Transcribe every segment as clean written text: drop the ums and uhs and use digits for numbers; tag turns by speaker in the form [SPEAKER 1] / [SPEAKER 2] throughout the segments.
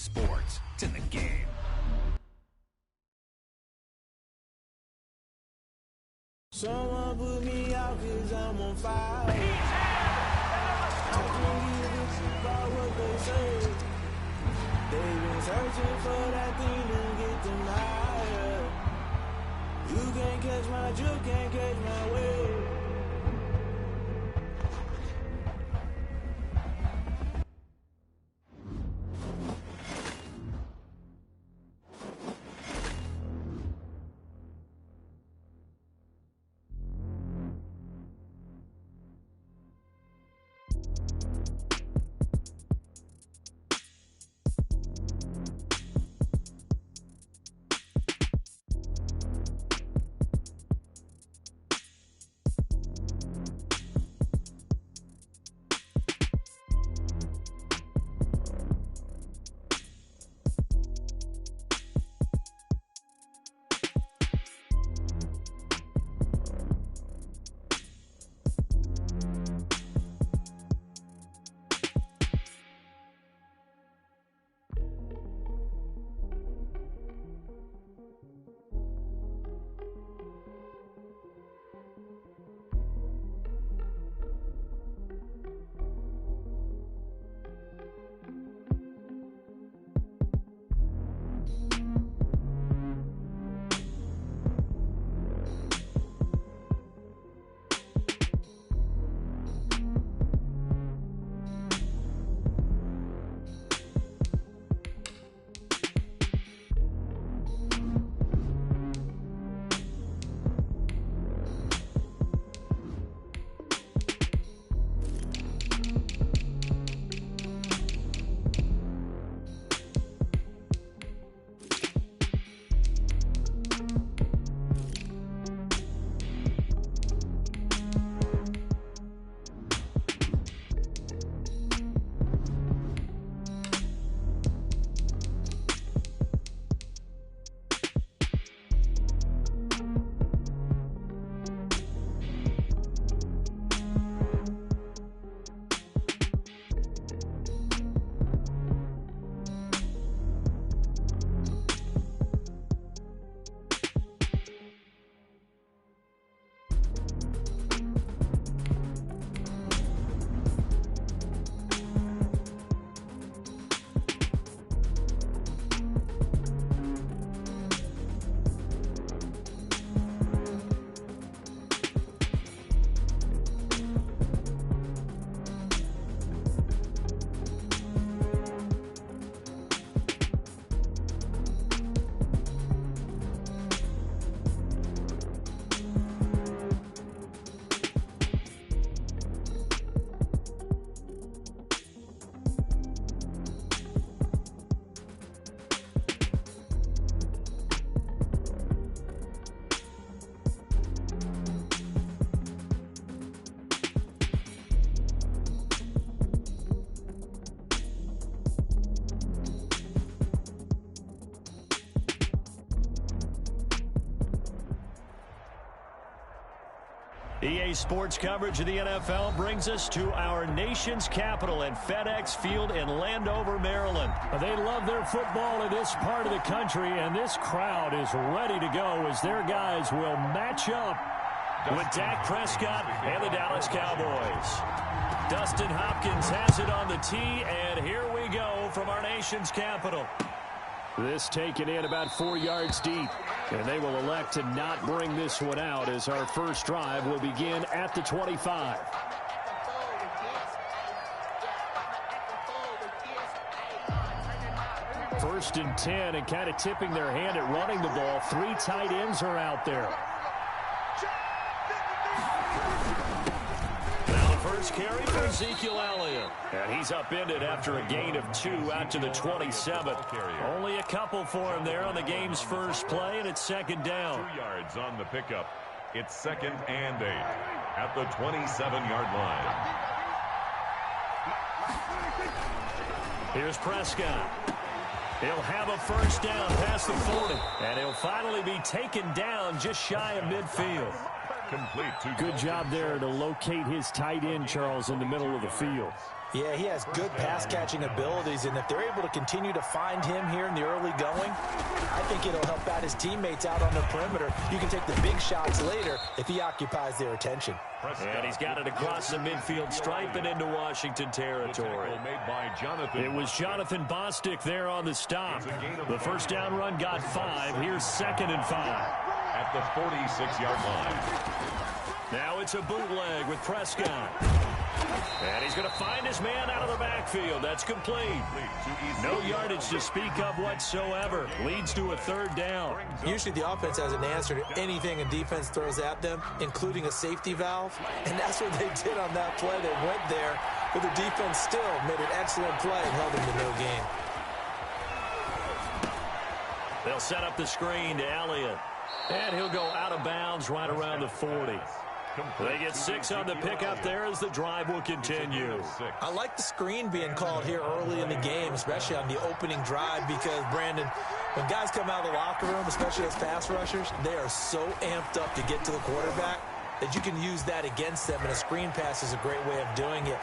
[SPEAKER 1] sports. It's in the game.
[SPEAKER 2] Someone put me out 'cause I'm on fire. I can't give a shit about what they say. They've been searching for that thing to get them higher. You can't catch my drift, can't catch my wave.
[SPEAKER 3] EA Sports coverage of the NFL brings us to our nation's capital at FedEx Field in Landover, Maryland.
[SPEAKER 4] They love their football in this part of the country, and this crowd is ready to go as their guys will match up
[SPEAKER 3] with Dak Prescott and the Dallas Cowboys. Dustin Hopkins has it on the tee, and here we go from our nation's capital.
[SPEAKER 4] This taken in about 4 yards deep, and they will elect to not bring this one out as our first drive will begin at the 25. First and 10, and kind of tipping their hand at running the ball. 3 tight ends are out there.
[SPEAKER 3] First carry for Ezekiel Elliott. And he's upended after a gain of 2 out to the 27th. Only a couple for him there on the game's first play, and it's second down.
[SPEAKER 5] 2 yards on the pickup. It's 2nd and 8 at the 27-yard line.
[SPEAKER 3] Here's Prescott. He'll have a first down past the 40. And he'll finally be taken down just shy of midfield.
[SPEAKER 5] Complete.
[SPEAKER 4] Good job there to locate his tight end, Charles, in the middle of the field.
[SPEAKER 2] Yeah, he has good pass-catching abilities, and if they're able to continue to find him here in the early going, I think it'll help out his teammates out on the perimeter. You can take the big shots later if he occupies their attention.
[SPEAKER 3] And he's got it across the midfield stripe and into Washington territory. It was Jonathan Bostic there on the stop. The first down run got 5. Here's 2nd and 5.
[SPEAKER 5] At the 46-yard line.
[SPEAKER 3] Now it's a bootleg with Prescott. And he's going to find his man out of the backfield. That's complete. No yardage to speak of whatsoever. Leads to a 3rd down.
[SPEAKER 2] Usually the offense has an answer to anything a defense throws at them, including a safety valve. And that's what they did on that play. They went there, but the defense still made an excellent play and held them to no gain.
[SPEAKER 3] They'll set up the screen to Elliott. And he'll go out of bounds right around the 40. They get 6 on the pickup there as the drive will continue.
[SPEAKER 2] I like the screen being called here early in the game, especially on the opening drive, because, Brandon, when guys come out of the locker room, especially as pass rushers, they are so amped up to get to the quarterback that you can use that against them, and a screen pass is a great way of doing it.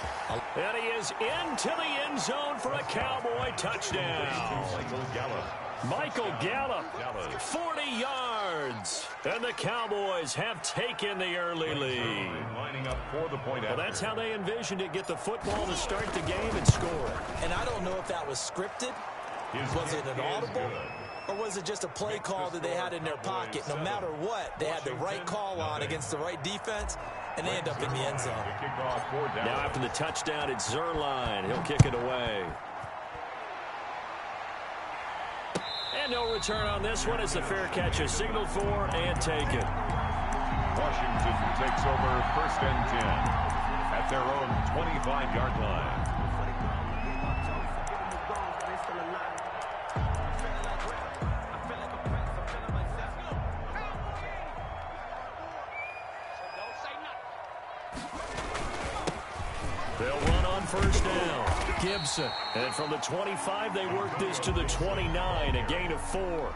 [SPEAKER 3] And he is into the end zone for a Cowboy touchdown. Michael Gallup, 40 yards. And the Cowboys have taken the early lead. Well, that's how they envisioned it. Get the football to start the game and score.
[SPEAKER 2] And I don't know if that was scripted. Was it an audible? Or was it just a play call that they had in their pocket? No matter what, they had the right call on against the right defense, and they end up in the end zone.
[SPEAKER 3] Now after the touchdown, it's Zerline. He'll kick it away. And no return on this one as the fair catch is signaled for and taken.
[SPEAKER 5] Washington takes over 1st and 10 at their own 25-yard line.
[SPEAKER 3] They'll run on 1st down. Gibson. And from the 25, they work this to the 29, a gain of 4.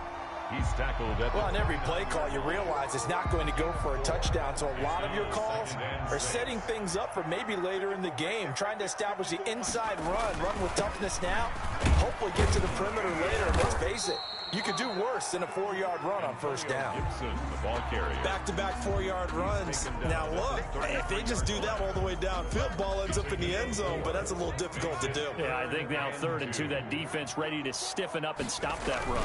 [SPEAKER 5] He's tackled at
[SPEAKER 2] well, on every play call, you realize it's not going to go for a touchdown. So a lot of your calls are setting things up for maybe later in the game, trying to establish the inside run with toughness now, hopefully get to the perimeter later. Let's face it, you could do worse than a 4-yard run on 1st down. Back-to-back 4-yard runs. Now look, if they just do that all the way downfield, ball ends up in the end zone, but that's a little difficult to do.
[SPEAKER 3] Yeah, I think now 3rd and 2, that defense ready to stiffen up and stop that run.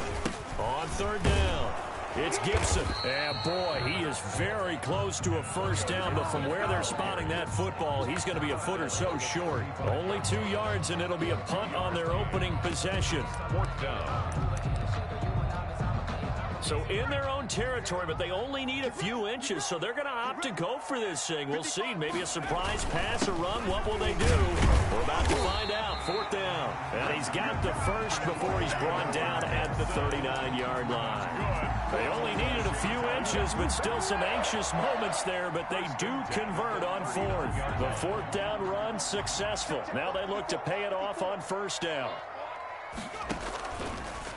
[SPEAKER 3] On 3rd down, it's Gibson. And boy, he is very close to a 1st down, but from where they're spotting that football, he's going to be a foot or so short. Only 2 yards, and it'll be a punt on their opening possession.
[SPEAKER 5] 4th down.
[SPEAKER 3] So in their own territory, but they only need a few inches, so they're going to opt to go for this thing. We'll see. Maybe a surprise pass or run. What will they do? We're about to find out. 4th down. And he's got the first before he's brought down at the 39-yard line. They only needed a few inches, but still some anxious moments there, but they do convert on 4th. The 4th down run successful. Now they look to pay it off on 1st down.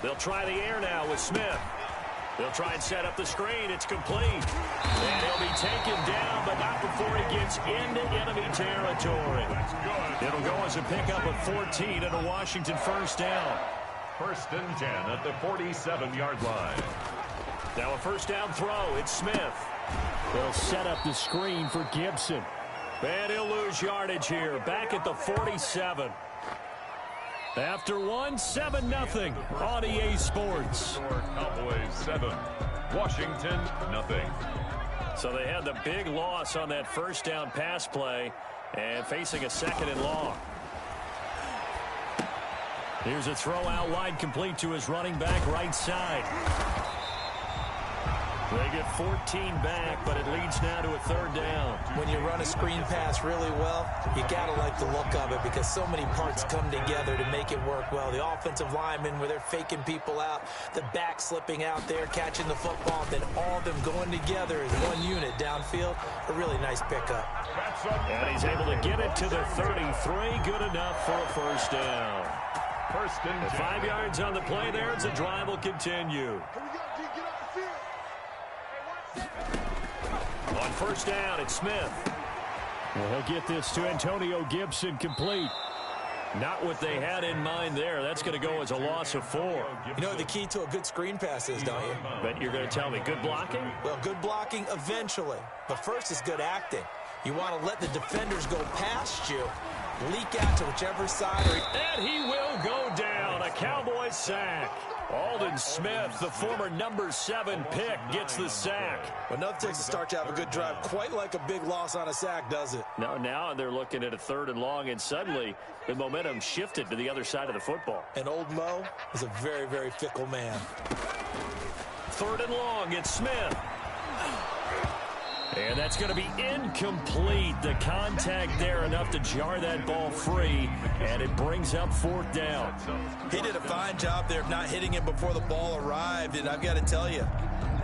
[SPEAKER 3] They'll try the air now with Smith. They'll try and set up the screen. It's complete. And he'll be taken down, but not before he gets into enemy territory. It'll go as a pickup of 14 and a Washington 1st down.
[SPEAKER 5] 1st and 10 at the 47-yard line.
[SPEAKER 3] Now a 1st down throw. It's Smith. They'll set up the screen for Gibson. And he'll lose yardage here. Back at the 47. After 7-0 on EA Sports.
[SPEAKER 5] Cowboys 7, Washington 0.
[SPEAKER 3] So they had the big loss on that 1st down pass play and facing a 2nd and long. Here's a throw out wide, complete to his running back right side. They get 14 back, but it leads now to a 3rd down.
[SPEAKER 2] When you run a screen pass really well, you got to like the look of it because so many parts come together to make it work well. The offensive linemen, where they're faking people out, the back slipping out there, catching the football, then all of them going together as one unit downfield. A really nice pickup.
[SPEAKER 3] And he's able to get it to the 33. Good enough for a 1st down.
[SPEAKER 5] 1st and 10.
[SPEAKER 3] 5 yards on the play there as the drive will continue. On 1st down, it's Smith.
[SPEAKER 4] Well, he'll get this to Antonio Gibson complete.
[SPEAKER 3] Not what they had in mind there. That's going to go as a loss of 4.
[SPEAKER 2] You know what the key to a good screen pass is, don't you?
[SPEAKER 3] Bet you're going to tell me good blocking?
[SPEAKER 2] Well, good blocking eventually. But first is good acting. You want to let the defenders go past you, leak out to whichever side.
[SPEAKER 3] And he will go down. A Cowboy sack. Aldon Smith, the former number 7 pick, gets the sack.
[SPEAKER 2] Well, nothing takes a start to have a good drive, quite like a big loss on a sack, does it?
[SPEAKER 3] No, now they're looking at a 3rd and long, and suddenly the momentum shifted to the other side of the football.
[SPEAKER 2] And old Mo is a very, very fickle man.
[SPEAKER 3] 3rd and long, it's Smith. And that's going to be incomplete. The contact there enough to jar that ball free, and it brings up 4th down.
[SPEAKER 2] He did a fine job there of not hitting him before the ball arrived, and I've got to tell you,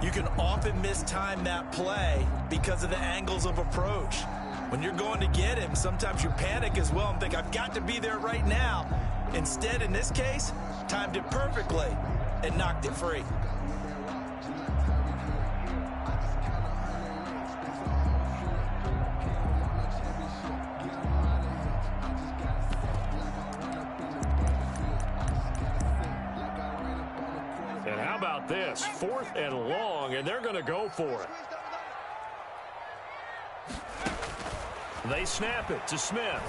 [SPEAKER 2] you can often mistime that play because of the angles of approach. When you're going to get him, sometimes you panic as well and think, I've got to be there right now. Instead, in this case, timed it perfectly and knocked it free.
[SPEAKER 3] And how about this? 4th and long, and they're going to go for it. They snap it to Smith.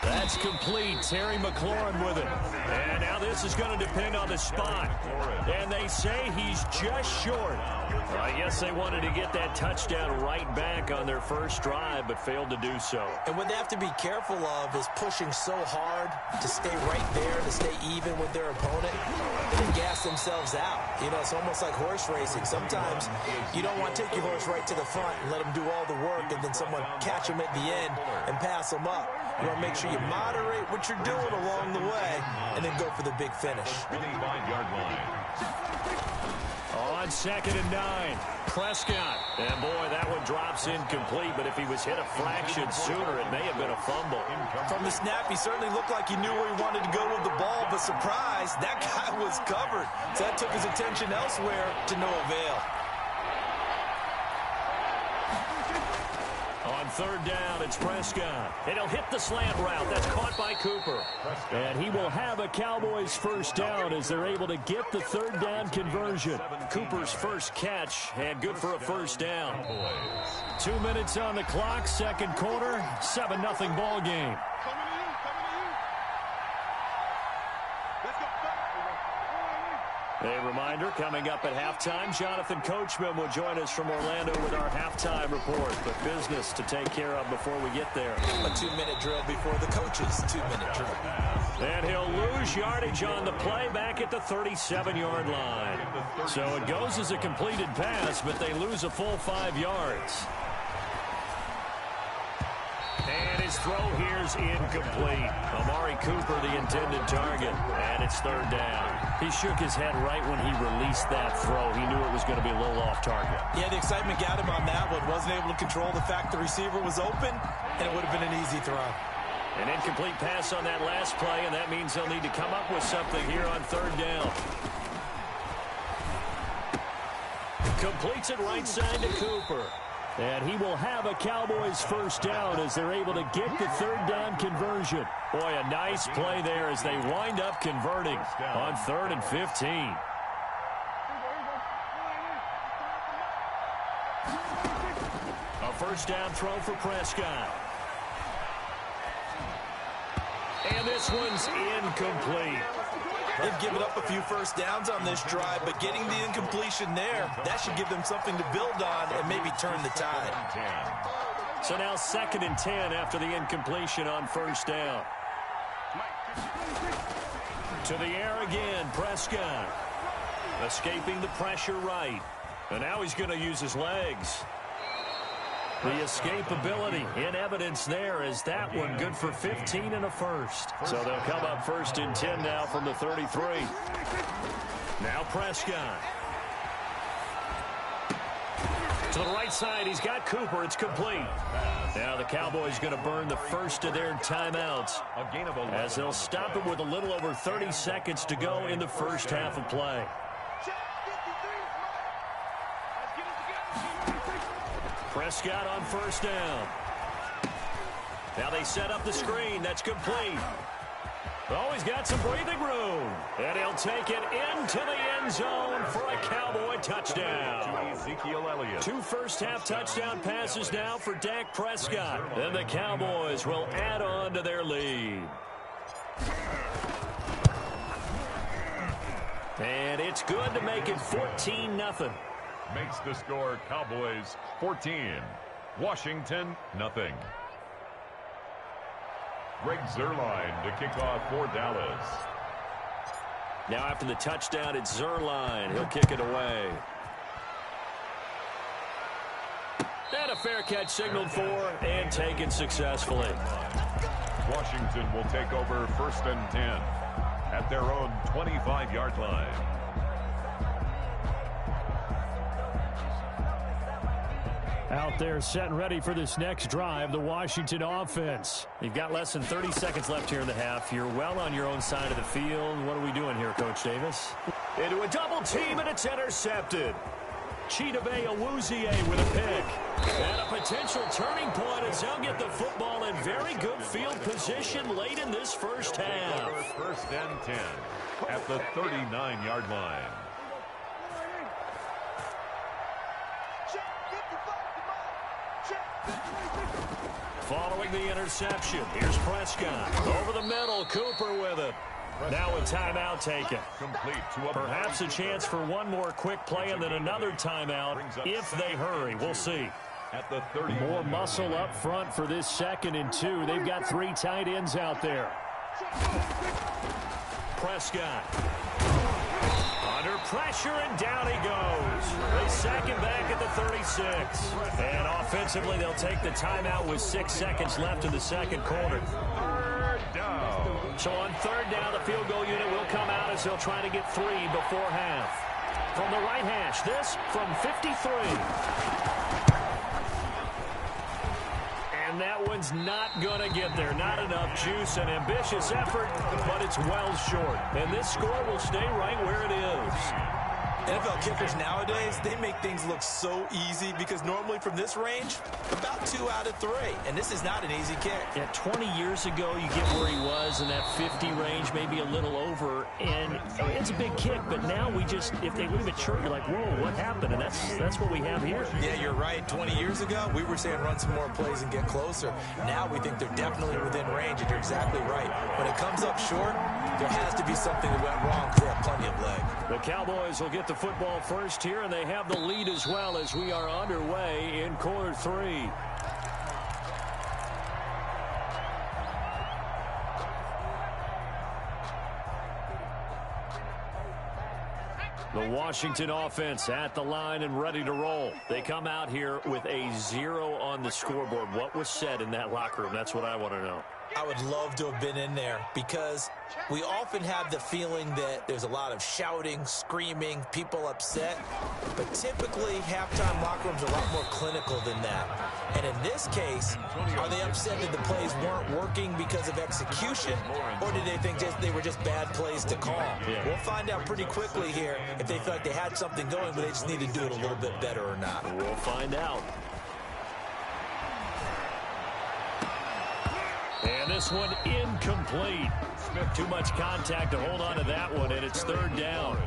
[SPEAKER 3] That's complete. Terry McLaurin with it. And now this is going to depend on the spot. And they say he's just short. I guess they wanted to get that touchdown right back on their first drive, but failed to do so.
[SPEAKER 2] And what they have to be careful of is pushing so hard to stay right there, to stay even with their opponent, and then gas themselves out. You know, it's almost like horse racing. Sometimes you don't want to take your horse right to the front and let them do all the work, and then someone catch them at the end and pass them up. You want to make sure you moderate what you're doing along the way and then go for the big finish.
[SPEAKER 5] 25-yard line.
[SPEAKER 3] On 2nd and 9, Prescott. And boy, that one drops incomplete, but if he was hit a fraction sooner, it may have been a fumble.
[SPEAKER 2] From the snap, he certainly looked like he knew where he wanted to go with the ball, but surprise, that guy was covered. So that took his attention elsewhere to no avail.
[SPEAKER 3] On 3rd down, it's Prescott. And he'll hit the slant route. That's caught by Cooper. And he will have a Cowboys first down as they're able to get the 3rd down conversion. Cooper's first catch, and good for a first down. 2 minutes on the clock, 2nd quarter, 7-0 ball game. A reminder, coming up at halftime, Jonathan Coachman will join us from Orlando with our halftime report. But business to take care of before we get there.
[SPEAKER 2] A 2-minute drill before the coach's 2-minute drill.
[SPEAKER 3] And he'll lose yardage on the play back at the 37-yard line. So it goes as a completed pass, but they lose a full 5 yards. And his throw here's incomplete. Amari Cooper, the intended target. And it's 3rd down. He shook his head right when he released that throw. He knew it was going to be a little off target.
[SPEAKER 2] Yeah, the excitement got him on that one. Wasn't able to control the fact the receiver was open, and it would have been an easy throw.
[SPEAKER 3] An incomplete pass on that last play, and that means they'll need to come up with something here on 3rd down. Completes it right side to Cooper. And he will have a Cowboys first down as they're able to get the 3rd down conversion. Boy, a nice play there as they wind up converting on 3rd and 15. A first down throw for Prescott. And this one's incomplete.
[SPEAKER 2] They've given up a few first downs on this drive, but getting the incompletion there, that should give them something to build on and maybe turn the tide.
[SPEAKER 3] So now 2nd and 10 after the incompletion on first down. To the air again, Prescott. Escaping the pressure right. And now he's going to use his legs. The escapability in evidence there is that one good for 15 and a first. So they'll come up 1st and 10 now from the 33. Now Prescott. To the right side, he's got Cooper. It's complete. Now the Cowboys going to burn the first of their timeouts as they'll stop it with a little over 30 seconds to go in the first half of play. Prescott on first down. Now they set up the screen. That's complete. Oh, he's got some breathing room. And he'll take it into the end zone for a Cowboy touchdown.
[SPEAKER 5] Ezekiel Elliott.
[SPEAKER 3] 2 first-half touchdown passes now for Dak Prescott. And the Cowboys will add on to their lead. And it's good to make it 14-0.
[SPEAKER 5] Makes the score Cowboys 14. Washington, nothing. Greg Zuerlein to kick off for Dallas.
[SPEAKER 3] Now after the touchdown, it's Zuerlein. He'll kick it away. And a fair catch signaled for and taken successfully.
[SPEAKER 5] Washington will take over 1st and 10 at their own 25-yard line.
[SPEAKER 4] Out there set and ready for this next drive, the Washington offense.
[SPEAKER 3] You've got less than 30 seconds left here in the half. You're well on your own side of the field. What are we doing here, Coach Davis? Into a double team, and it's intercepted. Chidobe Awuzie with a pick. And a potential turning point as they'll get the football in very good field position late in this first half.
[SPEAKER 5] 1st and 10 at the 39-yard line.
[SPEAKER 3] Following the interception, here's Prescott. Over the middle, Cooper with it. Now a timeout taken.
[SPEAKER 5] Complete to
[SPEAKER 3] Perhaps a chance for one more quick play and then another timeout if they hurry. We'll see.
[SPEAKER 5] At the 30.
[SPEAKER 4] More muscle up front for this 2nd and 2. They've got 3 tight ends out there.
[SPEAKER 3] Prescott. Under pressure, and down he goes. They sack him back at the 36. And offensively, they'll take the timeout with 6 seconds left in the second quarter.
[SPEAKER 5] 3rd down.
[SPEAKER 3] So on 3rd down, the field goal unit will come out as they'll try to get 3 before half. From the right hash, this from 53. And that one's not going to get there. Not enough juice. An ambitious effort, but it's well short. And this score will stay right where it is.
[SPEAKER 2] NFL kickers nowadays, they make things look so easy because normally from this range, about 2 out of 3. And this is not an easy kick.
[SPEAKER 3] Yeah, 20 years ago, you get where he was in that 50 range, maybe a little over. And it's a big kick, but now we just, if they leave it short, you're like, whoa, what happened? And that's what we have here.
[SPEAKER 2] Yeah, you're right. 20 years ago, we were saying run some more plays and get closer. Now we think they're definitely within range, and you're exactly right. When it comes up short, there has to be something that went wrong because they have plenty of leg.
[SPEAKER 3] The Cowboys will get the football first here, and they have the lead as well as we are underway in quarter 3. The Washington offense at the line and ready to roll. They come out here with a 0 on the scoreboard. What was said in that locker room? That's what I want to know.
[SPEAKER 2] I would love to have been in there because we often have the feeling that there's a lot of shouting, screaming, people upset. But typically, halftime locker rooms are a lot more clinical than that. And in this case, are they upset that the plays weren't working because of execution? Or did they think they were just bad plays to call? Yeah. We'll find out pretty quickly here if they felt like they had something going, but they just need to do it a little bit better or not.
[SPEAKER 3] We'll find out. And this one incomplete. Too much contact to hold on to that one, and it's 3rd down.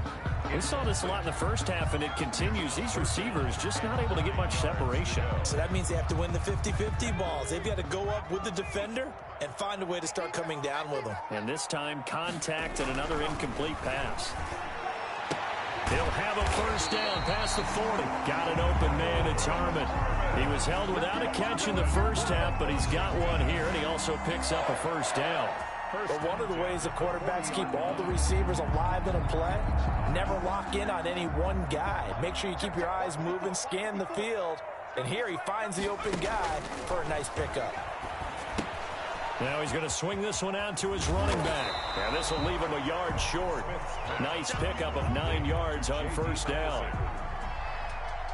[SPEAKER 3] We saw this a lot in the first half, and it continues. These receivers just not able to get much separation.
[SPEAKER 2] So that means they have to win the 50-50 balls. They've got to go up with the defender and find a way to start coming down with them.
[SPEAKER 3] And this time, contact and another incomplete pass. He'll have a 1st down past the 40. Got an open man. It's Harmon. He was held without a catch in the first half, but he's got one here, and he also picks up a 1st down.
[SPEAKER 2] But one of the ways the quarterbacks keep all the receivers alive in a play, never lock in on any one guy. Make sure you keep your eyes moving, scan the field, and here he finds the open guy for a nice pickup.
[SPEAKER 3] Now he's going to swing this one out to his running back. And this will leave him a yard short. Nice pickup of 9 yards on 1st down.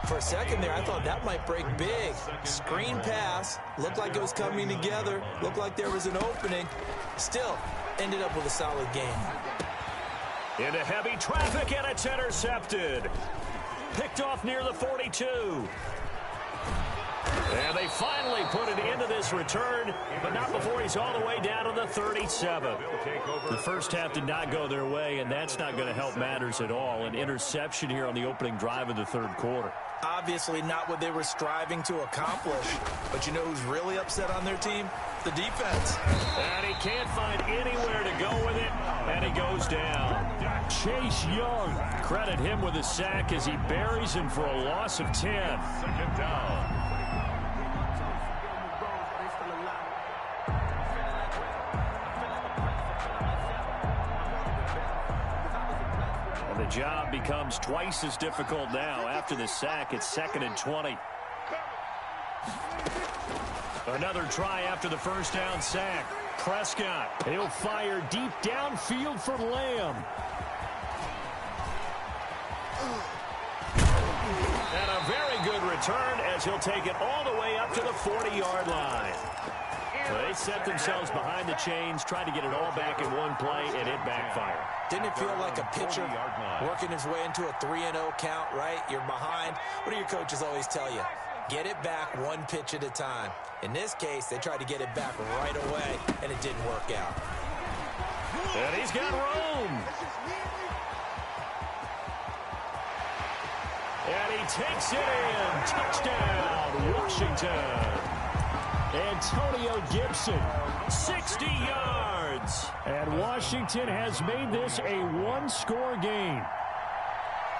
[SPEAKER 2] For a second there, I thought that might break big. Screen pass. Looked like it was coming together. Looked like there was an opening. Still, ended up with a solid game.
[SPEAKER 3] Into heavy traffic, and it's intercepted. Picked off near the 42. And they finally put an end to this return, but not before he's all the way down to the 37. The first half did not go their way, and that's not going to help matters at all. An interception here on the opening drive of the third quarter.
[SPEAKER 2] Obviously not what they were striving to accomplish. But you know who's really upset on their team? The defense.
[SPEAKER 3] And he can't find anywhere to go with it, and he goes down. Chase Young, credit him with a sack as he buries him for a loss of 10.
[SPEAKER 5] Second down.
[SPEAKER 3] And the job becomes twice as difficult now. After the sack, it's 2nd and 20. Another try after the first down sack. Prescott, he'll fire deep downfield for Lamb. And a very good return as he'll take it all the way up to the 40-yard line. Well, they set themselves behind the chains, tried to get it all back in one play, and it backfired.
[SPEAKER 2] Didn't it feel like a pitcher working his way into a 3-0 count, right? You're behind. What do your coaches always tell you? Get it back one pitch at a time. In this case, they tried to get it back right away, and it didn't work out.
[SPEAKER 3] And he's got room. And he takes it in. Touchdown, Washington. Antonio Gibson, 60 yards. And Washington has made this a one-score game.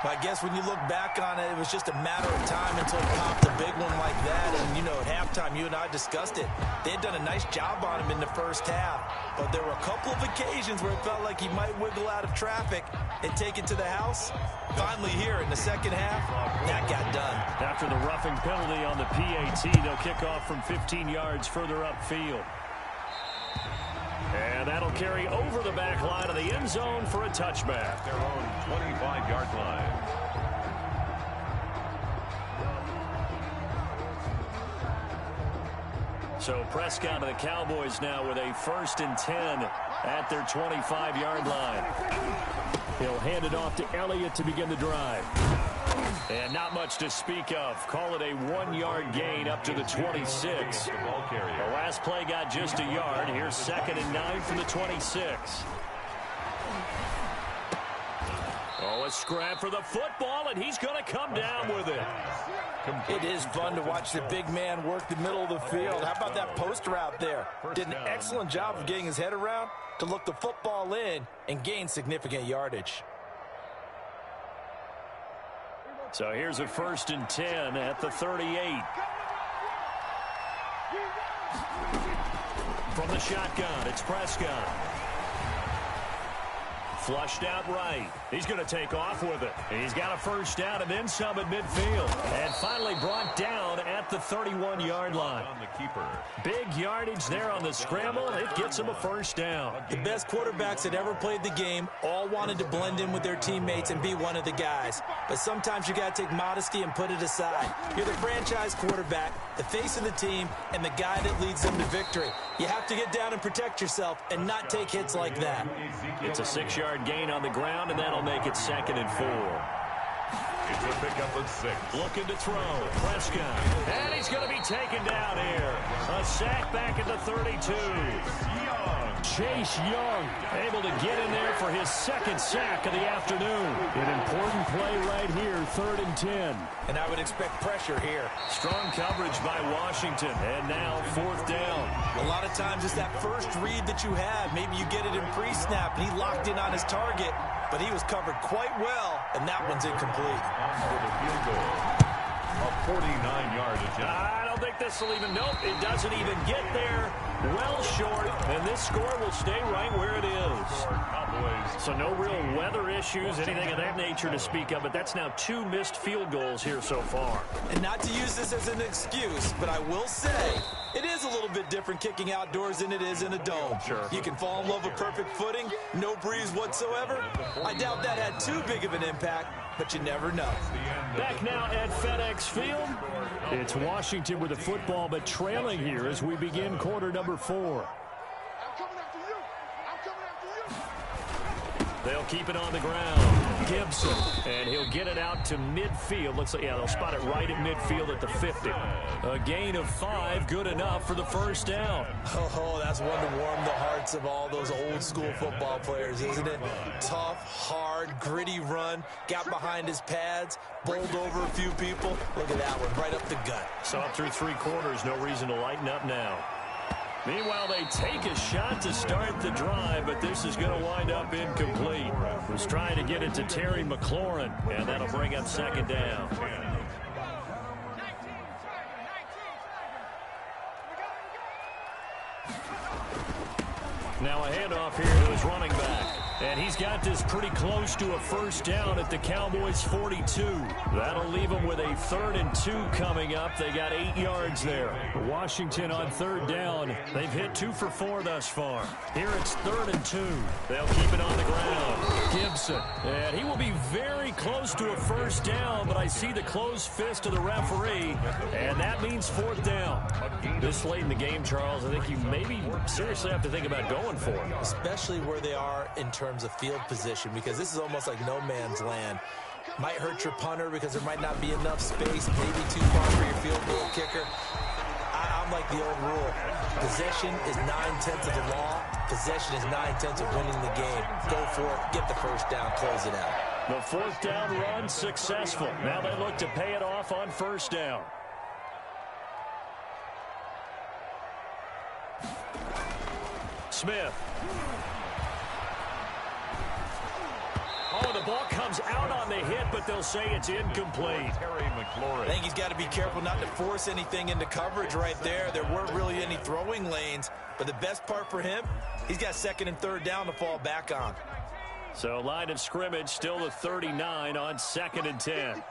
[SPEAKER 2] I guess when you look back on it, it was just a matter of time until it popped a big one like that. And, you know, at halftime, you and I discussed it. They had done a nice job on him in the first half. But there were a couple of occasions where it felt like he might wiggle out of traffic and take it to the house. Finally here in the second half, that got done. After the roughing penalty on the PAT, they'll kick off from 15 yards further upfield. And that'll carry over the back line of the end zone for a touchback.
[SPEAKER 5] Their own 25-yard line.
[SPEAKER 3] So Prescott and the Cowboys now with a 1st and 10 at their 25-yard line. He'll hand it off to Elliott to begin the drive. And not much to speak of. Call it a 1-yard gain up to the 26. The last play got just a yard. Here's 2nd and 9 from the 26. Oh, a scrap for the football, and he's going to come down with it. It is fun to watch the big man work the middle of the field. How about that post route there? Did an excellent job of getting his head around to look the football in and gain significant yardage. So here's a 1st and 10 at the 38. From the shotgun, it's Prescott. Flushed out right. He's going to take off with it. He's got a 1st down and then some at midfield. And finally brought down at the 31-yard line.
[SPEAKER 5] On the keeper.
[SPEAKER 3] Big yardage there on the scramble. It gets him a 1st down.
[SPEAKER 2] The best quarterbacks that ever played the game all wanted to blend in with their teammates and be one of the guys. But sometimes you got to take modesty and put it aside. You're the franchise quarterback, the face of the team, and the guy that leads them to victory. You have to get down and protect yourself and not take hits like that.
[SPEAKER 3] It's a 6-yard gain on the ground, and that'll make it 2nd and 4.
[SPEAKER 5] It's a pickup of 6.
[SPEAKER 3] Looking to throw. Prescott. And he's going to be taken down here. A sack back at the 32. Chase Young able to get in there for his 2nd sack of the afternoon. An important play right here, 3rd and 10.
[SPEAKER 2] And I would expect pressure here.
[SPEAKER 3] Strong coverage by Washington. And now 4th down.
[SPEAKER 2] A lot of times it's that first read that you have. Maybe you get it in pre-snap and he locked in on his target, but he was covered quite well, and that one's incomplete.
[SPEAKER 5] For the field goal. A 49-yard attempt.
[SPEAKER 3] I don't think this will even, nope, it doesn't even get there. Well short, and this score will stay right where it is. So no real weather issues, anything of that nature to speak of, but that's now 2 missed field goals here so far.
[SPEAKER 2] And not to use this as an excuse, but I will say it is a little bit different kicking outdoors than it is in a dome.
[SPEAKER 3] Sure.
[SPEAKER 2] You can fall in love with perfect footing, no breeze whatsoever. I doubt that had too big of an impact, but you never know.
[SPEAKER 3] Back now at FedEx Field. It's Washington with the football, but trailing here as we begin quarter number 4. They'll keep it on the ground. Gibson, and he'll get it out to midfield. Looks like, yeah, they'll spot it right at midfield at the 50. A gain of 5, good enough for the first down.
[SPEAKER 2] Oh, that's one to warm the hearts of all those old school football players, isn't it? Tough, hard, gritty run, got behind his pads, bowled over a few people. Look at that one, right up the gut.
[SPEAKER 3] So up through 3 quarters, no reason to lighten up now. Meanwhile, they take a shot to start the drive, but this is going to wind up incomplete. Was trying to get it to Terry McLaurin, and that'll bring up second down. Now a handoff here to his running back. And he's got this pretty close to a first down at the Cowboys' 42. That'll leave them with a 3rd and 2 coming up. They got 8 yards there. Washington on 3rd down. They've hit 2 for 4 thus far. Here it's 3rd and 2. They'll keep it on the ground. Gibson. And he will be very close to a first down, but I see the closed fist of the referee, and that means 4th down. This late in the game, Charles, I think you maybe seriously have to think about going for it.
[SPEAKER 2] Especially where they are in terms of field position, because this is almost like no man's land. Might hurt your punter because there might not be enough space, maybe too far for your field goal kicker. I'm like the old rule. Possession is 9/10 of the law. Possession is 9/10 of winning the game. Go for it, get the first down, close it out.
[SPEAKER 3] The 4th down run successful. Now they look to pay it off on first down. Smith. Oh, the ball comes out on the hit, but they'll say it's incomplete.
[SPEAKER 5] Terry McLaurin.
[SPEAKER 2] I think he's got to be careful not to force anything into coverage right there. There weren't really any throwing lanes, but the best part for him, he's got 2nd and 3rd down to fall back on.
[SPEAKER 3] So line of scrimmage still the 39 on 2nd and 10.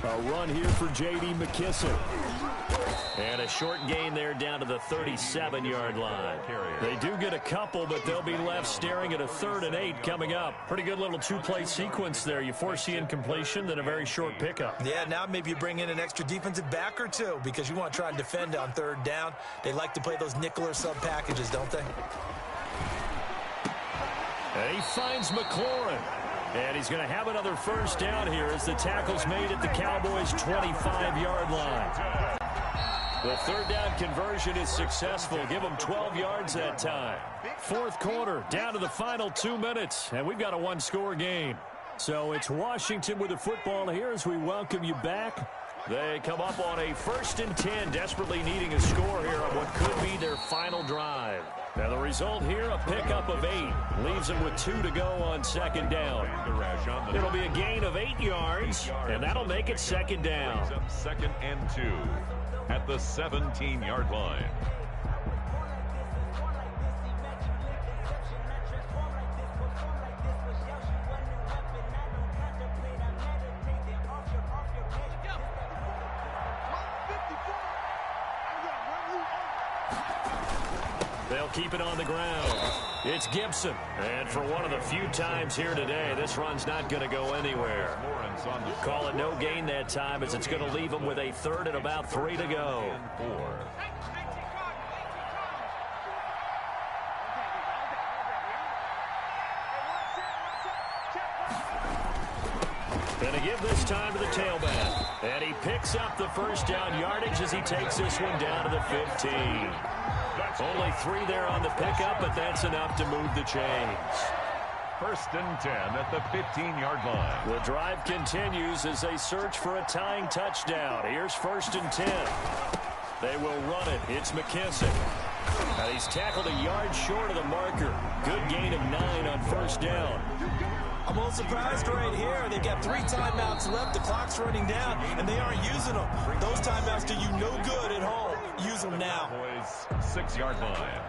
[SPEAKER 3] A run here for J.D. McKissick. And a short gain there down to the 37-yard line. They do get a couple, but they'll be left staring at a 3rd and 8 coming up. Pretty good little 2-play sequence there. You force the incompletion, then a very short pickup.
[SPEAKER 2] Yeah, now maybe you bring in an extra defensive back or 2 because you want to try and defend on 3rd down. They like to play those nickel or sub packages, don't they?
[SPEAKER 3] And he finds McLaurin. And he's going to have another first down here as the tackle's made at the Cowboys' 25-yard line. The 3rd down conversion is successful. Give them 12 yards that time. 4th quarter, down to the final 2 minutes, and we've got a 1-score game. So it's Washington with the football here as we welcome you back. They come up on a 1st and 10, desperately needing a score here on what could be their final drive. Now the result here, a pickup of 8. Leaves them with 2 to go on 2nd down. It'll be a gain of 8 yards, and that'll make it 2nd down.
[SPEAKER 5] 2nd and 2 at the 17-yard line.
[SPEAKER 3] They'll keep it on the ground. It's Gibson. And for one of the few times here today, this run's not going to go anywhere. Call it no gain that time as it's going to leave them with a 3rd and about 3 to go. And a give this time to the tailback. And he picks up the first down yardage as he takes this one down to the 15. Only 3 there on the pickup, but that's enough to move the chains.
[SPEAKER 5] 1st and 10 at the 15-yard line.
[SPEAKER 3] The drive continues as they search for a tying touchdown. Here's 1st and 10. They will run it. It's McKissick. Now he's tackled a yard short of the marker. Good gain of 9 on 1st down.
[SPEAKER 2] I'm a little surprised right here. They've got 3 timeouts left. The clock's running down, and they aren't using them. Those timeouts do you no good at home. Use them now.
[SPEAKER 5] Boys, 6-yard line.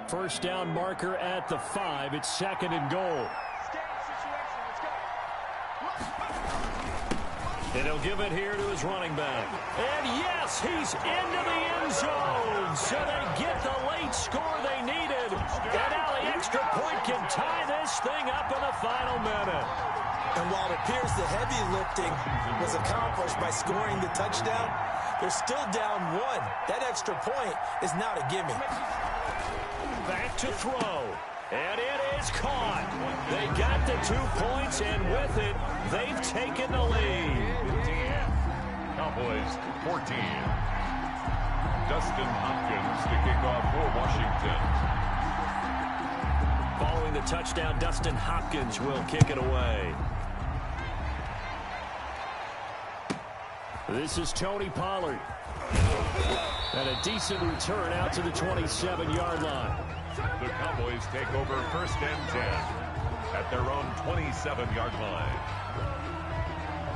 [SPEAKER 3] First down marker at the 5. It's 2nd and goal. And he'll give it here to his running back. And yes, he's into the end zone. So they get the late score they needed. And now the extra point can tie this thing up in the final minute.
[SPEAKER 2] And while it appears the heavy lifting was accomplished by scoring the touchdown, they're still down 1. That extra point is not a gimme.
[SPEAKER 3] Back to throw. And it is caught. They got the 2 points, and with it, they've taken the lead.
[SPEAKER 5] Cowboys 14. Dustin Hopkins to kick off for Washington.
[SPEAKER 3] Following the touchdown, Dustin Hopkins will kick it away.
[SPEAKER 4] This is Tony Pollard. And a decent return out to the 27-yard line.
[SPEAKER 5] The Cowboys take over 1st and 10 at their own 27-yard line.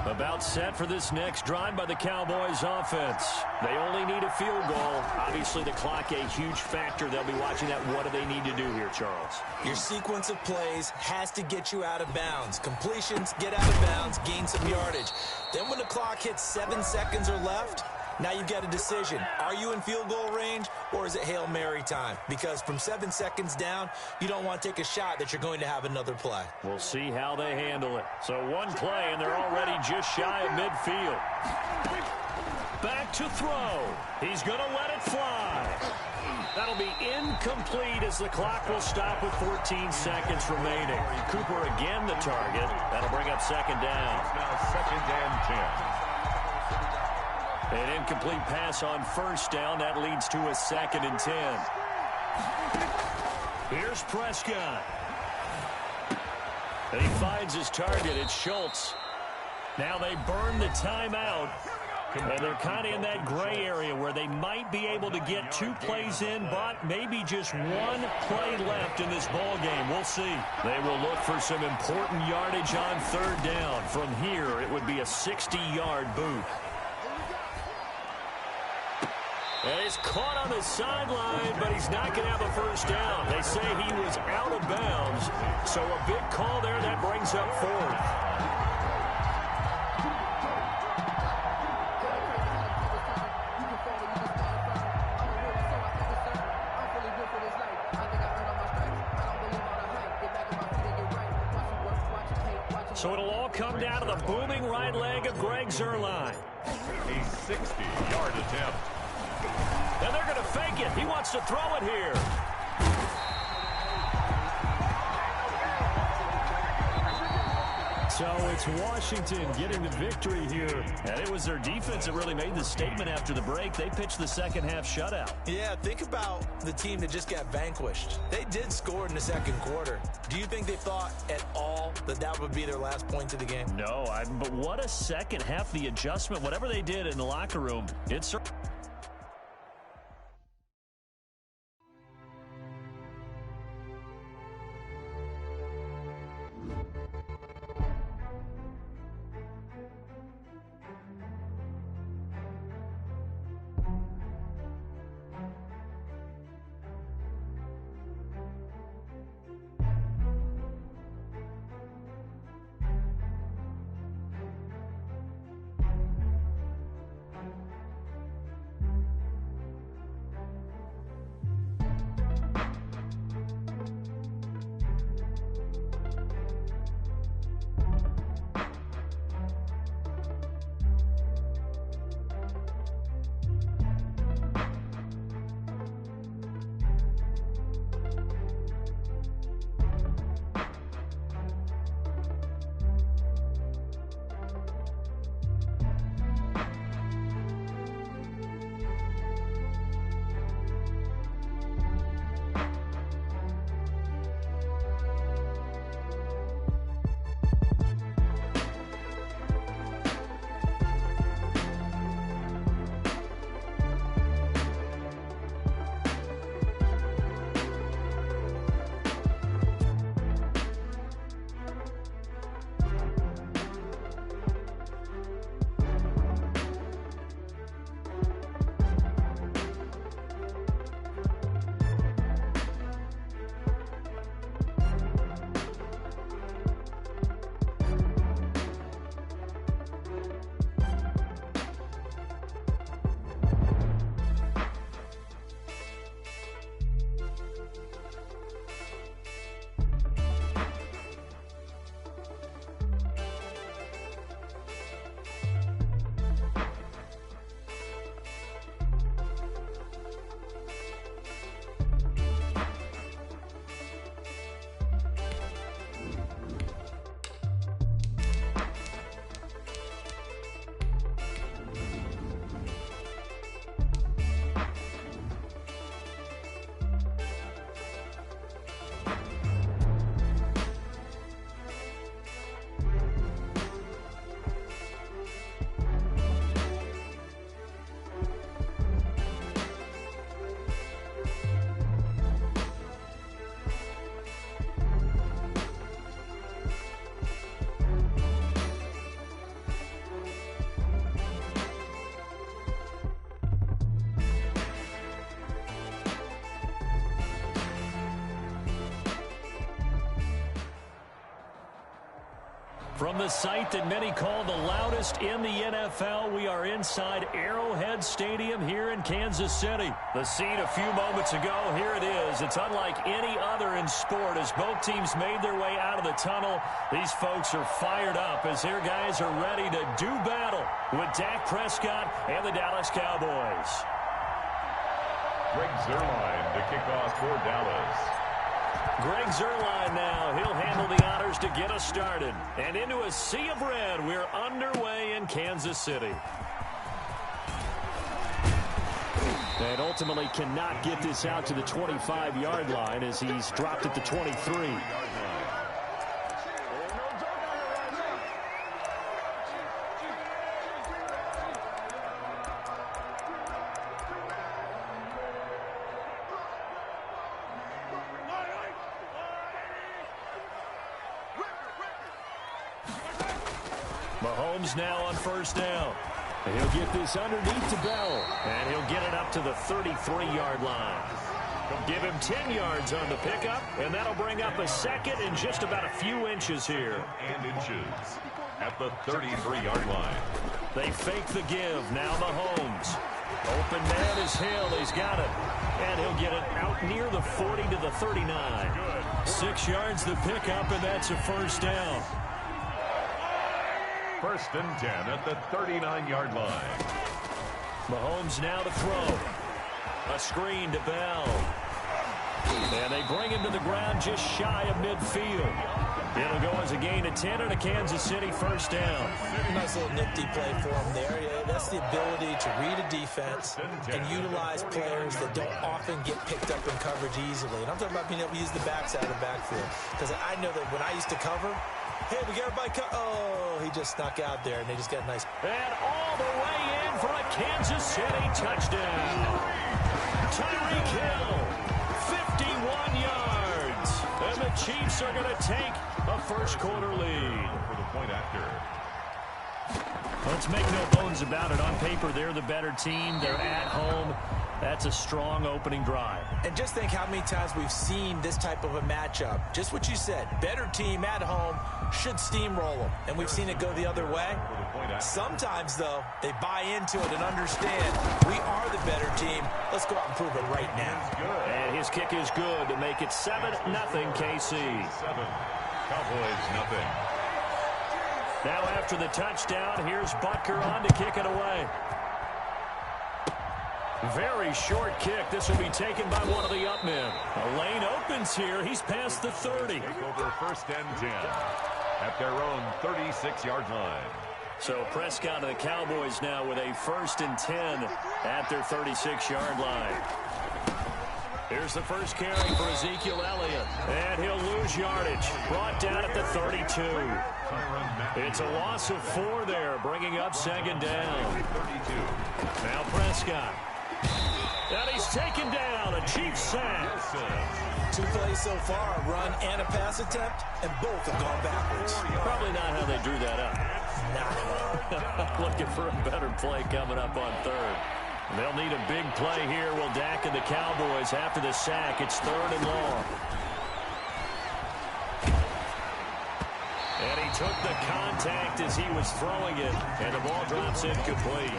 [SPEAKER 3] About set for this next drive by the Cowboys offense. They only need a field goal. Obviously, the clock a huge factor. They'll be watching that. What do they need to do here, Charles?
[SPEAKER 2] Your sequence of plays has to get you out of bounds. Completions, get out of bounds, gain some yardage. Then when the clock hits 7 seconds or left, now you've got a decision. Are you in field goal range, or is it Hail Mary time? Because from 7 seconds down, you don't want to take a shot that you're going to have another play.
[SPEAKER 3] We'll see how they handle it. So one play, and they're already just shy of midfield. Back to throw. He's going to let it fly. That'll be incomplete as the clock will stop with 14 seconds remaining. Cooper again the target. That'll bring up 2nd down.
[SPEAKER 5] Now 2nd and 10.
[SPEAKER 3] An incomplete pass on 1st down. That leads to a 2nd and 10. Here's Prescott. And he finds his target. It's Schultz. Now they burn the timeout. And they're kind of in that gray area where they might be able to get 2 plays in, but maybe just 1 play left in this ball game. We'll see. They will look for some important yardage on 3rd down. From here, it would be a 60-yard boot. And he's caught on the sideline, but he's not going to have a 1st down. They say he was out of bounds, so a big call there that brings up 4th. So it'll all come down to the booming right leg of Greg Zuerlein.
[SPEAKER 5] A 60-yard attempt.
[SPEAKER 3] And they're going to fake it. He wants to throw it here.
[SPEAKER 4] So it's Washington getting the victory here.
[SPEAKER 3] And it was their defense that really made the statement after the break. They pitched the second-half shutout.
[SPEAKER 2] Yeah, think about the team that just got vanquished. They did score in the 2nd quarter. Do you think they thought at all that that would be their last point of the game?
[SPEAKER 3] No, but what a second half. The adjustment, whatever they did in the locker room, it's... From the site that many call the loudest in the NFL, we are inside Arrowhead Stadium here in Kansas City. The scene a few moments ago, here it is. It's unlike any other in sport as both teams made their way out of the tunnel. These folks are fired up as their guys are ready to do battle with Dak Prescott and the Dallas Cowboys.
[SPEAKER 5] Greg Zuerlein to kick off for Dallas.
[SPEAKER 3] Greg Zuerlein now. He'll handle the honors to get us started. And into a sea of red, we're underway in Kansas City.
[SPEAKER 4] And ultimately cannot get this out to the 25-yard line as he's dropped at the 23.
[SPEAKER 3] Mahomes now on first down.
[SPEAKER 4] He'll get this underneath to Bell.
[SPEAKER 3] And he'll get it up to the 33-yard line. Give him 10 yards on the pickup, and that'll bring up a second in just about a few inches here.
[SPEAKER 5] And inches at the 33-yard line.
[SPEAKER 3] They fake the give. Now Mahomes. Open man is Hill. He's got it. And he'll get it out near the 40 to the 39. 6 yards the pickup, and that's a first down.
[SPEAKER 5] First and 10 at the 39-yard line.
[SPEAKER 3] Mahomes now to throw. A screen to Bell. And they bring him to the ground just shy of midfield. It'll go as a gain of 10 and a Kansas City first down.
[SPEAKER 2] Nice little nifty play for him there. Yeah, that's the ability to read a defense and utilize players that don't often get picked up in coverage easily. And I'm talking about being able to use the backside of the backfield. Because I know that when I used to cover, hey, we got everybody oh, he just snuck out there, and they just got a nice.
[SPEAKER 3] And all the way in for a Kansas City touchdown. Tyreek Hill, 51 yards. And the Chiefs are going to take a first quarter lead.
[SPEAKER 5] For the point after.
[SPEAKER 3] Let's make no bones about it. On paper, they're the better team. They're at home. That's a strong opening drive.
[SPEAKER 2] And just think how many times we've seen this type of a matchup. Just what you said. Better team at home should steamroll them. And we've seen it go the other way. Sometimes, though, they buy into it and understand we are the better team. Let's go out and prove it right now.
[SPEAKER 3] And his kick is good to make it 7-0 KC.
[SPEAKER 5] 7. Cowboys nothing.
[SPEAKER 3] Now after the touchdown, here's Butker on to kick it away. Very short kick. This will be taken by one of the up men. A lane opens here. He's past the 30.
[SPEAKER 5] Take over first and 10 at their own 36-yard line.
[SPEAKER 3] So Prescott and the Cowboys now with a first and 10 at their 36-yard line. Here's the first carry for Ezekiel Elliott. And he'll lose yardage. Brought down at the 32. It's a loss of 4 there, bringing up second down.
[SPEAKER 5] 32.
[SPEAKER 3] Now Prescott. And he's taken down. A Chiefs sack.
[SPEAKER 2] 2 plays so far, a run and a pass attempt, and both have gone backwards.
[SPEAKER 3] Probably not how they drew that up. Looking for a better play coming up on third. They'll need a big play here. Will Dak and the Cowboys after the sack. It's 3rd and long. And he took the contact as he was throwing it, and the ball drops incomplete.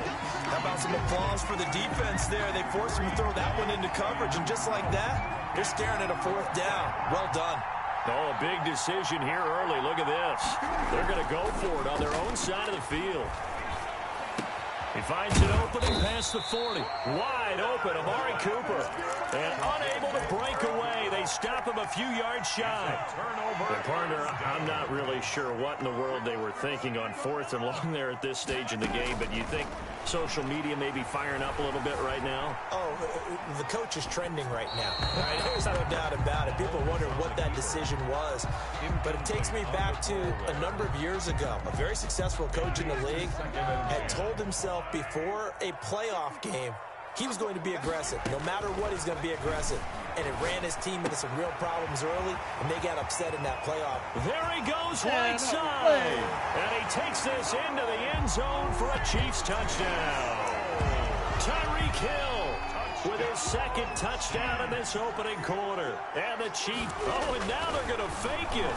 [SPEAKER 2] How about some applause for the defense there? They forced him to throw that one into coverage, and just like that, they're staring at a 4th down. Well done.
[SPEAKER 3] Oh, a big decision here early. Look at this. They're going to go for it on their own side of the field. He finds an opening past the 40. Wide open, Amari Cooper. And unable to break away. They stop him a few yards shy. And partner, I'm not really sure what in the world they were thinking on 4th and long there at this stage in the game, but you think social media may be firing up a little bit right now?
[SPEAKER 2] Oh, the coach is trending right now. Right? There's no doubt about it. People wonder what that decision was. But it takes me back to a number of years ago. A very successful coach in the league had told himself before a playoff game he was going to be aggressive. No matter what, he's going to be aggressive. And it ran his team into some real problems early, and they got upset in that playoff.
[SPEAKER 3] There he goes, right side. And he takes this into the end zone for a Chiefs touchdown. Tyreek Hill with his 2nd touchdown in this opening quarter. And the Chiefs, and now they're going to fake it.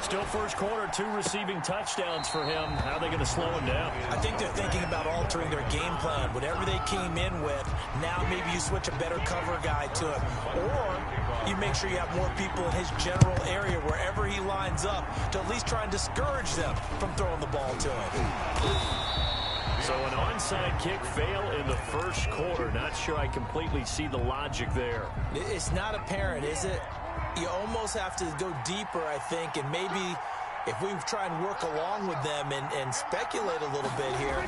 [SPEAKER 3] Still first quarter, 2 receiving touchdowns for him. How are they going to slow him down?
[SPEAKER 6] I think they're thinking about altering their game plan. Whatever they came in with, now maybe you switch a better cover guy to him. Or you make sure you have more people in his general area wherever he lines up to at least try and discourage them from throwing the ball to him.
[SPEAKER 3] So an onside kick fail in the first quarter. Not sure I completely see the logic there.
[SPEAKER 6] It's not apparent, is it? You almost have to go deeper, I think, and maybe if we try and work along with them and speculate a little bit here,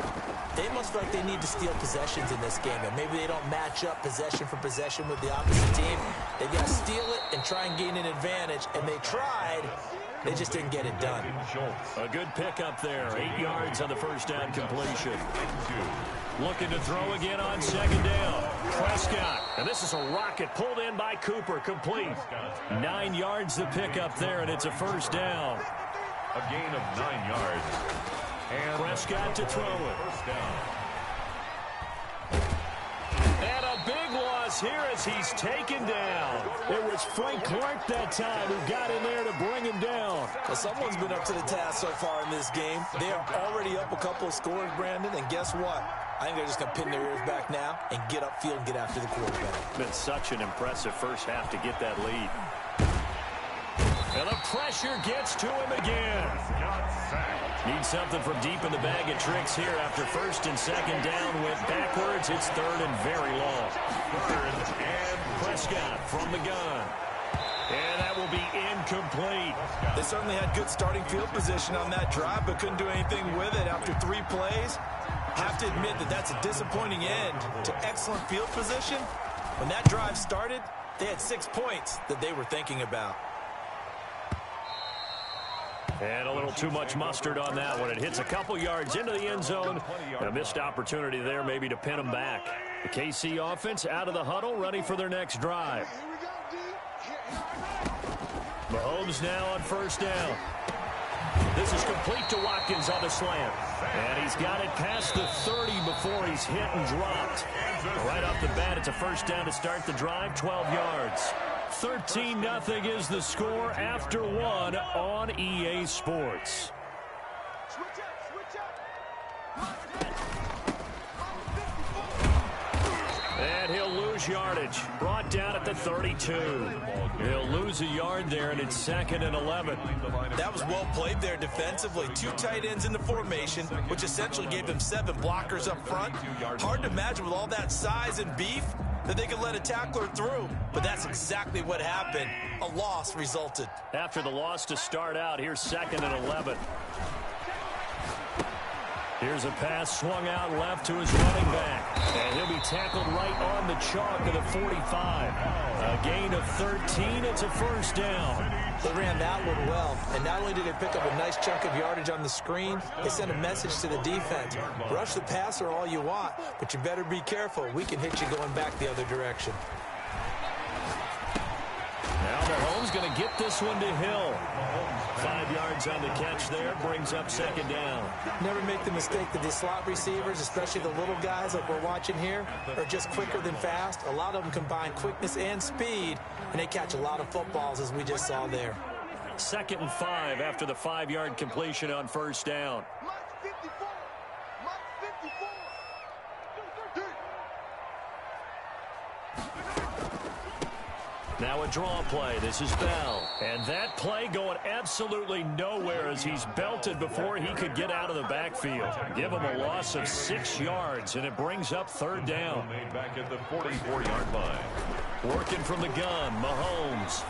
[SPEAKER 6] they must feel like they need to steal possessions in this game, and maybe they don't match up possession for possession with the opposite team. They've got to steal it and try and gain an advantage, and they tried. They just didn't get it done.
[SPEAKER 3] A good pickup there. 8 yards on the first down completion. Looking to throw again on second down. Prescott. And this is a rocket pulled in by Cooper. Complete. 9 yards the pickup there, and it's a first down.
[SPEAKER 5] A gain of 9 yards. And
[SPEAKER 3] Prescott to throw it.
[SPEAKER 5] First down.
[SPEAKER 3] And a big loss here as he's taken down. It was Frank Clark that time who got in there to bring him down.
[SPEAKER 6] Well, someone's been up to the task so far in this game. They are already up a couple of scores, Brandon, and guess what? I think they're just going to pin their ears back now and get upfield and get after the quarterback.
[SPEAKER 3] Been such an impressive first half to get that lead. And the pressure gets to him again. Needs something from deep in the bag of tricks here after first and second down went backwards. It's third and very long. And Prescott from the gun. And that will be incomplete.
[SPEAKER 6] They certainly had good starting field position on that drive, but couldn't do anything with it after 3 plays. Have to admit that that's a disappointing end to excellent field position. When that drive started, they had 6 points that they were thinking about.
[SPEAKER 3] And a little too much mustard on that one. It hits a couple yards into the end zone. A missed opportunity there maybe to pin them back. The KC offense out of the huddle, ready for their next drive. Mahomes now on first down. This is complete to Watkins on the slant. And he's got it past the 30 before he's hit and dropped. Right off the bat, it's a first down to start the drive, 12 yards. 13-0 is the score after 1 on EA Sports. And he'll lose yardage. Brought down at the 32. He'll lose a yard there, and it's 2nd and 11.
[SPEAKER 6] That was well played there defensively. 2 tight ends in the formation, which essentially gave them 7 blockers up front. Hard to imagine with all that size and beef that they could let a tackler through, but that's exactly what happened. A loss resulted.
[SPEAKER 3] After the loss to start out, here's 2nd and 11. Here's a pass swung out left to his running back. And he'll be tackled right on the chalk of the 45. A gain of 13. It's a first down.
[SPEAKER 6] They ran that one well. And not only did they pick up a nice chunk of yardage on the screen, they sent a message to the defense. Rush the passer all you want, but you better be careful. We can hit you going back the other direction.
[SPEAKER 3] Now Mahomes going to get this one to Hill. 5 yards on the catch there, brings up 2nd down.
[SPEAKER 6] Never make the mistake that the slot receivers, especially the little guys like we're watching here, are just quicker than fast. A lot of them combine quickness and speed, and they catch a lot of footballs, as we just saw there.
[SPEAKER 3] 2nd and 5 after the 5-yard completion on first down. Now a draw play. This is Bell. And that play going absolutely nowhere as he's belted before he could get out of the backfield. Give him a loss of 6 yards, and it brings up 3rd down.
[SPEAKER 5] Made back at the 44-yard line.
[SPEAKER 3] Working from the gun, Mahomes.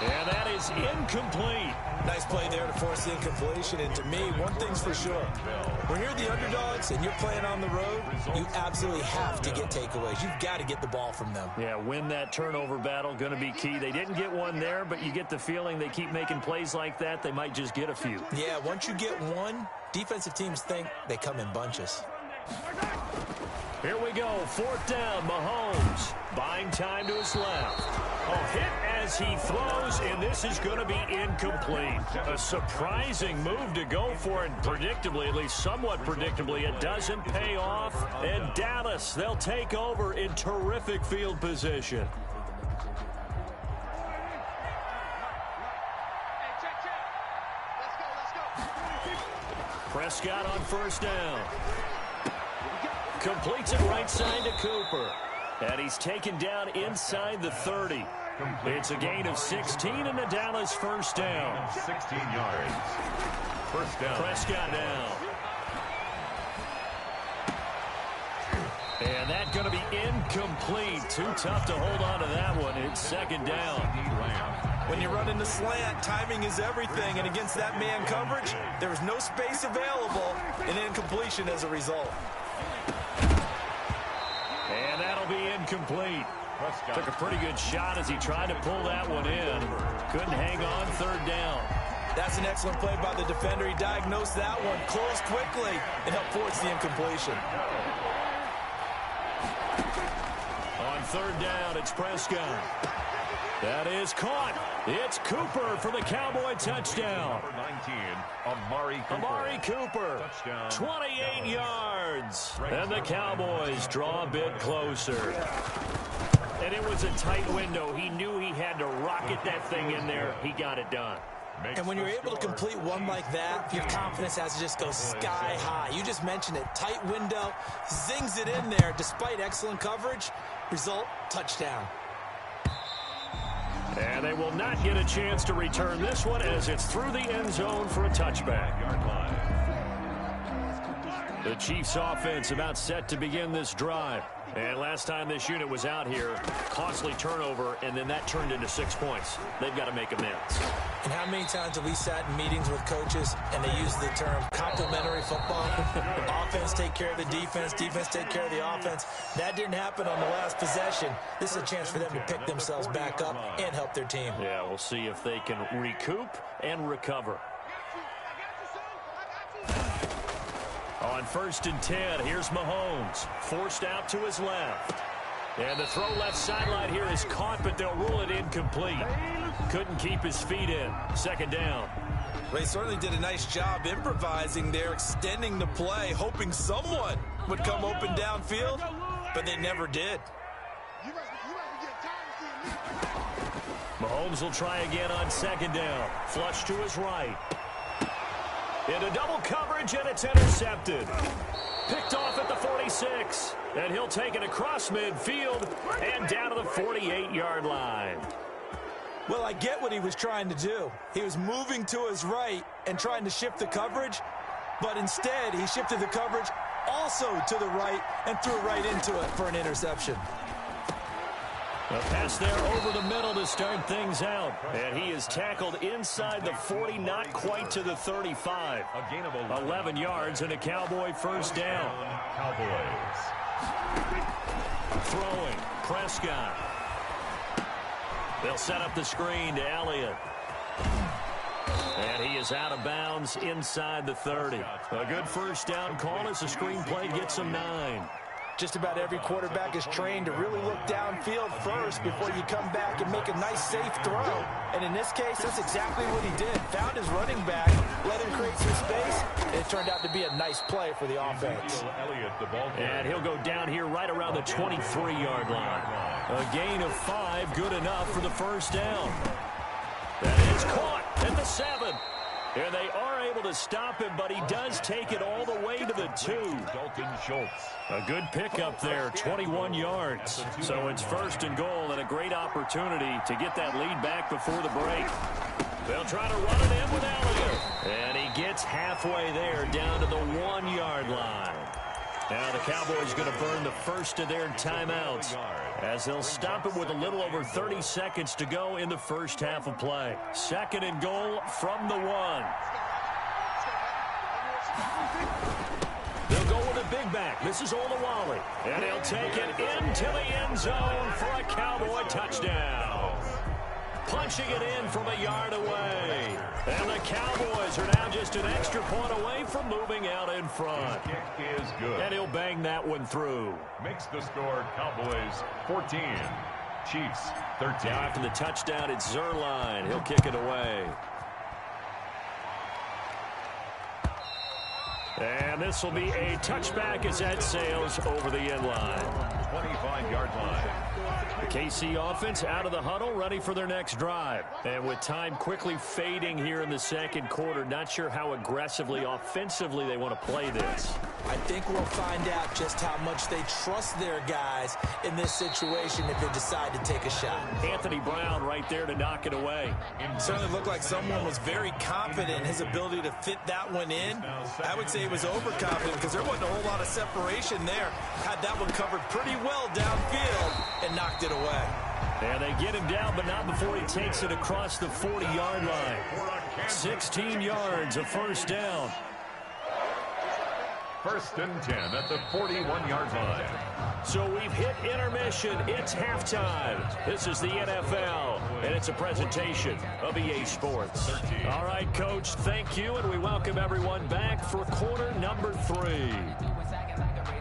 [SPEAKER 3] And that is incomplete.
[SPEAKER 6] Nice play there to force the incompletion. And to me, one thing's for sure. When you're the underdogs and you're playing on the road, you absolutely have to get takeaways. You've got to get the ball from them.
[SPEAKER 3] Yeah, win that turnover battle, going to be key. They didn't get one there, but you get the feeling they keep making plays like that, they might just get a few.
[SPEAKER 6] Yeah, once you get one, defensive teams think they come in bunches.
[SPEAKER 3] Here we go, 4th down, Mahomes. Buying time to his left. A hit as he throws, and this is going to be incomplete. A surprising move to go for it, predictably, at least somewhat predictably. It doesn't pay off, and Dallas, they'll take over in terrific field position. Prescott on first down. Completes it right side to Cooper. And he's taken down inside the 30. It's a gain of 16 and a Dallas first down.
[SPEAKER 5] 16 yards. First down.
[SPEAKER 3] Prescott down. And that's going to be incomplete. Too tough to hold on to that one. It's second down.
[SPEAKER 6] When you run in the slant, timing is everything. And against that man coverage, there was no space available. An incompletion as a result.
[SPEAKER 3] And that'll be incomplete. Took a pretty good shot as he tried to pull that one in. Couldn't hang on third down.
[SPEAKER 6] That's an excellent play by the defender. He diagnosed that one, closed quickly, and helped force the incompletion.
[SPEAKER 3] On third down, it's Prescott. That is caught. It's Cooper for the Cowboy touchdown.
[SPEAKER 5] Number 19, Amari Cooper.
[SPEAKER 3] Amari Cooper,
[SPEAKER 5] Touchdown.
[SPEAKER 3] 28 yards. And the Cowboys draw a bit closer. And it was a tight window. He knew he had to rocket that thing in there. He got it done.
[SPEAKER 6] And when you're able to complete one like that, your confidence has to just go sky high. You just mentioned it. Tight window, zings it in there despite excellent coverage. Result, touchdown.
[SPEAKER 3] And they will not get a chance to return this one as it's through the end zone for a touchback.
[SPEAKER 5] Yard line.
[SPEAKER 3] The Chiefs offense about set to begin this drive. And last time this unit was out here, costly turnover, and then that turned into 6 points. They've got to make amends.
[SPEAKER 6] And how many times have we sat in meetings with coaches and they use the term complementary football? Offense take care of the defense, defense take care of the offense. That didn't happen on the last possession. This is a chance for them to pick themselves back up and help their team.
[SPEAKER 3] Yeah, we'll see if they can recoup and recover. On first and 10, here's Mahomes. Forced out to his left. And the throw left sideline here is caught, but they'll rule it incomplete. Couldn't keep his feet in. Second down.
[SPEAKER 6] They certainly did a nice job improvising there, extending the play, hoping someone would come open downfield, but they never did.
[SPEAKER 3] Mahomes will try again on second down. Flush to his right. Into double coverage, and it's intercepted. Picked off at the 46. And he'll take it across midfield and down to the 48-yard line.
[SPEAKER 6] Well, I get what he was trying to do. He was moving to his right and trying to shift the coverage, but instead he shifted the coverage also to the right and threw right into it for an interception.
[SPEAKER 3] A pass there over the middle to start things out. And he is tackled inside the 40, not quite to the 35.
[SPEAKER 5] A gain of
[SPEAKER 3] 11 yards and a Cowboy first down.
[SPEAKER 5] Cowboys.
[SPEAKER 3] Throwing, Prescott. They'll set up the screen to Elliott. And he is out of bounds inside the 30. A good first down call as the screen play gets him 9.
[SPEAKER 6] Just about every quarterback is trained to really look downfield first before you come back and make a nice, safe throw. And in this case, that's exactly what he did. Found his running back, let him create some space, and it turned out to be a nice play for the offense.
[SPEAKER 3] And he'll go down here right around the 23-yard line. A gain of 5, good enough for the first down. That is caught at the 7. And they are able to stop him, but he does take it all the way to the 2.
[SPEAKER 5] Dalton Schultz.
[SPEAKER 3] A good pickup there, 21 yards. So it's first and goal and a great opportunity to get that lead back before the break. They'll try to run it in with Elliott. And he gets halfway there down to the 1-yard line. Now the Cowboys going to burn the first of their timeouts as they'll stop it with a little over 30 seconds to go in the first half of play. Second and goal from the 1. They'll go with a big back. This is Olawale. And he'll take it into the end zone for a Cowboy touchdown. Punching it in from a yard away. And the Cowboys are now just an extra point away from moving out in front.
[SPEAKER 5] His kick is good.
[SPEAKER 3] And he'll bang that one through.
[SPEAKER 5] Makes the score Cowboys 14. Chiefs 13.
[SPEAKER 3] Now after the touchdown, it's Zerline. He'll kick it away. And this will be a touchback as that sails over the end line.
[SPEAKER 5] 25 35-yard line.
[SPEAKER 3] The KC offense out of the huddle, ready for their next drive. And with time quickly fading here in the second quarter, not sure how aggressively, offensively they want to play this.
[SPEAKER 6] I think we'll find out just how much they trust their guys in this situation if they decide to take a shot.
[SPEAKER 3] Anthony Brown right there to knock it away.
[SPEAKER 6] It certainly looked like someone was very confident in his ability to fit that one in. I would say he was overconfident because there wasn't a whole lot of separation there. Had that one covered pretty well downfield and knocked it away.
[SPEAKER 3] And they get him down, but not before he takes it across the 40-yard line. 16 yards, a first down.
[SPEAKER 5] First and 10 at the 41-yard line.
[SPEAKER 3] So we've hit intermission. It's halftime. This is the NFL, and it's a presentation of EA Sports. All right, Coach, thank you, and we welcome everyone back for quarter number 3.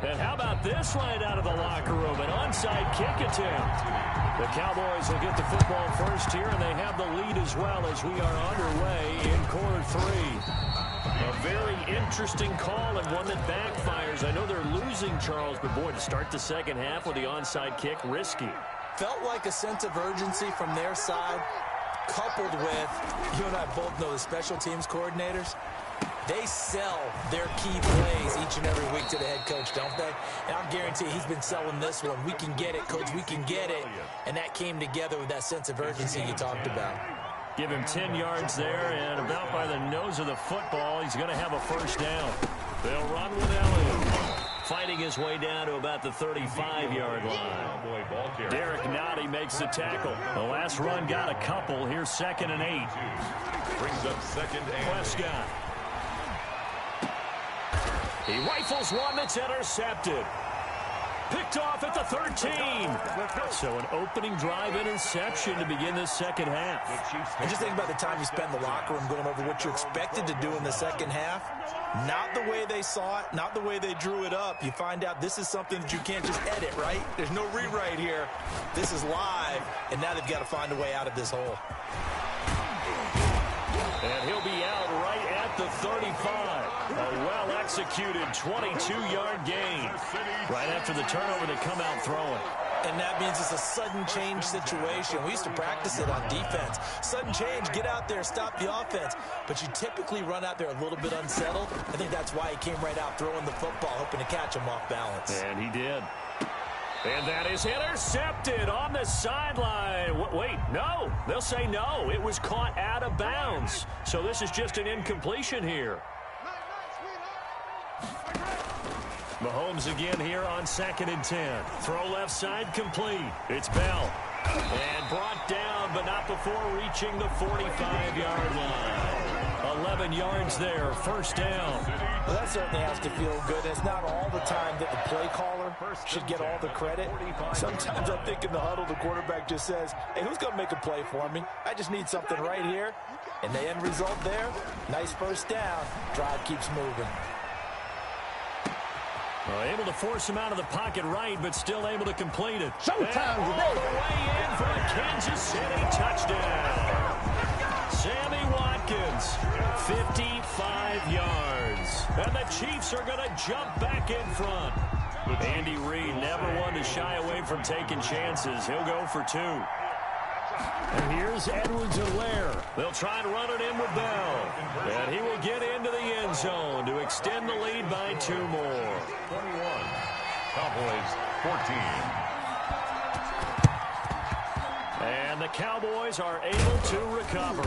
[SPEAKER 3] And how about this right out of the locker room? An onside kick attempt. The Cowboys will get the football first here, and they have the lead as well as we are underway in quarter 3. A very interesting call and one that backfires. I know they're losing, Charles, but boy, to start the second half with the onside kick, risky.
[SPEAKER 6] Felt like a sense of urgency from their side, coupled with, you and I both know the special teams coordinators. They sell their key plays each and every week to the head coach, don't they? And I'll guarantee he's been selling this one. We can get it, coach, we can get it. And that came together with that sense of urgency you talked about.
[SPEAKER 3] Give him 10 yards there, and about by the nose of the football, he's going to have a first down. They'll run with Elliott, fighting his way down to about the 35-yard line. Derek Nottie makes the tackle. The last run got a couple. Here's 2nd and 8.
[SPEAKER 5] Brings up 2nd and
[SPEAKER 3] Prescott. He rifles one that's intercepted. Picked off at the 13. So an opening drive interception to begin this second half.
[SPEAKER 6] And just think about the time you spend in the locker room going over what you expected to do in the second half. Not the way they saw it, not the way they drew it up. You find out this is something that you can't just edit, right? There's no rewrite here. This is live, and now they've got to find a way out of this hole.
[SPEAKER 3] And he'll be out right at the 35. A well-executed 22-yard gain. Right after the turnover, they come out throwing.
[SPEAKER 6] And that means it's a sudden change situation. We used to practice it on defense. Sudden change, get out there, stop the offense. But you typically run out there a little bit unsettled. I think that's why he came right out throwing the football, hoping to catch him off balance.
[SPEAKER 3] And he did. And that is intercepted on the sideline. Wait, no. They'll say no. It was caught out of bounds. So this is just an incompletion here. Mahomes again here on 2nd and 10. Throw left side complete. It's Bell. And brought down, but not before reaching the 45-yard line. 11 yards there, first down.
[SPEAKER 6] Well, that certainly has to feel good. It's not all the time that the play caller should get all the credit. Sometimes I think in the huddle, the quarterback just says, hey, who's going to make a play for me? I just need something right here. And the end result there, nice first down. Drive keeps moving.
[SPEAKER 3] Able to force him out of the pocket right, but still able to complete it.
[SPEAKER 1] Showtime
[SPEAKER 3] all the way in for a Kansas City touchdown. Sammy Watkins, 55 yards. And the Chiefs are going to jump back in front. Andy Reid never one to shy away from taking chances. He'll go for 2. And here's Edwards-Helaire. They'll try and run it in with Bell. And he will get into the end zone to extend the lead by 2 more.
[SPEAKER 5] 21. Cowboys 14.
[SPEAKER 3] And the Cowboys are able to recover.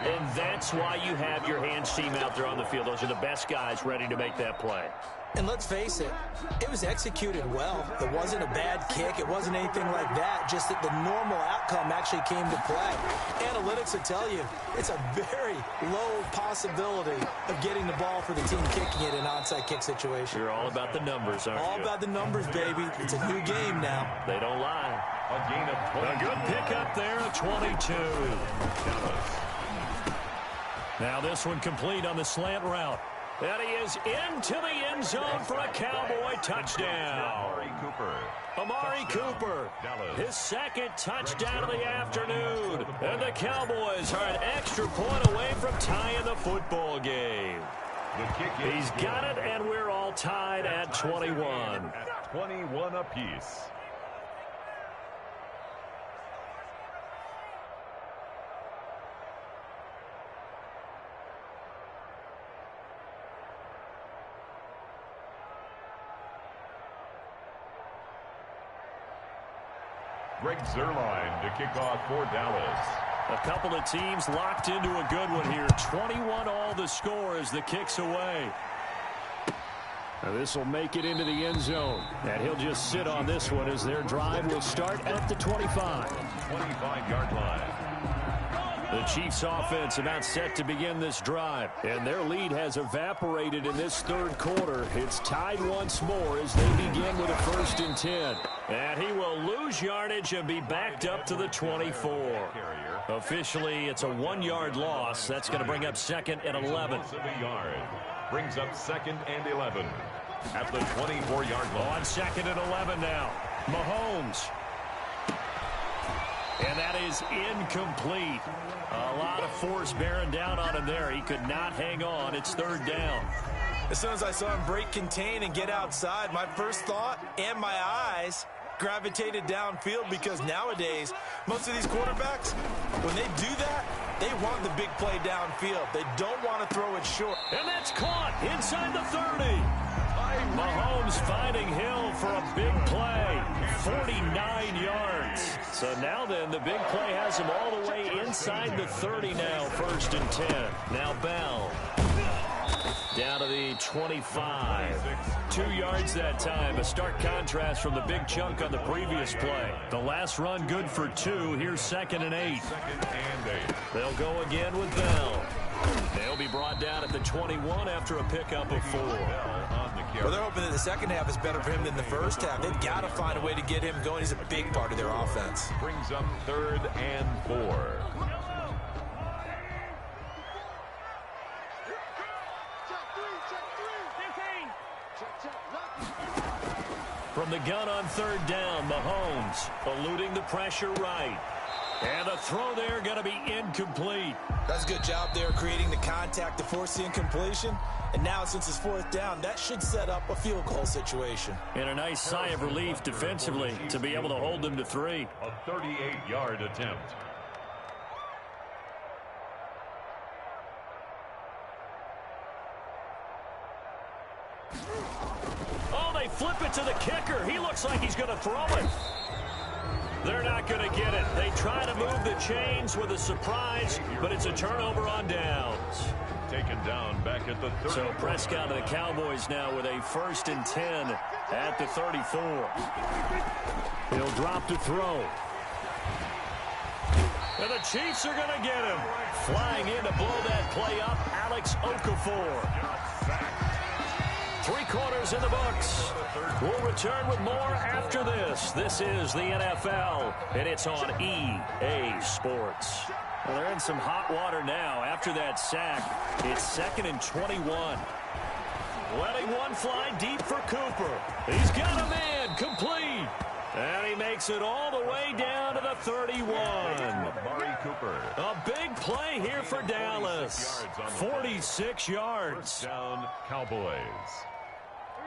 [SPEAKER 3] And that's why you have your hands team out there on the field. Those are the best guys ready to make that play.
[SPEAKER 6] And let's face it, it was executed well. It wasn't a bad kick. It wasn't anything like that. Just that the normal outcome actually came to play. Analytics will tell you it's a very low possibility of getting the ball for the team kicking it in an onside kick situation.
[SPEAKER 3] You're all about the numbers, aren't you?
[SPEAKER 6] All about the numbers, baby. It's a new game now.
[SPEAKER 3] They don't lie.
[SPEAKER 5] A gain of 20.
[SPEAKER 3] A good pickup there, a 22. Now this one complete on the slant route. And he is into the end zone for a Cowboy touchdown. Amari Cooper, his second touchdown of the afternoon. And the Cowboys are an extra point away from tying the football game. He's got it, and we're all tied at 21.
[SPEAKER 5] At 21 apiece. Greg Zuerlein to kick off for Dallas.
[SPEAKER 3] A couple of teams locked into a good one here. 21 all the score as the kick's away.
[SPEAKER 4] This will make it into the end zone. And he'll just sit on this one as their drive will start at the 25.
[SPEAKER 5] 25-yard line.
[SPEAKER 3] The Chiefs offense about set to begin this drive. And their lead has evaporated in this third quarter. It's tied once more as they begin with a 1st and 10. And he will lose yardage and be backed up to the 24. Officially, it's a 1-yard loss. That's going to bring up 2nd and 11.
[SPEAKER 5] Brings up 2nd and 11 at the 24-yard line.
[SPEAKER 3] On 2nd and 11 now. Mahomes. And that is incomplete. A lot of force bearing down on him there. He could not hang on. It's 3rd down.
[SPEAKER 6] As soon as I saw him break contain and get outside, my first thought and my eyes gravitated downfield, because nowadays, most of these quarterbacks, when they do that, they want the big play downfield. They don't want to throw it short.
[SPEAKER 3] And that's caught inside the 30. Mahomes finding Hill for a big play. 49 yards. So now then, the big play has him all the way inside the 30 now. 1st and 10. Now Bell. Down to the 25. 2 yards that time. A stark contrast from the big chunk on the previous play. The last run good for 2. Here's 2nd and 8. They'll go again with Bell. They'll be brought down at the 21 after a pickup of 4.
[SPEAKER 6] Well, they're hoping that the second half is better for him than the first half. They've got to find a way to get him going. He's a big part of their offense.
[SPEAKER 5] Brings up 3rd and 4.
[SPEAKER 3] From the gun on 3rd down, Mahomes eluding the pressure right. And the throw there going to be incomplete.
[SPEAKER 6] That's a good job there creating the contact to force the incompletion. And now, since it's 4th down, that should set up a field goal situation.
[SPEAKER 3] And a nice sigh of relief defensively to be able to hold them to 3.
[SPEAKER 5] A 38-yard attempt.
[SPEAKER 3] Oh, they flip it to the kicker. He looks like he's going to throw it. They're not going to get it. They try to move the chains with a surprise, but it's a turnover on downs.
[SPEAKER 5] Taken down back at the 30.
[SPEAKER 3] So Prescott of the Cowboys now with a 1st and 10 at the 34. He'll drop to throw. And the Chiefs are going to get him. Flying in to blow that play up, Alex Okafor. 3 quarters in the books. We'll return with more after this. This is the NFL, and it's on EA Sports. Well, they're in some hot water now after that sack. It's 2nd and 21. Letting one fly deep for Cooper. He's got a man complete. And he makes it all the way down to the 31.
[SPEAKER 5] Amari Cooper.
[SPEAKER 3] A big play here for Dallas. 46 yards.
[SPEAKER 5] Down Cowboys.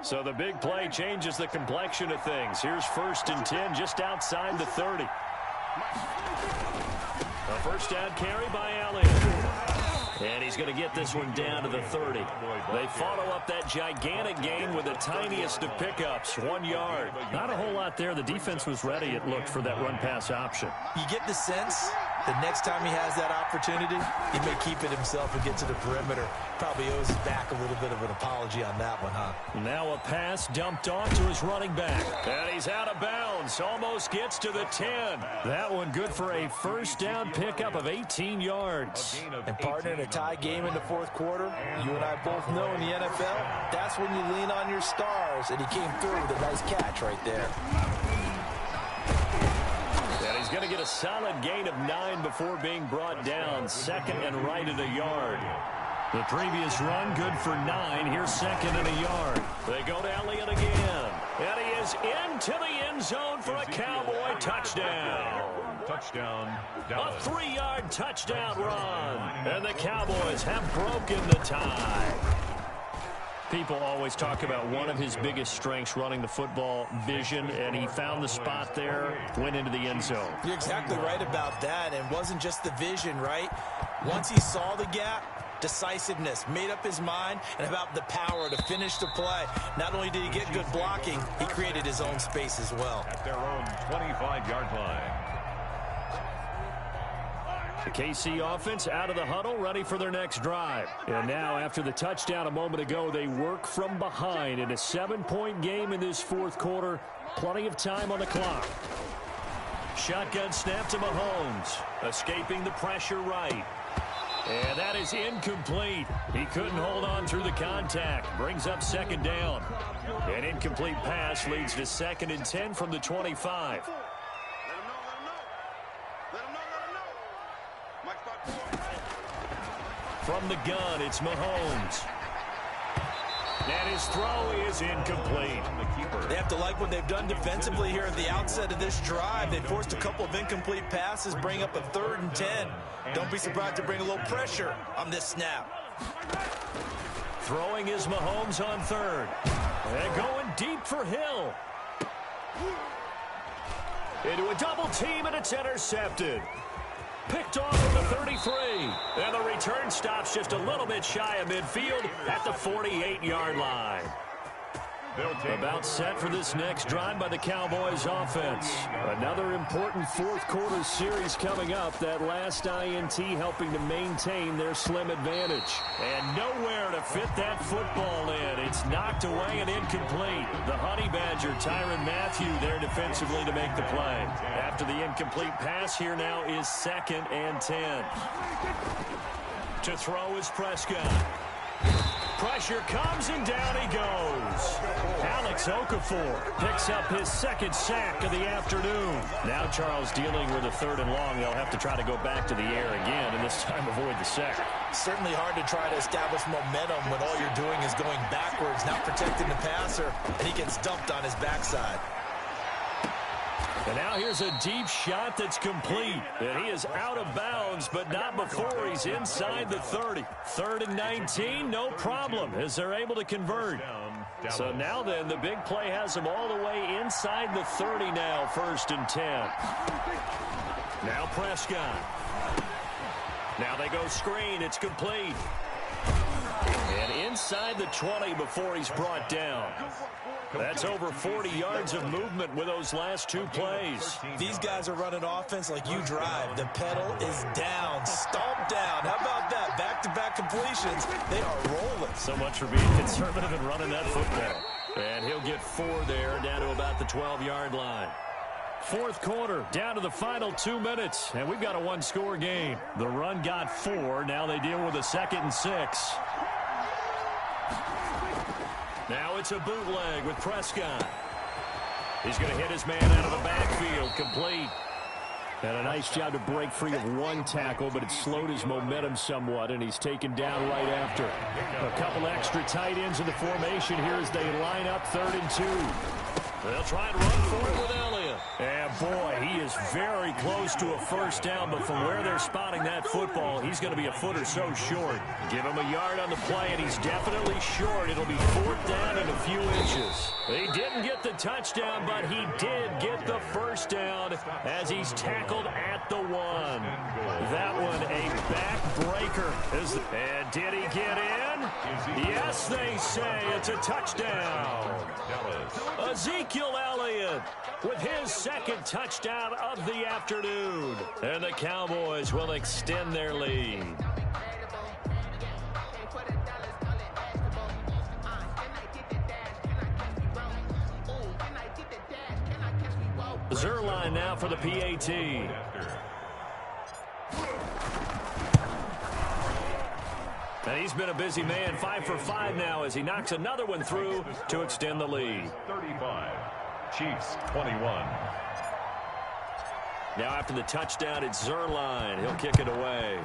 [SPEAKER 3] So the big play changes the complexion of things. Here's 1st and 10 just outside the 30. A 1st down carry by Elliott. And he's going to get this one down to the 30. They follow up that gigantic gain with the tiniest of pickups, 1 yard. Not a whole lot there. The defense was ready, it looked, for that run-pass option.
[SPEAKER 6] You get the sense that next time he has that opportunity, he may keep it himself and get to the perimeter. Probably owes his back a little bit of an apology on that one, huh?
[SPEAKER 3] Now a pass dumped off to his running back. And he's out of bounds. Almost gets to the 10. That one good for a 1st down pickup of 18 yards.
[SPEAKER 6] And partner, in a tie game in the 4th quarter, you and I both know in the NFL, that's when you lean on your stars. And he came through with a nice catch right there.
[SPEAKER 3] And he's going to get a solid gain of 9 before being brought down. 2nd and right at a yard. The previous run good for 9. Here's 2nd and a yard. They go to Elliott again. And he is into the end zone for a Cowboy touchdown.
[SPEAKER 5] Touchdown,
[SPEAKER 3] A
[SPEAKER 5] Dallas.
[SPEAKER 3] 3-yard touchdown run. And the Cowboys have broken the tie. People always talk about one of his biggest strengths running the football, vision, and he found the spot there, went into the end zone.
[SPEAKER 6] You're exactly right about that, and it wasn't just the vision, right? Once he saw the gap, decisiveness, made up his mind, and about the power to finish the play. Not only did he get good blocking, he created his own space as well.
[SPEAKER 5] At their own 25-yard line.
[SPEAKER 4] The KC offense out of the huddle, ready for their next drive. And now, after the touchdown a moment ago, they work from behind in a 7-point game in this fourth quarter. Plenty of time on the clock.
[SPEAKER 3] Shotgun snap to Mahomes, escaping the pressure right. And that is incomplete. He couldn't hold on through the contact. Brings up second down. An incomplete pass leads to 2nd and 10 from the 25. From the gun, it's Mahomes. And his throw is incomplete.
[SPEAKER 6] They have to like what they've done defensively here at the outset of this drive. They forced a couple of incomplete passes, bring up a 3rd and 10. Don't be surprised to bring a little pressure on this snap.
[SPEAKER 3] Throwing is Mahomes on 3rd. And going deep for Hill. Into a double team, and it's intercepted. Picked off from the 33. And the return stops just a little bit shy of midfield at the 48-yard line. About set for this next drive by the Cowboys offense. Another important fourth quarter series coming up. That last INT helping to maintain their slim advantage. And nowhere to fit that football in. It's knocked away and incomplete. The Honey Badger, Tyrann Mathieu, there defensively to make the play. After the incomplete pass, here now is 2nd and 10. To throw is Prescott. Pressure comes, and down he goes. Alex Okafor picks up his 2nd sack of the afternoon. Now Charles dealing with a 3rd and long. They'll have to try to go back to the air again, and this time avoid the sack.
[SPEAKER 6] Certainly hard to try to establish momentum when all you're doing is going backwards, not protecting the passer, and he gets dumped on his backside.
[SPEAKER 3] And now here's a deep shot that's complete. And he is out of bounds, but not before he's inside the 30. 3rd and 19, no problem, as they're able to convert. So now then, the big play has them all the way inside the 30 now, 1st and 10. Now Prescott. Now they go screen, it's complete. And inside the 20 before he's brought down. That's over 40 yards of movement with those last 2 plays.
[SPEAKER 6] These guys are running offense like you drive. The pedal is down, stomped down. How about that? Back-to-back completions. They are rolling.
[SPEAKER 3] So much for being conservative and running that football. And he'll get 4 there, down to about the 12-yard line. Fourth quarter, down to the final 2 minutes, and we've got a 1-score game. The run got 4. Now they deal with a 2nd and 6. Now it's a bootleg with Prescott. He's going to hit his man out of the backfield, complete.
[SPEAKER 4] And a nice job to break free of 1 tackle, but it slowed his momentum somewhat, and he's taken down right after. A couple extra tight ends in the formation here as they line up 3rd and 2.
[SPEAKER 3] They'll try and run for it with Elliott. And boy, he is very close to a 1st down, but from where they're spotting that football, he's going to be a foot or so short. Give him a yard on the play, and he's definitely short. It'll be 4th down and a few inches. He didn't get the touchdown, but he did get the 1st down as he's tackled at the 1. That one a backbreaker. And did he get in? Yes, they say it's a touchdown. Ezekiel Elliott with his 2nd touchdown of the afternoon. And the Cowboys will extend their lead. Zerline now for the PAT. And he's been a busy man, 5 for 5 now as he knocks another one through to extend the lead.
[SPEAKER 5] 35, Chiefs 21.
[SPEAKER 3] Now after the touchdown, it's Zerline. He'll kick it away.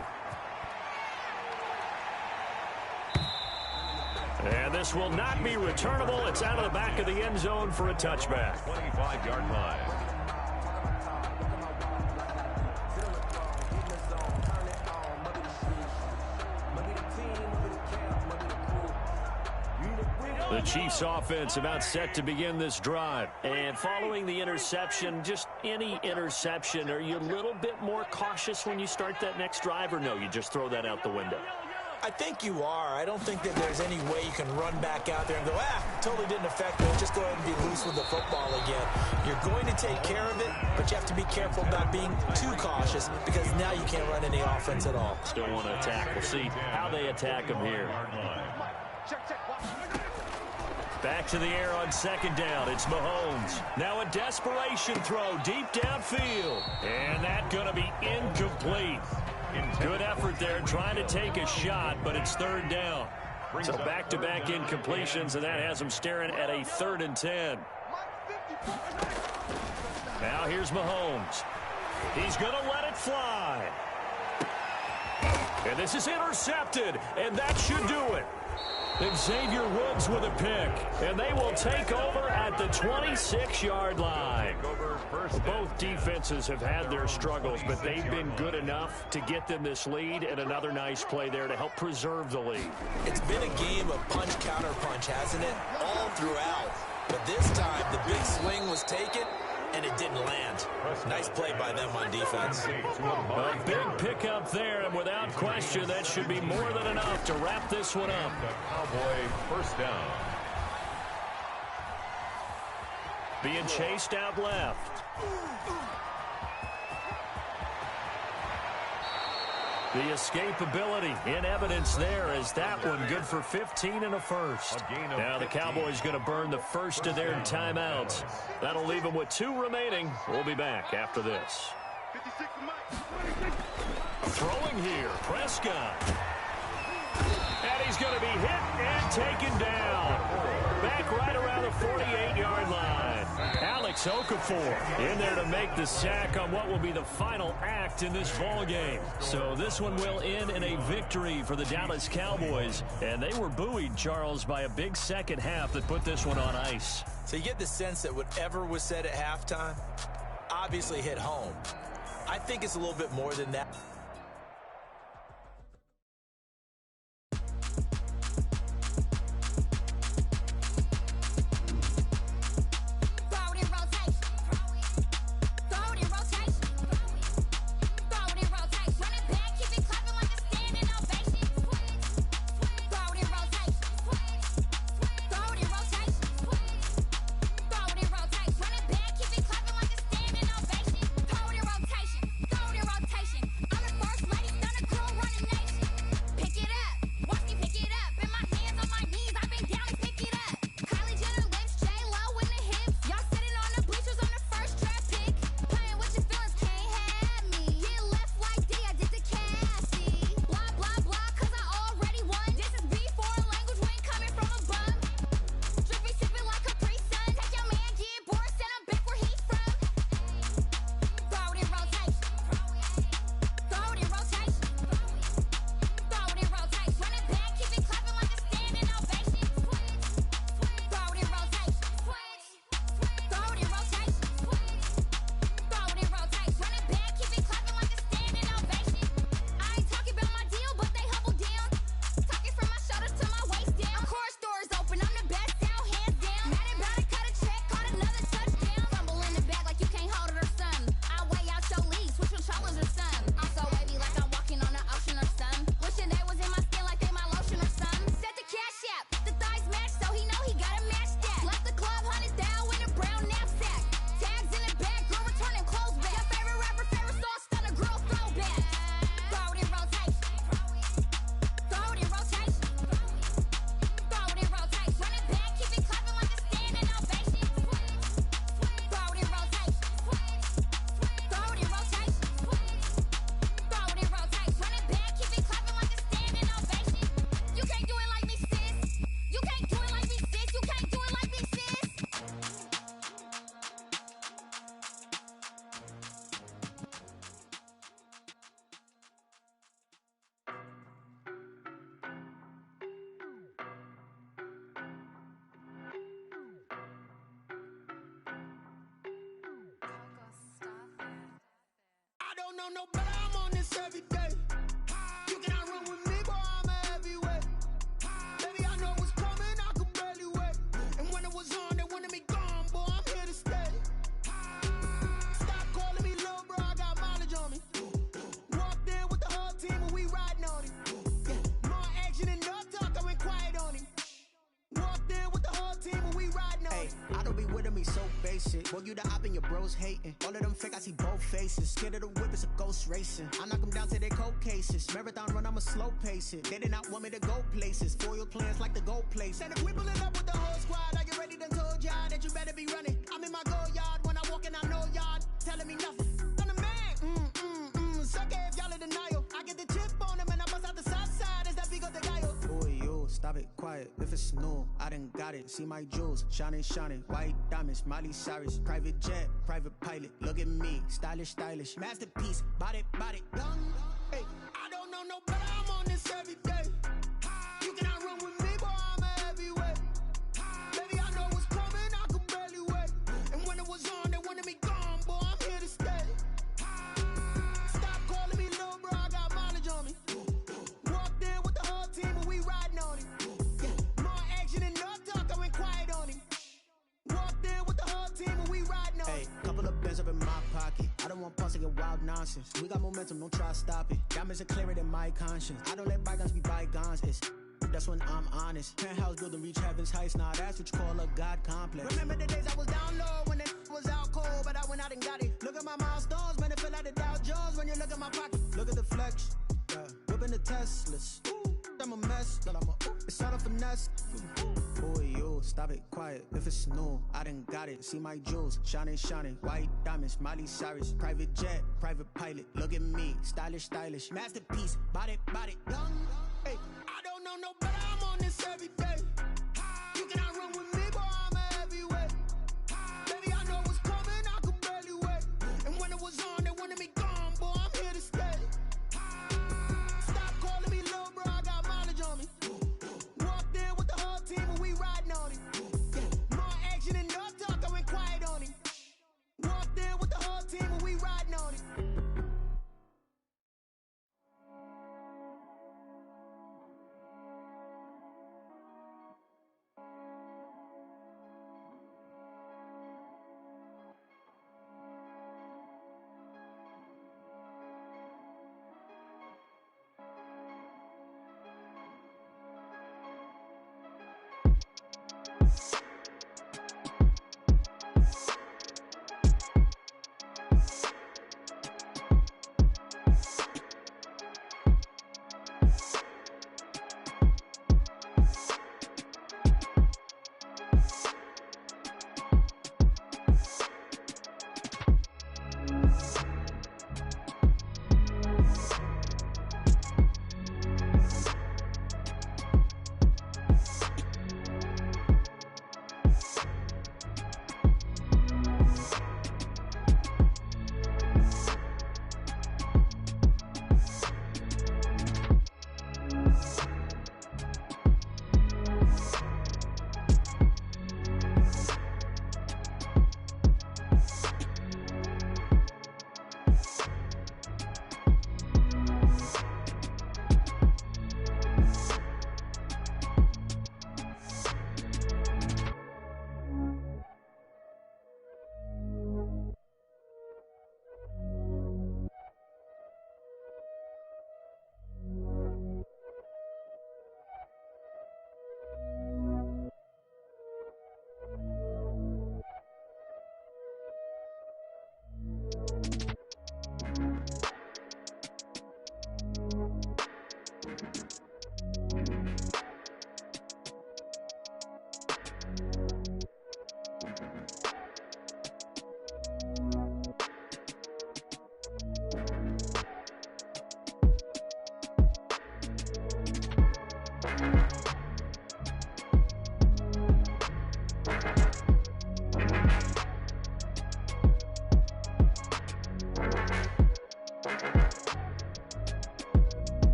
[SPEAKER 3] And this will not be returnable. It's out of the back of the end zone for a touchback.
[SPEAKER 5] 25-yard line.
[SPEAKER 4] The Chiefs offense about set to begin this drive.
[SPEAKER 3] And following the interception, just any interception, are you a little bit more cautious when you start that next drive, or no, you just throw that out the window?
[SPEAKER 6] I think you are. I don't think that there's any way you can run back out there and go, totally didn't affect me. Just go ahead and be loose with the football again. You're going to take care of it, but you have to be careful about being too cautious because now you can't run any offense at all.
[SPEAKER 3] Still want to attack. We'll see how they attack him here.
[SPEAKER 4] Back to the air on second down. It's Mahomes. Now a desperation throw deep downfield. And that's going to be incomplete. Good effort there trying to take a shot, but it's third down. So back-to-back incompletions, and that has him staring at a 3rd and 10. Now here's Mahomes. He's going to let it fly. And this is intercepted, and that should do it. Xavier Woods with a pick, and they will take over at the 26-yard line. Both defenses have had their struggles, but they've been good enough to get them this lead, and another nice play there to help preserve the lead.
[SPEAKER 6] It's been a game of punch-counter-punch, hasn't it? All throughout. But this time, the big swing was taken, and it didn't land. Nice play by them on defense.
[SPEAKER 4] A big pickup there, and without question, that should be more than enough to wrap this one up.
[SPEAKER 5] Cowboy first down.
[SPEAKER 4] Being chased out left. The escapability in evidence there as that one good for 15 and a first. Now the Cowboys going to burn the first of their timeouts. That'll leave them with 2 remaining. We'll be back after this. Throwing here, Prescott. And he's going to be hit and taken down. Back right around the 48-yard line. Alex Okafor in there to make the sack on what will be the final act in this ball game. So this one will end in a victory for the Dallas Cowboys. And they were buoyed, Charles, by a big second half that put this one on ice.
[SPEAKER 6] So you get the sense that whatever was said at halftime obviously hit home. I think it's a little bit more than that.
[SPEAKER 2] No, but I'm on this every day. You cannot run with me, boy, I'm a heavyweight. Baby, I know what's coming, I can barely wait.
[SPEAKER 7] basic. Boy, you the op and your bros hating. All of them fake, I see both faces. Scared of the whip, it's a ghost racing. I knock them down to their cold cases. Marathon run, I'ma slow pace it. They did not want me to go places. Foil plans like the gold place. And if we pulling up with the whole squad, I get ready done told y'all that you better be running. I'm in my go yard. When I walk in, I know y'all telling me nothing. I'm the man. Suck it if y'all in denial. I get the chip on them and I bust out the south side. Is that big of the guy? Boy, yo, stop it, quiet. If it's new, I done got it. See my jewels, shining, shining. White diamonds, Miley Cyrus. Private jet, private pilot. Look at me, stylish, stylish. Masterpiece, body, young. Hey, I don't know no better. I'm on this every day. You cannot run with me, boy. I'm a heavyweight. Baby, I know what's coming. I could barely wait. And when it was on, they wanted me gone, boy. I'm here to stay. Stop calling me little bro. I got mileage on me. Walked in with the whole team, and we riding on him. Yeah, more action than no talk. I went quiet on him. Walked in with the whole team, and we riding on him. Hey, couple of bins up in my pocket. I don't want pulse to get wild nonsense. We got momentum, don't try to stop it. Diamonds are clearer than my conscience. I don't let bygones be bygones. That's when I'm honest. Penthouse building reach heaven's heights. Now that's what you call a God complex. Remember the days I was down low when it was out cold, but I went out and got it. Look at my milestones, man, it feel like the Dow Jones when you look at my pocket. Look at the flex, yeah. Whipping the Teslas. Ooh, I'm a mess, but I'm a it's all a finesse. Boy, yo, stop it, quiet. If it's new, I done got it. See my jewels, shining, shining. White diamonds, Miley Cyrus. Private jet, private pilot. Look at me, stylish, stylish. Masterpiece, body, young. Hey, I don't know no better. I'm on this every day. You cannot run with me, boy. I'm a heavyweight. Baby, I know what's coming. I could barely wait. And when it was on, they wanted me gone, boy. I'm here to stay. Stop calling me little bro. I got mileage on me. Walked in with the whole team, and we riding on him. Yeah, more action than no talk. I went quiet on him. Walked in with the whole team, and we riding on him.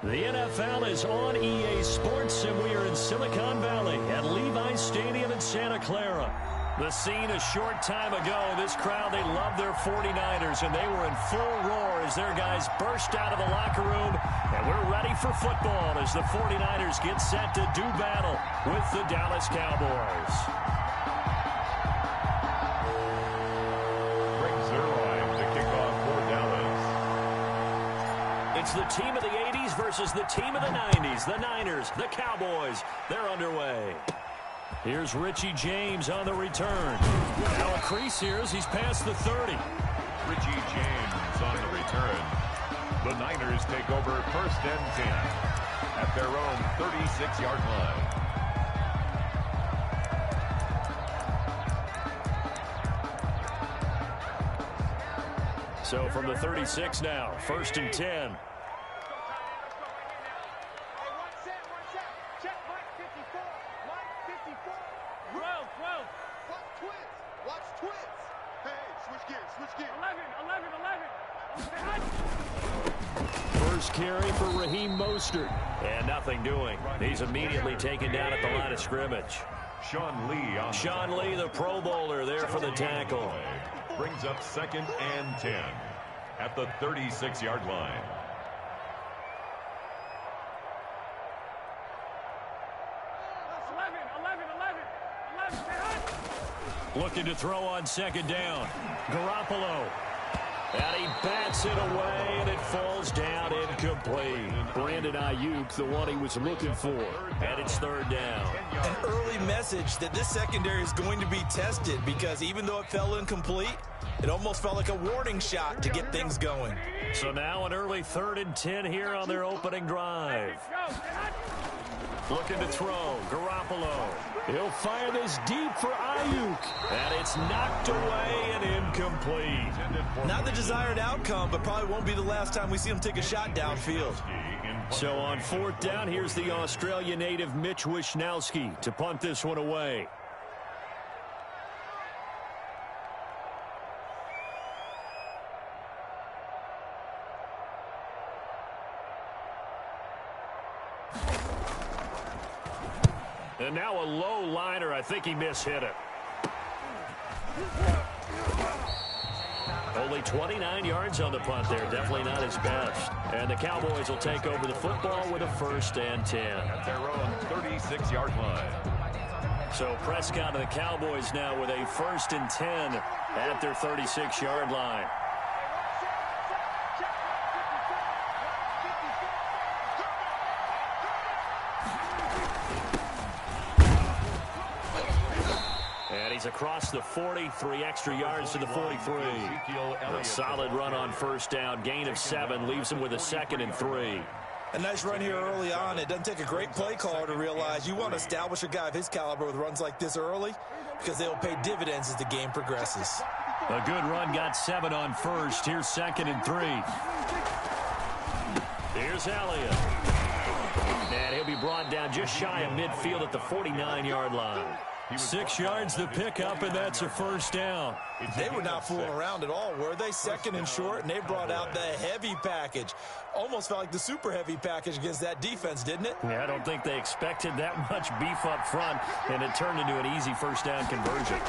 [SPEAKER 4] The NFL is on EA Sports, and we are in Silicon Valley at Levi's Stadium in Santa Clara. The scene a short time ago, this crowd, they loved their 49ers, and they were in full roar as their guys burst out of the locker room. And we're ready for football as the 49ers get set to do battle with the Dallas Cowboys.
[SPEAKER 5] Brings their line to kick off for Dallas.
[SPEAKER 3] It's the team of the 80s versus the team of the 90s. The Niners, the Cowboys, they're underway.
[SPEAKER 4] Here's Richie James on the return. Now a crease here as he's past the 30.
[SPEAKER 5] Richie James on the return. The Niners take over 1st and 10 at their own 36-yard line.
[SPEAKER 4] So from the 36 now, 1st and 10. First carry for Raheem Mostert.
[SPEAKER 3] And nothing doing. He's immediately taken down at the line of scrimmage.
[SPEAKER 5] Sean Lee,
[SPEAKER 3] the Pro Bowler, there for the tackle.
[SPEAKER 5] Brings up 2nd and 10 at the 36-yard line.
[SPEAKER 4] Looking to throw on 2nd down. Garoppolo. And he bats it away, and it falls down incomplete. Brandon Ayuk, the one he was looking for.
[SPEAKER 3] And it's 3rd down.
[SPEAKER 6] An early message that this secondary is going to be tested, because even though it fell incomplete, it almost felt like a warning shot to get things going.
[SPEAKER 4] So now an early 3rd and 10 here on their opening drive. Looking to throw. Garoppolo. He'll fire this deep for Ayuk. And it's knocked away and incomplete.
[SPEAKER 6] Not the desired outcome, but probably won't be the last time we see him take a shot downfield.
[SPEAKER 4] So on 4th down, here's the Australia native Mitch Wishnowsky to punt this one away. And now a low liner. I think he mishit it.
[SPEAKER 3] Only 29 yards on the punt there. Definitely not his best. And the Cowboys will take over the football with a 1st and 10.
[SPEAKER 5] At their own 36-yard line.
[SPEAKER 4] So Prescott and the Cowboys now with a 1st and 10 at their 36-yard line. Across the 40, 3 extra yards to the 43. A solid run on 1st down. Gain of 7 leaves him with a 2nd and 3.
[SPEAKER 6] A nice run here early on. It doesn't take a great play caller to realize you want to establish a guy of his caliber with runs like this early, because they'll pay dividends as the game progresses.
[SPEAKER 4] A good run, got 7 on 1st. Here's 2nd and 3. Here's Elliott. And he'll be brought down just shy of midfield at the 49-yard line. 6 yards the pickup, and that's a 1st down.
[SPEAKER 6] They were not fooling around at all, were they? 2nd and short, and they brought out the heavy package. Almost felt like the super heavy package against that defense, didn't it?
[SPEAKER 4] Yeah, I don't think they expected that much beef up front, and it turned into an easy 1st down conversion.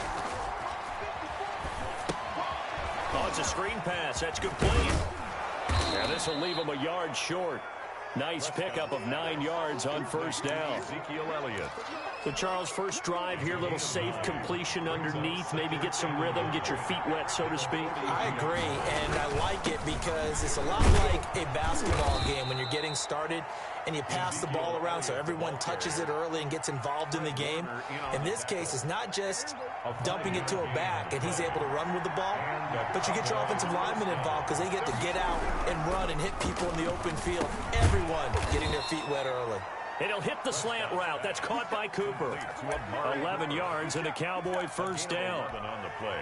[SPEAKER 3] Oh, it's a screen pass. That's complete.
[SPEAKER 4] Yeah, this will leave him a yard short. Nice pickup of 9 yards on 1st down.
[SPEAKER 5] Ezekiel Elliott.
[SPEAKER 3] So, Charles, first drive here, little safe completion underneath, maybe get some rhythm, get your feet wet, so to speak.
[SPEAKER 6] I agree, and I like it because it's a lot like a basketball game when you're getting started and you pass the ball around so everyone touches it early and gets involved in the game. In this case, it's not just dumping it to a back and he's able to run with the ball, but you get your offensive linemen involved because they get to get out and run and hit people in the open field. Everyone getting their feet wet early.
[SPEAKER 3] And he'll hit the slant route. That's caught by Cooper.
[SPEAKER 4] 11 yards and a Cowboy 1st down.
[SPEAKER 5] On the play.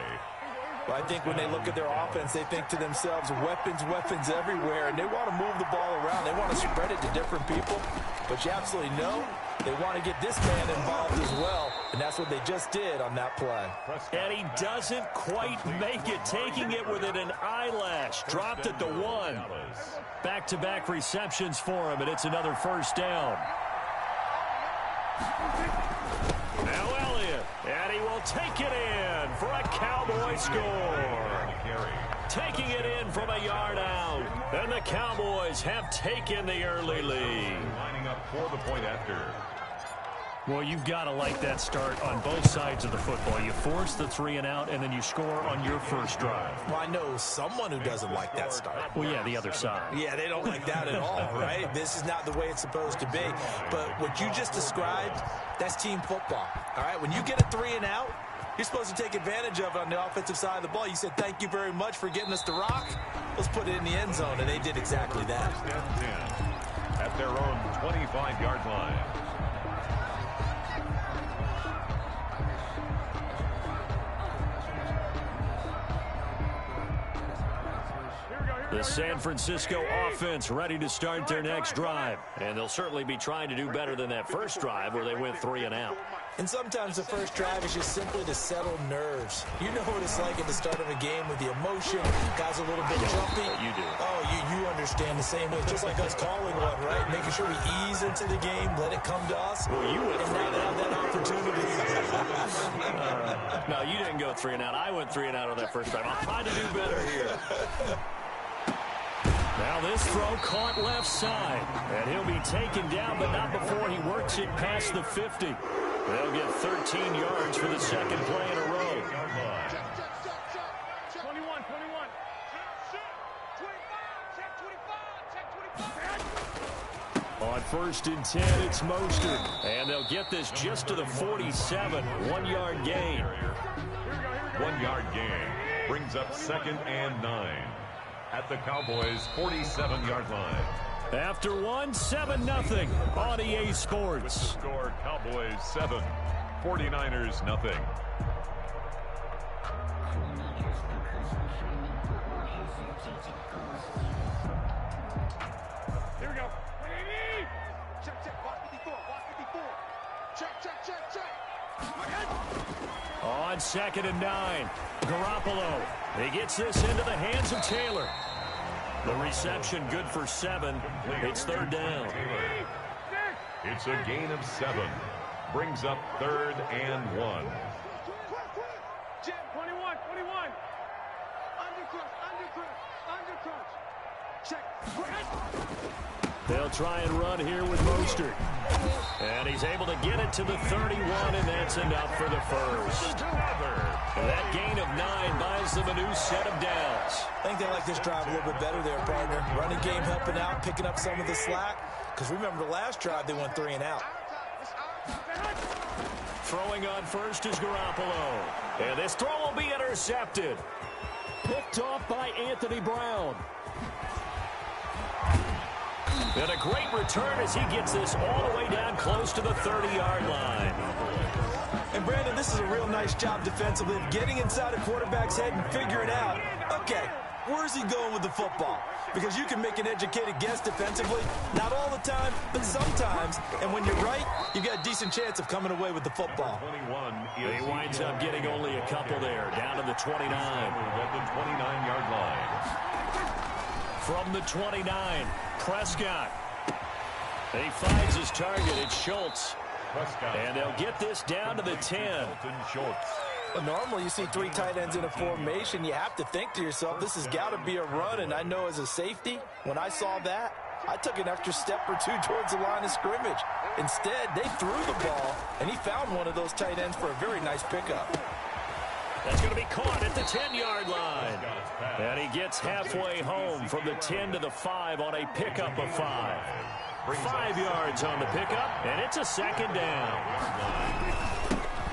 [SPEAKER 6] Well, I think when they look at their offense, they think to themselves, weapons, weapons everywhere, and they want to move the ball around. They want to spread it to different people, but you absolutely know they want to get this man involved as well, and that's what they just did on that play.
[SPEAKER 4] And he doesn't quite make it, taking it within an eyelash. Dropped at the 1. Back-to-back receptions for him, and it's another first down. Now Elliott, and he will take it in for a Cowboy score. Taking it in from a yard out. And the Cowboys have taken the early lead.
[SPEAKER 5] Lining up for the point after.
[SPEAKER 4] Well, you've got to like that start on both sides of the football. You force the 3 and out, and then you score on your first drive.
[SPEAKER 6] Well, I know someone who doesn't like that start.
[SPEAKER 4] Well, yeah, the other side.
[SPEAKER 6] Yeah, they don't like that at all, right? This is not the way it's supposed to be. But what you just described, that's team football, all right? When you get a 3 and out, you're supposed to take advantage of it on the offensive side of the ball. You said, thank you very much for getting us the rock. Let's put it in the end zone, and they did exactly that.
[SPEAKER 5] At their own 25-yard line.
[SPEAKER 4] The San Francisco offense ready to start their next drive. And they'll certainly be trying to do better than that first drive where they went 3 and out.
[SPEAKER 6] And sometimes the first drive is just simply to settle nerves. You know what it's like at the start of a game with the emotion. Guys a little bit jumpy.
[SPEAKER 4] You do.
[SPEAKER 6] Oh, you understand the same way. Just like us calling one, right? Making sure we ease into the game, let it come to us.
[SPEAKER 4] Well, you went
[SPEAKER 6] and now they have that opportunity.
[SPEAKER 4] No, you didn't go 3 and out. I went 3 and out on that first drive. I'll try to do better here. Now this throw caught left side. And he'll be taken down, but not before he works it past the 50. They'll get 13 yards for the second play in a row.
[SPEAKER 8] 21.
[SPEAKER 4] On 1st and 10, it's Mostert. And they'll get this just to the 47. 1-yard gain.
[SPEAKER 5] 1-yard gain brings up 2nd and 9. At the Cowboys' 47-yard line.
[SPEAKER 4] After 7-0 on EA Sports.
[SPEAKER 5] With the score, Cowboys 7, 49ers nothing.
[SPEAKER 8] Here we go. Check. Watch 54. Check.
[SPEAKER 4] On 2nd and 9, Garoppolo. He gets this into the hands of Taylor. The reception good for 7. It's 3rd down.
[SPEAKER 5] It's a gain of 7. Brings up 3rd and 1.
[SPEAKER 8] 21. Undercrunch. Check.
[SPEAKER 4] They'll try and run here with Mostert. And he's able to get it to the 31, and that's enough for the first. That gain of 9 buys them a new set of downs.
[SPEAKER 6] I think they like this drive a little bit better there, partner. Running game helping out, picking up some of the slack. Because remember the last drive, they went 3 and out.
[SPEAKER 4] Throwing on first is Garoppolo. And this throw will be intercepted. Picked off by Anthony Brown. And a great return as he gets this all the way down close to the 30-yard line.
[SPEAKER 6] And, Brandon, this is a real nice job defensively of getting inside a quarterback's head and figuring out, okay, where's he going with the football? Because you can make an educated guess defensively, not all the time, but sometimes. And when you're right, you've got a decent chance of coming away with the football.
[SPEAKER 5] 21
[SPEAKER 4] He winds up getting only a couple there, down to the 29.
[SPEAKER 5] At the 29-yard line.
[SPEAKER 4] From the 29, Prescott. He finds his target. It's Schultz.
[SPEAKER 5] Prescott.
[SPEAKER 4] And they'll get this down to the 10.
[SPEAKER 5] Schultz.
[SPEAKER 6] Well, normally you see 3 tight ends in a formation. You have to think to yourself, this has got to be a run. And I know as a safety, when I saw that, I took an extra step or 2 towards the line of scrimmage. Instead, they threw the ball, and he found one of those tight ends for a very nice pickup.
[SPEAKER 4] That's going to be caught at the 10-yard line. And he gets halfway home from the 10 to the 5 on a pickup of 5. 5 yards on the pickup, and it's a 2nd down.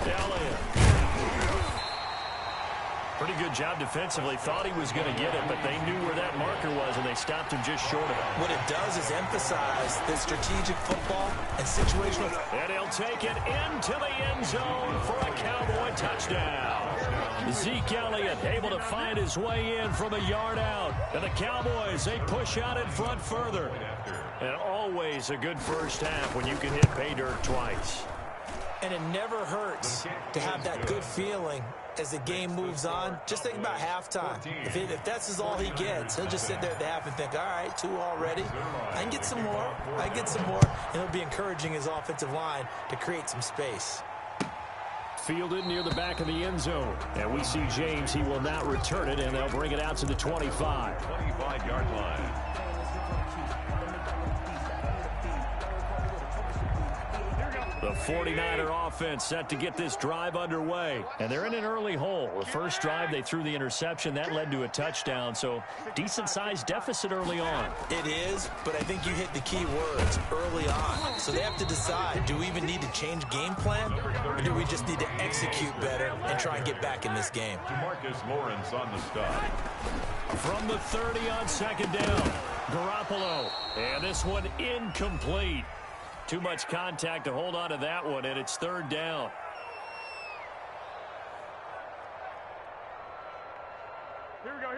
[SPEAKER 4] Elliott. Pretty good job defensively. Thought he was going to get it, but they knew where that marker was, and they stopped him just short of it.
[SPEAKER 6] What it does is emphasize the strategic football and situational.
[SPEAKER 4] And he'll take it into the end zone for a Cowboy touchdown. Zeke Elliott able to find his way in from a yard out. And the Cowboys, they push out in front further. And always a good first half when you can hit pay dirt twice.
[SPEAKER 6] And it never hurts to have that good feeling as the game moves on. Just think about halftime. If that's all he gets, he'll just sit there at the half and think, all right, 2 already. I can get some more. I can get some more. And he'll be encouraging his offensive line to create some space.
[SPEAKER 4] Fielded near the back of the end zone. And we see James. He will not return it, and they'll bring it out to the 25.
[SPEAKER 5] 25-yard line.
[SPEAKER 4] The 49er offense set to get this drive underway. And they're in an early hole. The first drive, they threw the interception. That led to a touchdown. So decent-sized deficit early on.
[SPEAKER 6] It is, but I think you hit the key words early on. So they have to decide, do we even need to change game plan? Or do we just need to execute better and try and get back in this game?
[SPEAKER 5] Marcus Lawrence on the stop.
[SPEAKER 4] From the 30 on second down, Garoppolo. And this one incomplete. Too much contact to hold on to that one, and it's third down.
[SPEAKER 8] Here we go.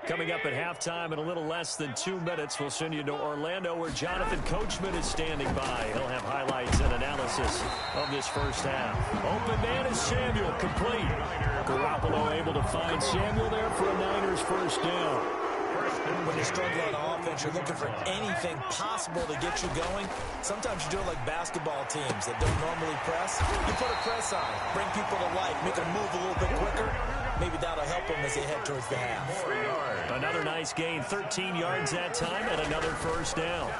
[SPEAKER 4] Coming up at halftime in a little less than 2 minutes, we'll send you to Orlando where Jonathan Coachman is standing by. He'll have highlights and analysis of this first half. Open man is Samuel, complete. Garoppolo able to find Samuel there for a Niners first down.
[SPEAKER 6] When you struggle on offense, you're looking for anything possible to get you going. Sometimes you do it like basketball teams that don't normally press. You put a press on, bring people to life, make them move a little bit quicker. Maybe that'll help them as they head towards the half.
[SPEAKER 4] Another nice gain, 13 yards that time, and another first down.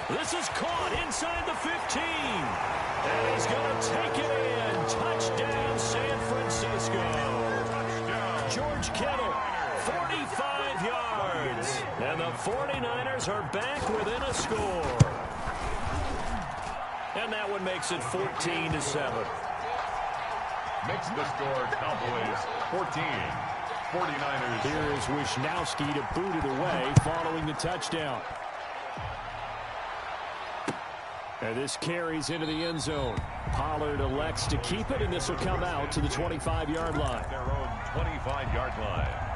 [SPEAKER 4] This is caught inside the 15. And he's going to take it in. Touchdown, San Francisco. George Kittle, 45 yards. And the 49ers are back within a score. And that one makes it 14-7.
[SPEAKER 5] Makes the score Cowboys 14. 49ers.
[SPEAKER 4] Here is Wisnowski to boot it away following the touchdown. And this carries into the end zone. Pollard elects to keep it, and this will come out to the 25-yard line.
[SPEAKER 5] Their own 25-yard line.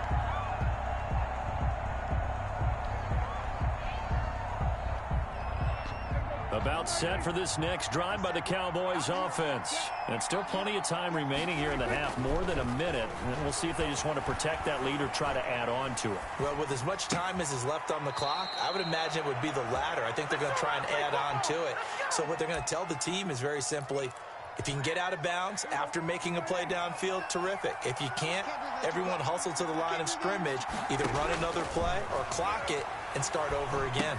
[SPEAKER 4] About set for this next drive by the Cowboys offense. And still plenty of time remaining here in the half, more than a minute. And we'll see if they just want to protect that lead or try to add on to it.
[SPEAKER 6] Well, with as much time as is left on the clock, I would imagine it would be the latter. I think they're going to try and add on to it. So what they're going to tell the team is very simply, if you can get out of bounds after making a play downfield, terrific. If you can't, everyone hustle to the line of scrimmage, either run another play or clock it and start over again.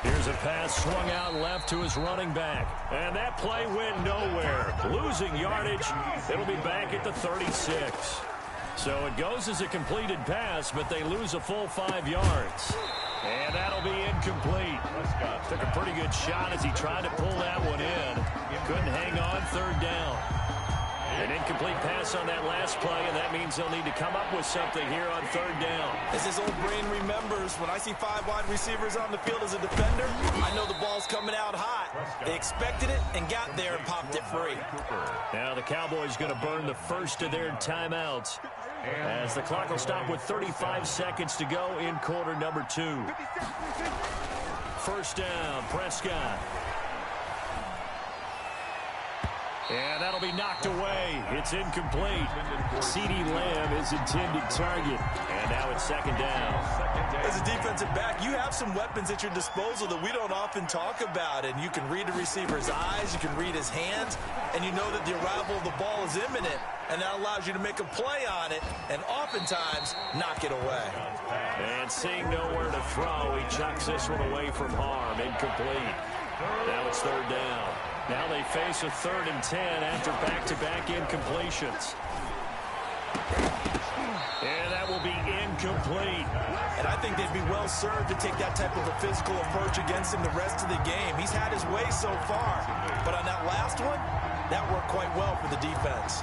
[SPEAKER 4] Here's a pass swung out left to his running back. And that play went nowhere. Losing yardage. It'll be back at the 36. So it goes as a completed pass, but they lose a full 5 yards. And that'll be incomplete. Took a pretty good shot as he tried to pull that one in. Couldn't hang on, third down. An incomplete pass on that last play, and that means they'll need to come up with something here on third down.
[SPEAKER 6] As his old brain remembers, when I see 5 wide receivers on the field as a defender, I know the ball's coming out hot. They expected it and got there and popped it free.
[SPEAKER 4] Now the Cowboys going to burn the first of their timeouts as the clock will stop with 35 seconds to go in quarter number 2. First down, Prescott. And that'll be knocked away. It's incomplete. CeeDee Lamb is intended target. And now it's second down.
[SPEAKER 6] As a defensive back, you have some weapons at your disposal that we don't often talk about. And you can read the receiver's eyes, you can read his hands, and you know that the arrival of the ball is imminent. And that allows you to make a play on it and oftentimes knock it away.
[SPEAKER 4] And seeing nowhere to throw, he chucks this one away from harm. Incomplete. Now it's third down. Now they face a 3rd and 10 after back-to-back incompletions. And that will be incomplete.
[SPEAKER 6] And I think they'd be well served to take that type of a physical approach against him the rest of the game. He's had his way so far. But on that last one, That worked quite well for the defense.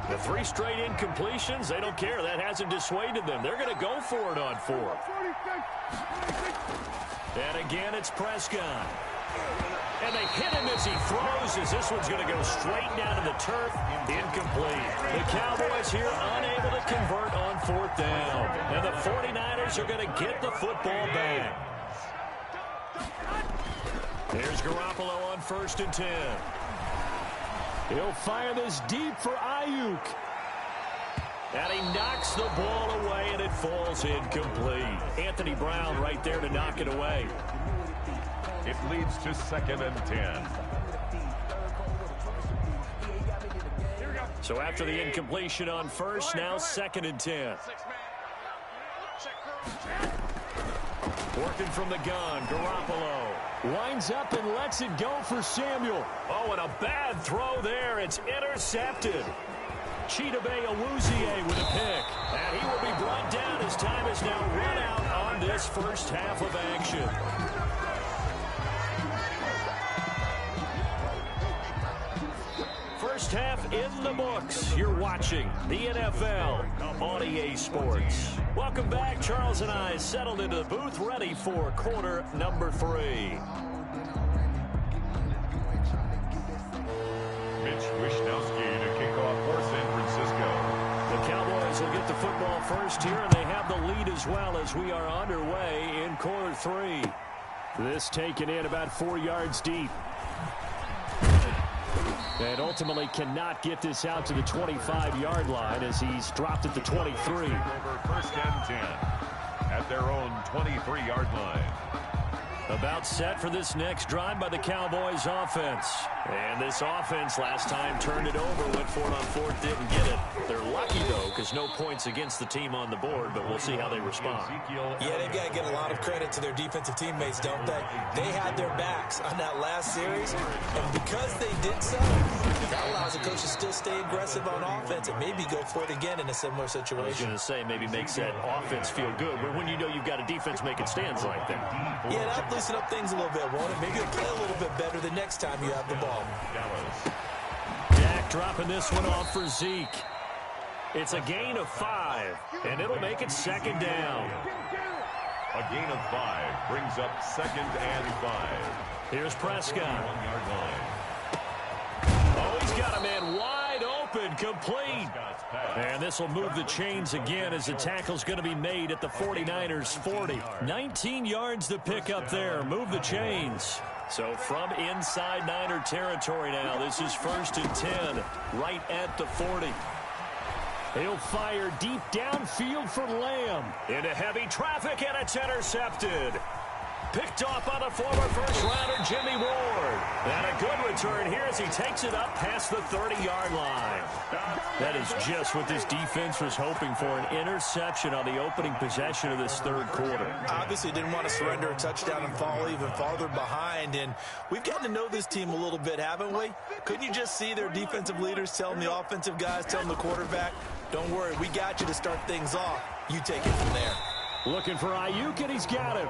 [SPEAKER 3] The 3 straight incompletions, they don't care. That hasn't dissuaded them. They're going to go for it on 4th. And again, it's Prescott. And they hit him as he throws, as this one's going to go straight down to the turf. Incomplete. The Cowboys here unable to convert on 4th down. And the 49ers are going to get the football back. Here's Garoppolo on 1st and 10. He'll fire this deep for Ayuk. And he knocks the ball away, and it falls incomplete. Anthony Brown right there to knock it away.
[SPEAKER 5] It leads to 2nd and 10.
[SPEAKER 3] So after the incompletion on 1st, now 2nd and 10. Working from the gun, Garoppolo. Winds up and lets it go for Samuel. Oh, and a bad throw there. It's intercepted. Chidobe Awuzie with a pick. And he will be brought down as time is now run out on this first half of action. First half in the books. You're watching the NFL on EA Sports. Welcome back. Charles and I settled into the booth, ready for quarter number 3.
[SPEAKER 5] Mitch Wishnowsky to kick off for San Francisco.
[SPEAKER 3] The Cowboys will get the football first here, and they have the lead as well as we are underway in quarter 3. This taken in about 4 yards deep. And ultimately cannot get this out to the 25-yard line as he's dropped at the 23.
[SPEAKER 5] Over 1st and 10 at their own 23-yard line.
[SPEAKER 3] About set for this next drive by the Cowboys offense. And this offense last time turned it over, went for it on 4th, didn't get it. They're lucky, though, because no points against the team on the board, but we'll see how they respond.
[SPEAKER 6] Yeah, they've got to get a lot of credit to their defensive teammates, don't they? They had their backs on that last series, and because they did so, that allows the coach to still stay aggressive on offense and maybe go for it again in a similar situation.
[SPEAKER 3] I was going to say maybe makes that offense feel good, but when you know you've got a defense making stands like that.
[SPEAKER 6] Yeah, that'll loosen up things a little bit, won't it? Maybe you'll play a little bit better the next time you have the ball.
[SPEAKER 3] Dak dropping this one off for Zeke. It's a gain of 5, and it'll make it 2nd down.
[SPEAKER 5] A gain of 5 brings up 2nd and 5.
[SPEAKER 3] Here's Prescott.
[SPEAKER 5] 1-yard line.
[SPEAKER 3] Oh, he's got a man wide open, complete. And this will move the chains again as the tackle's going to be made at the 49ers 40. 19 yards to pick up there. Move the chains. So from inside Niner territory now, this is 1st and 10, right at the 40. He'll fire deep downfield for Lamb. Into heavy traffic, and it's intercepted. Picked off by the former first-rounder Jimmy Ward. And a good return here as he takes it up past the 30-yard line. That is just what this defense was hoping for, an interception on the opening possession of this 3rd quarter.
[SPEAKER 6] Obviously didn't want to surrender a touchdown and fall even farther behind. And we've gotten to know this team a little bit, haven't we? Couldn't you just see their defensive leaders telling the offensive guys, telling the quarterback, don't worry, we got you to start things off. You take it from there.
[SPEAKER 3] Looking for Ayuk, and he's got him.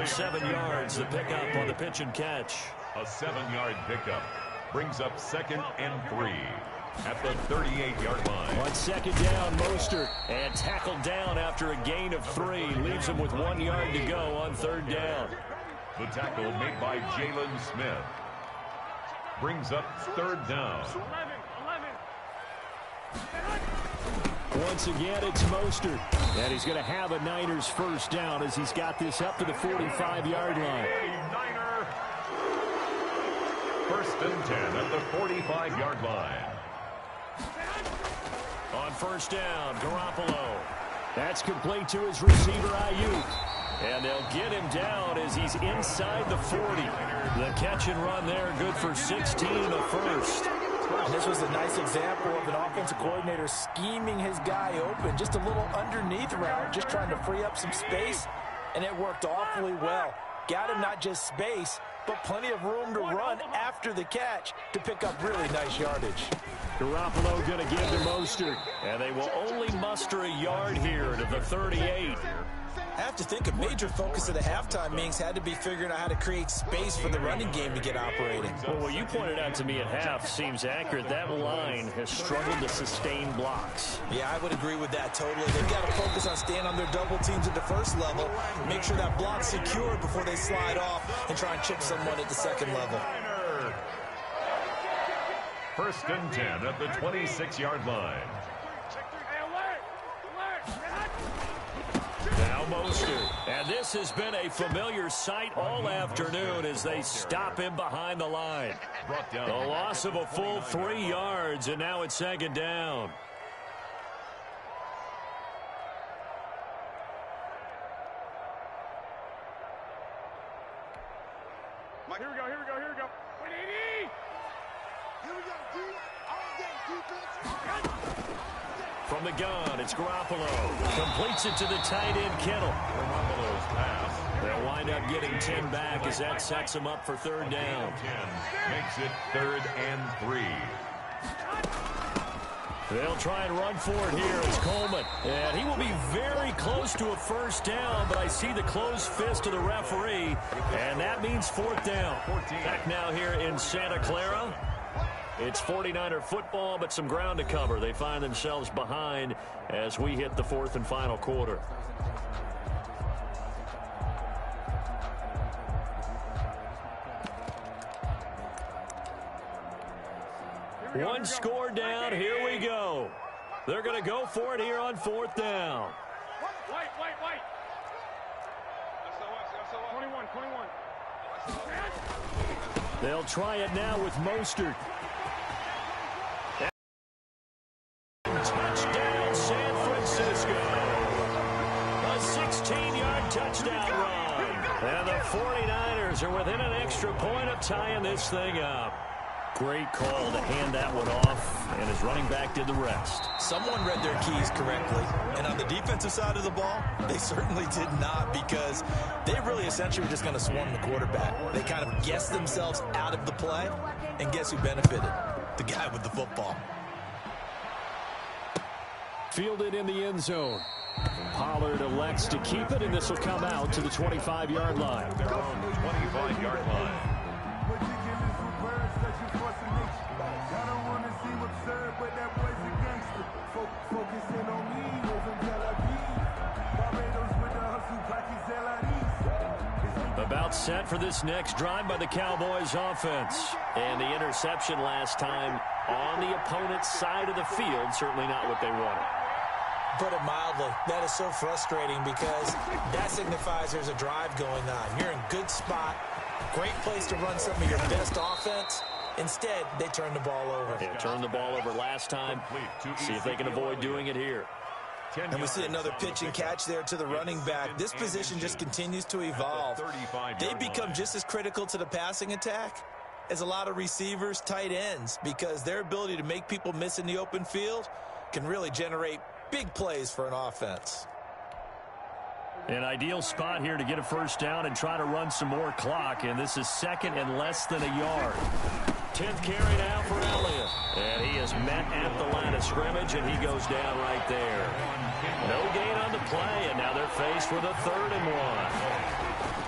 [SPEAKER 3] 7 yards, the pickup on the pitch and catch.
[SPEAKER 5] A 7-yard pickup brings up 2nd and 3 at the 38-yard line.
[SPEAKER 3] On 2nd down, Mostert, and tackled down after a gain of 3. Leaves him with 1 yard to go on 3rd down.
[SPEAKER 5] The tackle made by Jalen Smith brings up 3rd down.
[SPEAKER 3] Once again, it's Mostert. And he's going to have a Niners 1st down as he's got this up to the 45-yard line.
[SPEAKER 5] Niner 1st and 10 at the 45-yard line.
[SPEAKER 3] On 1st down, Garoppolo. That's complete to his receiver, Ayuk. And they'll get him down as he's inside the 40. The catch and run there, good for 16 and a 1st.
[SPEAKER 6] And this was a nice example of an offensive coordinator scheming his guy open. Just a little underneath route, just trying to free up some space, and it worked awfully well. Got him not just space, but plenty of room to run after the catch to pick up really nice yardage.
[SPEAKER 4] Garoppolo going to give to Mostert. And they will only muster a yard here to the 38.
[SPEAKER 6] I have to think a major focus of the halftime meetings had to be figuring out how to create space for the running game to get operating.
[SPEAKER 4] Well, what you pointed out to me at half seems accurate. That line has struggled to sustain blocks.
[SPEAKER 6] Yeah, I would agree with that totally. They've got to focus on staying on their double teams at the first level, make sure that block's secure before they slide off and try and chip someone at the second level.
[SPEAKER 5] First and 10 at the 26-yard line.
[SPEAKER 4] Now Mostert. And this has been a familiar sight all afternoon as they stop him behind the line. The loss of a full 3 yards, and now it's second down.
[SPEAKER 8] Mike, here we go. Wait, 80! Here we go, D. All day defense.
[SPEAKER 4] From the gun, it's Garoppolo. Completes it to the tight end, Kittle.
[SPEAKER 5] Garoppolo's pass.
[SPEAKER 4] They'll wind up getting 10 back as that sets them up for third down.
[SPEAKER 5] 10 makes it 3rd and 3.
[SPEAKER 4] They'll try and run for it here as Coleman. And he will be very close to a first down, but I see the closed fist of the referee, and that means fourth down. Back now here in Santa Clara. It's 49er football, but some ground to cover. They find themselves behind as we hit the fourth and final quarter. One score down. Here we go. They're going to go for it here on fourth down.
[SPEAKER 8] White. 21.
[SPEAKER 4] They'll try it now with Mostert. Touchdown, San Francisco. A 16-yard touchdown run. And the 49ers are within an extra point of tying this thing up. Great call to hand that one off, and his running back did the rest.
[SPEAKER 6] Someone read their keys correctly, and on the defensive side of the ball, they certainly did not, because they really essentially were just going to swarm the quarterback. They kind of guessed themselves out of the play, and guess who benefited? The guy with the football.
[SPEAKER 4] Fielded in the end zone. Pollard elects to keep it, and this will come out to the 25-yard line.
[SPEAKER 5] Their own 25-yard line.
[SPEAKER 4] About set for this next drive by the Cowboys offense. And the interception last time on the opponent's side of the field, certainly not what they wanted.
[SPEAKER 6] Put it mildly, that is so frustrating because that signifies there's a drive going on. You're in good spot, great place to run some of your best offense. Instead, they turn the ball over.
[SPEAKER 4] Yeah, turned the ball over last time. See if they can avoid doing it here.
[SPEAKER 6] And we see another pitch and catch there to the running back. This position just continues to evolve. They become just as critical to the passing attack as a lot of receivers, tight ends, because their ability to make people miss in the open field can really generate big plays for an offense.
[SPEAKER 4] An ideal spot here to get a first down and try to run some more clock, and this is second and less than a yard. 10th carry now for Elliott, and he is met at the line of scrimmage, and he goes down right there. No gain on the play, and now they're faced with a 3rd and 1.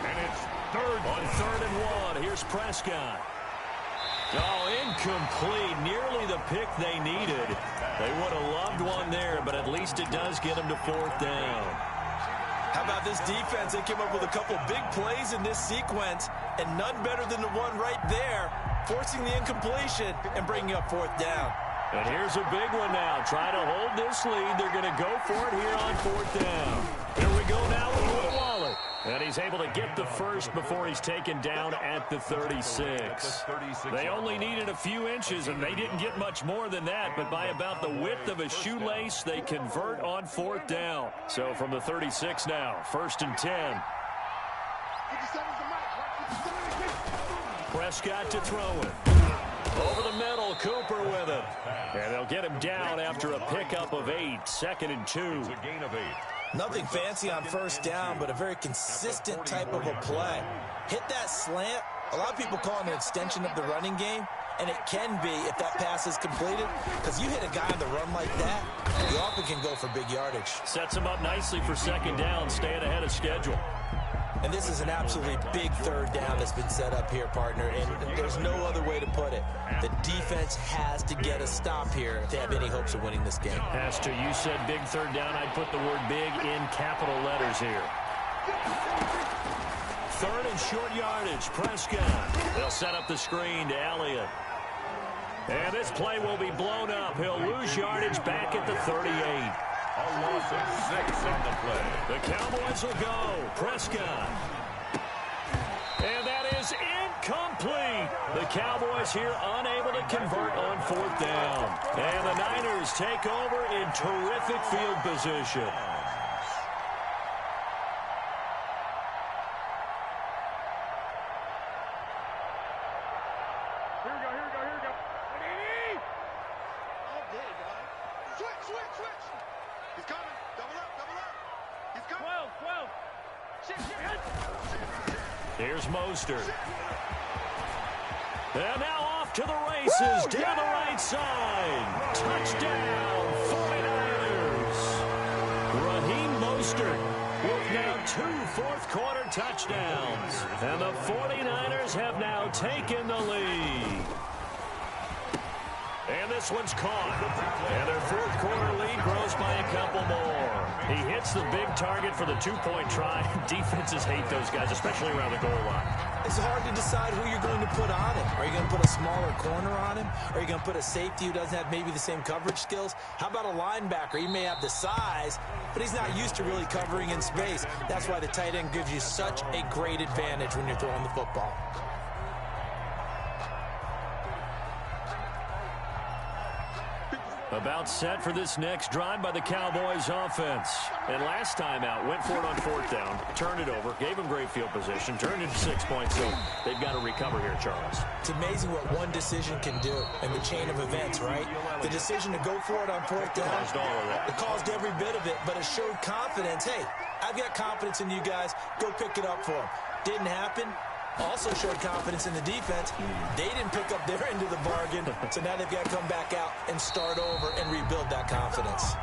[SPEAKER 5] And it's third.
[SPEAKER 4] On 3rd and 1, here's Prescott. Oh, incomplete. Nearly the pick they needed. They would have loved one there, but at least it does get them to 4th down.
[SPEAKER 6] How about this defense? They came up with a couple big plays in this sequence, and none better than the one right there, forcing the incompletion and bringing up 4th down.
[SPEAKER 4] And here's a big one now. Try to hold this lead. They're going to go for it here on 4th down. Here we go now with Will Waller. And he's able to get the first before he's taken down at the 36. They only needed a few inches, and they didn't get much more than that. But by about the width of a shoelace, they convert on 4th down. So from the 36 now, 1st and 10. Prescott to throw it. Over the middle, Cooper with it. And they'll get him down after a pickup of 8. 2nd and 2.
[SPEAKER 5] It's a gain of 8.
[SPEAKER 6] Nothing fancy on 1st down, but a very consistent type of a play. Hit that slant. A lot of people call it an extension of the running game. and it can be if that pass is completed, because you hit a guy on the run like that, you often can go for big yardage.
[SPEAKER 4] Sets him up nicely for second down, staying ahead of schedule.
[SPEAKER 6] And this is an absolutely big third down that's been set up here, partner, and there's no other way to put it. The defense has to get a stop here if they have any hopes of winning this game.
[SPEAKER 4] Has to. You said big third down. I'd put the word big in capital letters here. Third and short yardage. Prescott. They'll set up the screen to Elliott. And this play will be blown up. He'll lose yardage back at the 38.
[SPEAKER 5] A loss of 6 on the play.
[SPEAKER 4] The Cowboys will go. Prescott. And that is incomplete. The Cowboys here unable to convert on fourth down. And the Niners take over in terrific field position.
[SPEAKER 8] Here we go, here we go, here we go. All day, dog. Switch, switch, switch. He's coming. Double up, double up. He's coming. 12, 12. Shit, shit.
[SPEAKER 4] Here's Mostert. And now off to the races down the right side. Touchdown, 49ers. Raheem Mostert with now 2 fourth-quarter touchdowns. And the 49ers have now taken the lead. And this one's caught. And their fourth-quarter lead grows by a couple more. He hits the big target for the 2-point try. Defenses hate those guys, especially around the goal line.
[SPEAKER 6] It's hard to decide who you're going to put on him. Are you going to put a smaller corner on him? Are you going to put a safety who doesn't have maybe the same coverage skills? How about a linebacker? He may have the size, but he's not used to really covering in space. That's why the tight end gives you such a great advantage when you're throwing the football.
[SPEAKER 4] About set for this next drive by the Cowboys offense. And last time out, went for it on fourth down, turned it over, gave them great field position, turned it to 6 points, so they've got to recover here, Charles.
[SPEAKER 6] It's amazing what one decision can do in the chain of events, right? The decision to go for it on fourth down,
[SPEAKER 4] Caused all of that.
[SPEAKER 6] it caused every bit of it, but it showed confidence. Hey, I've got confidence in you guys. Go pick it up for them. Didn't happen. Also showed confidence in the defense. They didn't pick up their end of the bargain, so now they've got to come back out and start over and rebuild that confidence.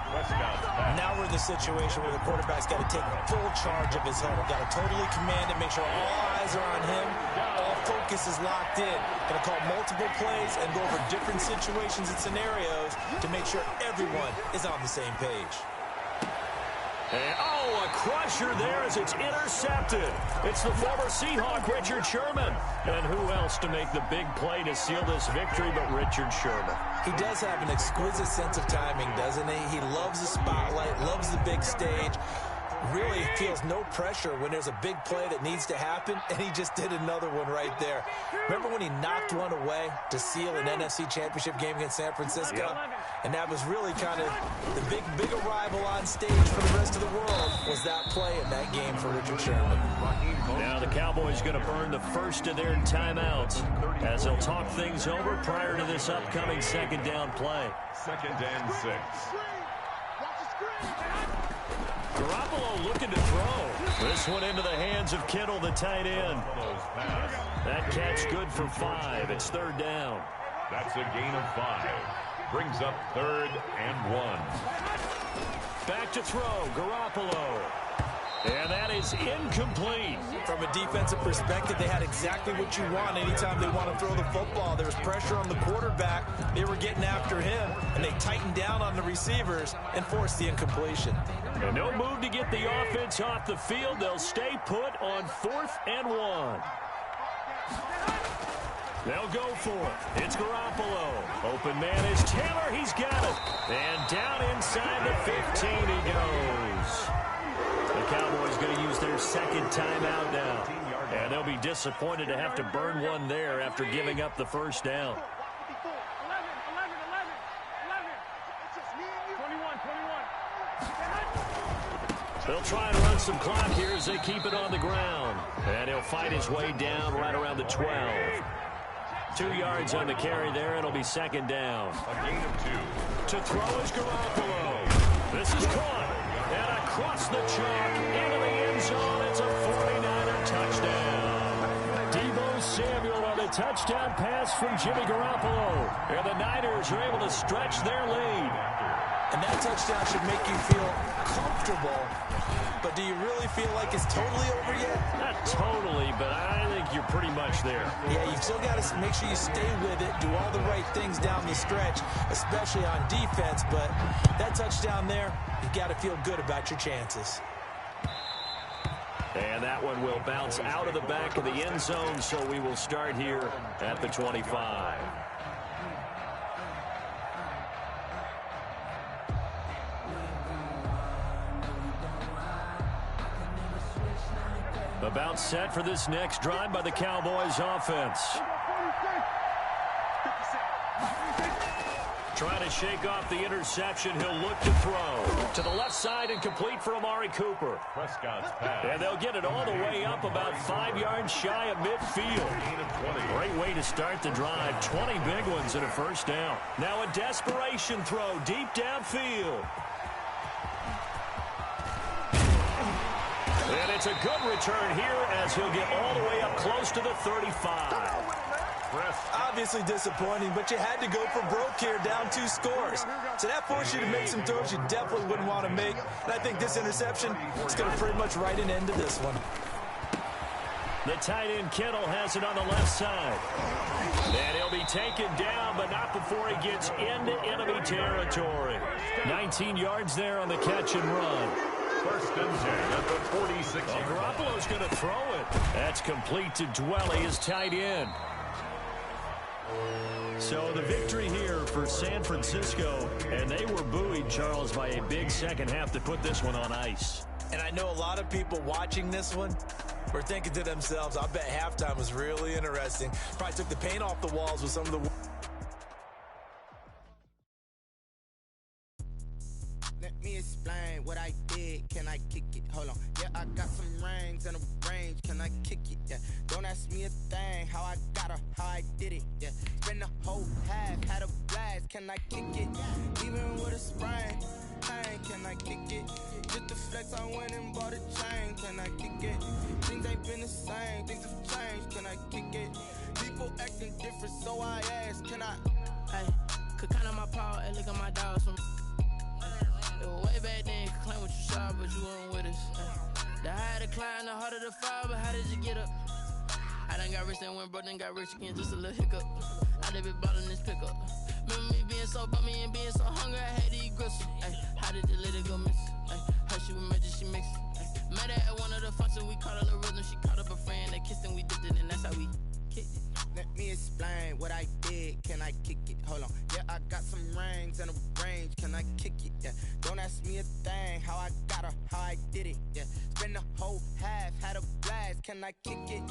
[SPEAKER 6] Now we're in the situation where the quarterback's got to take full charge of his huddle. Got to totally command it, make sure all eyes are on him. All focus is locked in. Going to call multiple plays and go over different situations and scenarios to make sure everyone is on the same page.
[SPEAKER 4] And, a crusher there as it's intercepted. It's the former Seahawk, Richard Sherman. And who else to make the big play to seal this victory but Richard Sherman?
[SPEAKER 6] He does have an exquisite sense of timing, doesn't he? He loves the spotlight, loves the big stage. Really feels no pressure when there's a big play that needs to happen, and he just did another one right there. Remember when he knocked one away to seal an NFC Championship game against San Francisco?
[SPEAKER 4] Yep.
[SPEAKER 6] And that was really kind of the big arrival on stage for the rest of the world was that play in that game for Richard Sherman.
[SPEAKER 4] Now the Cowboys going to burn the first of their timeouts as they'll talk things over prior to this upcoming second down play.
[SPEAKER 5] 2nd and 6.
[SPEAKER 4] Garoppolo looking to throw. This one into the hands of Kittle, the tight end. That catch good for 5. It's 3rd down.
[SPEAKER 5] That's a gain of 5. Brings up 3rd and 1.
[SPEAKER 4] Back to throw, Garoppolo. And that is incomplete.
[SPEAKER 6] From a defensive perspective, they had exactly what you want anytime they want to throw the football. There was pressure on the quarterback. They were getting after him, and they tightened down on the receivers and forced the incompletion.
[SPEAKER 4] And no move to get the offense off the field. They'll stay put on 4th and 1. They'll go for it. It's Garoppolo. Open man is Taylor. He's got it. And down inside the 15 he goes. The Cowboys going to use their second timeout now. And they'll be disappointed to have to burn one there after giving up the first down.
[SPEAKER 8] 21.
[SPEAKER 4] They'll try and run some clock here as they keep it on the ground. And he'll fight his way down right around the 12. 2 yards on the carry there. It'll be 2nd down.
[SPEAKER 5] A gain of 2.
[SPEAKER 4] To throw is Garoppolo. This is caught. And across the chalk into the end zone. It's a 49er touchdown. Deebo Samuel on the a touchdown pass from Jimmy Garoppolo. And the Niners are able to stretch their lead.
[SPEAKER 6] And that touchdown should make you feel comfortable. But do you really feel like it's totally over yet?
[SPEAKER 4] Not totally, but I think you're pretty much there.
[SPEAKER 6] Yeah, you've still got to make sure you stay with it, do all the right things down the stretch, especially on defense. But that touchdown there, you've got to feel good about your chances.
[SPEAKER 4] And that one will bounce out of the back of the end zone, so we will start here at the 25. About set for this next drive by the Cowboys offense. Trying to shake off the interception. He'll look to throw. To the left side and complete for Amari Cooper.
[SPEAKER 5] Prescott's pass.
[SPEAKER 4] And they'll get it all the way up about 5 yards shy of midfield. Great way to start the drive. 20 big ones and a first down. Now a desperation throw deep downfield. And it's a good return here as he'll get all the way up close to the 35.
[SPEAKER 6] Obviously disappointing, but you had to go for broke here, down 2 scores. So that forced you to make some throws you definitely wouldn't want to make. And I think this interception is going to pretty much write an end to this one.
[SPEAKER 4] The tight end Kittle has it on the left side. And he'll be taken down, but not before he gets into enemy territory. 19 yards there on the catch and run.
[SPEAKER 5] First and 10 at the 46.
[SPEAKER 4] Garoppolo's going to throw it. That's complete to Dwelly, his tight end. So the victory here for San Francisco, and they were buoyed, Charles, by a big second half to put this one on ice.
[SPEAKER 6] And I know a lot of people watching this one were thinking to themselves, I bet halftime was really interesting. Probably took the paint off the walls with some of the...
[SPEAKER 2] Let me explain what I did. Can I kick it? Hold on. Yeah, I got some rings and a range. Can I kick it? Yeah. Don't ask me a thing. How I got her, how I did it. Yeah. Spend the whole half, had a blast. Can I kick it? Even with a sprain. Hey, can I kick it? Just the flex, I went and bought a chain. Can I kick it? Things ain't been the same. Things have changed. Can I kick it? People acting different, so I ask. Can I?
[SPEAKER 9] Hey, could count on my power and look at my dogs from. It was way back then, could claim what you saw, but you weren't with us. The higher the climb, the harder the fall, but how did you get up? I done got rich and went broke, then got rich again, just a little hiccup. I done been ballin' this pickup. Remember me being so bummy and being so hungry, I had to eat gristle. How did the lady go miss? How she was magic, she mixed. Met her at one of the functions, we caught her the rhythm, she caught up a friend, they kissed and we dipped it, and that's how we kicked it.
[SPEAKER 2] Let me explain what I did. Can I kick it? Hold on. Yeah, I got some rings and a range. Can I kick it? Yeah. Don't ask me a thing. How I got her, how I did it. Yeah. Spend the whole half, had a blast. Can I kick it?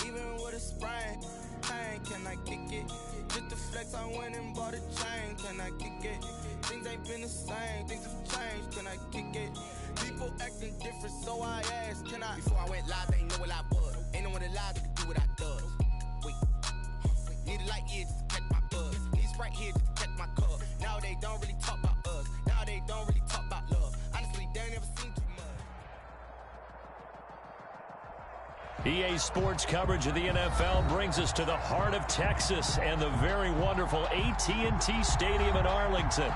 [SPEAKER 2] Even with a sprain. Hey, can I kick it? Just the flex, I went and bought a chain. Can I kick it? Things ain't been the same. Things have changed. Can I kick it? People acting different, so I asked. Can I? Before I went live, they ain't know what I was. Ain't no one alive that could do what I does. Wait. Need a light here just to catch my buzz. Need Sprite here just to catch my cup. Now they don't really talk about us. Now they don't really talk about love. Honestly, they ain't never seen too much.
[SPEAKER 4] EA Sports coverage of the NFL brings us to the heart of Texas and the very wonderful AT&T Stadium in Arlington.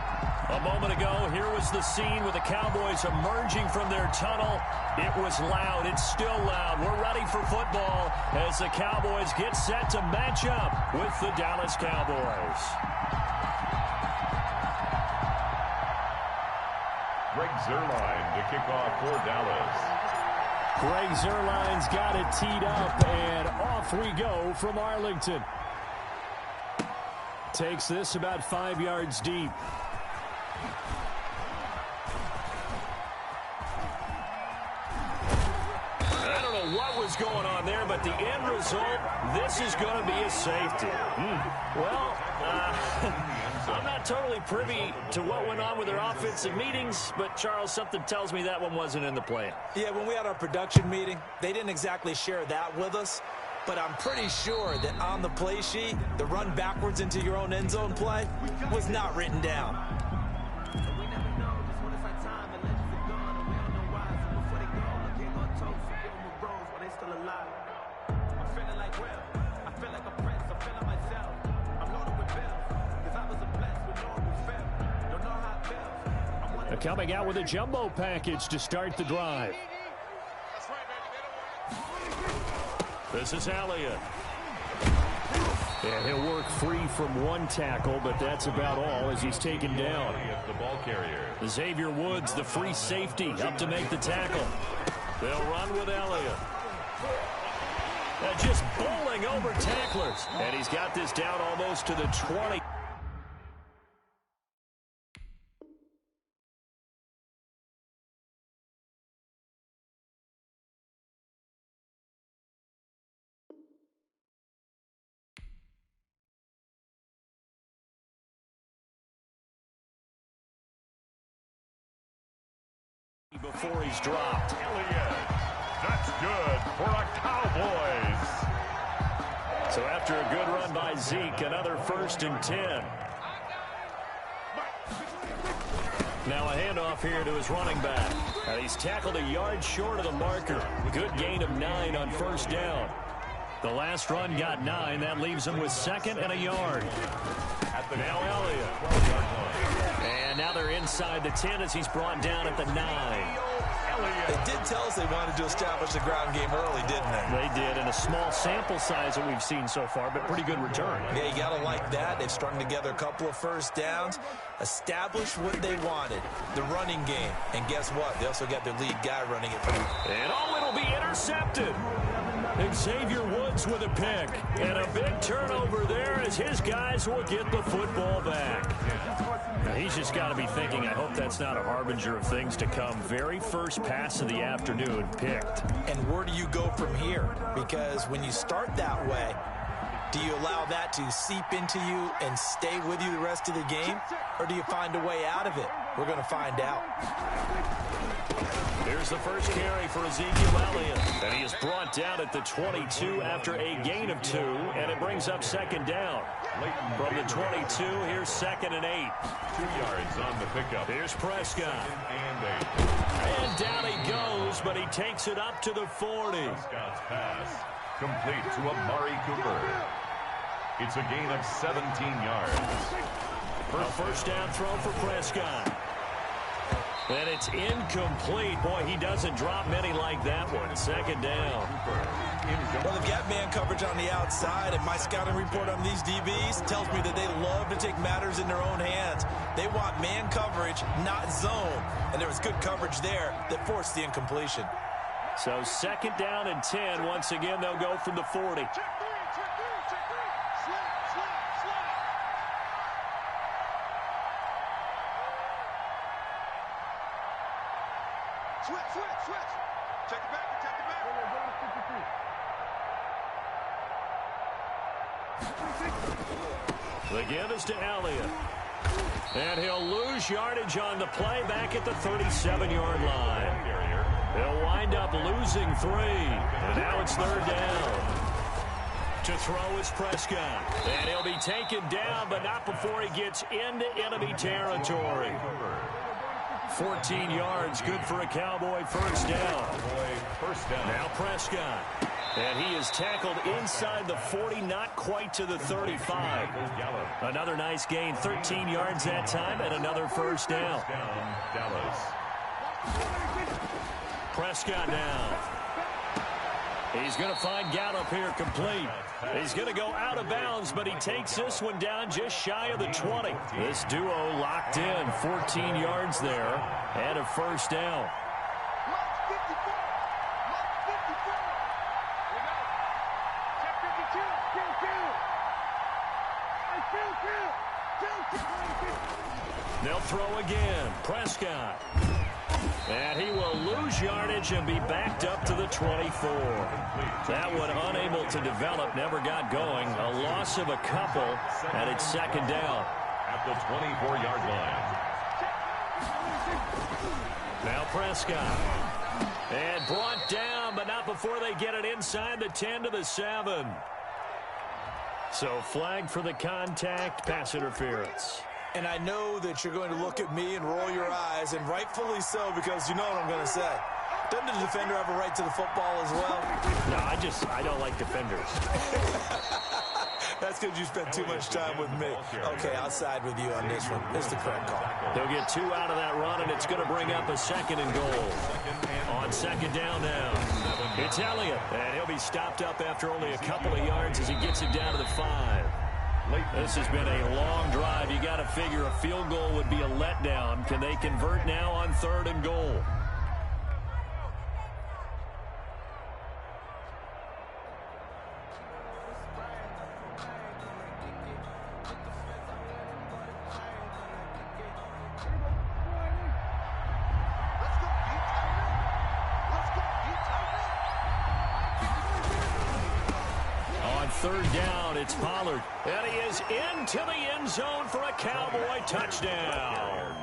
[SPEAKER 4] A moment ago, here was the scene with the Cowboys emerging from their tunnel. It was loud. It's still loud. We're ready for football as the Cowboys get set to match up with the Dallas Cowboys.
[SPEAKER 5] Greg Zuerlein to kick off for Dallas.
[SPEAKER 4] Greg Zuerlein's got it teed up, and off we go from Arlington. Takes this about 5 yards deep. I don't know what was going on there, but the end result, this is going to be a safety. Well, I'm not totally privy to what went on with their offensive meetings, but, Charles, something tells me that one wasn't in the plan.
[SPEAKER 6] Yeah, when we had our production meeting, they didn't exactly share that with us, but I'm pretty sure that on the play sheet, the run backwards into your own end zone play was not written down.
[SPEAKER 4] Coming out with a jumbo package to start the drive. This is Elliott. And he'll work free from one tackle, but that's about all as he's taken down.
[SPEAKER 5] The ball carrier.
[SPEAKER 4] Xavier Woods, the free safety, up to make the tackle. They'll run with Elliott. Just bowling over tacklers. And he's got this down almost to the 20. Before he's dropped.
[SPEAKER 5] Elliott. That's good for a Cowboys.
[SPEAKER 4] So after a good run by Zeke, another 1st and 10. Now a handoff here to his running back. And he's tackled a yard short of the marker. Good gain of 9 on 1st down. The last run got 9. That leaves him with 2nd and a yard. Now Elliott. And now they're inside the 10 as he's brought down at the 9.
[SPEAKER 6] They did tell us they wanted to establish the ground game early, didn't they?
[SPEAKER 4] They did, in a small sample size that we've seen so far, but pretty good return.
[SPEAKER 6] Yeah, you got to like that. They've strung together a couple of 1st downs, established what they wanted, the running game. And guess what? They also got their lead guy running it through.
[SPEAKER 4] And it'll be intercepted. Xavier Woods with a pick. And a big turnover there as his guys will get the football back. Now, he's just got to be thinking, I hope that's not a harbinger of things to come. Very first pass of the afternoon picked.
[SPEAKER 6] And where do you go from here? Because when you start that way, do you allow that to seep into you and stay with you the rest of the game? Or do you find a way out of it? We're going to find out.
[SPEAKER 4] Here's the first carry for Ezekiel Elliott. And he is brought down at the 22 after a gain of 2. And it brings up 2nd down. From the 22, here's 2nd and 8.
[SPEAKER 5] 2 yards on the pickup.
[SPEAKER 4] Here's Prescott. And down he goes, but he takes it up to the 40.
[SPEAKER 5] Prescott's pass complete to Amari Cooper. It's a gain of 17 yards.
[SPEAKER 4] A 1st down throw for Prescott. And it's incomplete. Boy, he doesn't drop many like that one. 2nd down.
[SPEAKER 6] Well, they've got man coverage on the outside, and my scouting report on these DBs tells me that they love to take matters in their own hands. They want man coverage, not zone. And there was good coverage there that forced the incompletion.
[SPEAKER 4] So 2nd down and 10. Once again, they'll go from the 40.
[SPEAKER 8] Check 3, check 3. Slide. Switch. Check it back.
[SPEAKER 4] The give is to Elliott. And he'll lose yardage on the play back at the 37-yard line. He'll wind up losing 3. And now it's 3rd down. To throw is Prescott. And he'll be taken down, but not before he gets into enemy territory. 14 yards, good for a Cowboy 1st down. Now Prescott. And he is tackled inside the 40, not quite to the 35. Another nice gain, 13 yards that time, and another 1st down. Prescott now. He's going to find Gallup here complete. He's going to go out of bounds, but he takes this one down just shy of the 20. This duo locked in, 14 yards there, and a 1st down. They'll throw again. Prescott. And he will lose yardage and be backed up to the 24. That one unable to develop, never got going. A loss of a couple, and it's 2nd down.
[SPEAKER 5] At the 24-yard line.
[SPEAKER 4] Now Prescott. And brought down, but not before they get it inside the 10 to the 7. So flag for the contact, pass interference.
[SPEAKER 6] And I know that you're going to look at me and roll your eyes, and rightfully so, because you know what I'm going to say. Doesn't the defender have a right to the football as well?
[SPEAKER 4] No, I don't like defenders.
[SPEAKER 6] That's because you spent too much time with me. Okay, I'll side with you on this one. It's the correct call.
[SPEAKER 4] They'll get 2 out of that run, and it's going to bring up a 2nd and goal. On 2nd down now, it's Elliott, and he'll be stopped up after only a couple of yards as he gets it down to the 5. This has been a long drive. You got to figure a field goal would be a letdown. Can they convert now on 3rd and goal? On 3rd down, it's Pollard. And he is into the end zone for a Cowboy touchdown.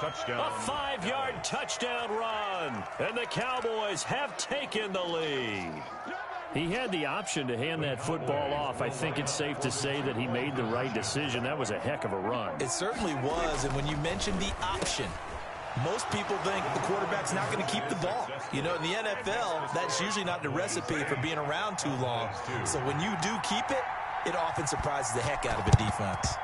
[SPEAKER 4] A 5-yard touchdown run. And the Cowboys have taken the lead. He had the option to hand that football off. I think it's safe to say that he made the right decision. That was a heck of a run.
[SPEAKER 6] It certainly was. And when you mentioned the option, most people think the quarterback's not going to keep the ball. You know, in the NFL, that's usually not the recipe for being around too long. So when you do keep it, it often surprises the heck out of a defense.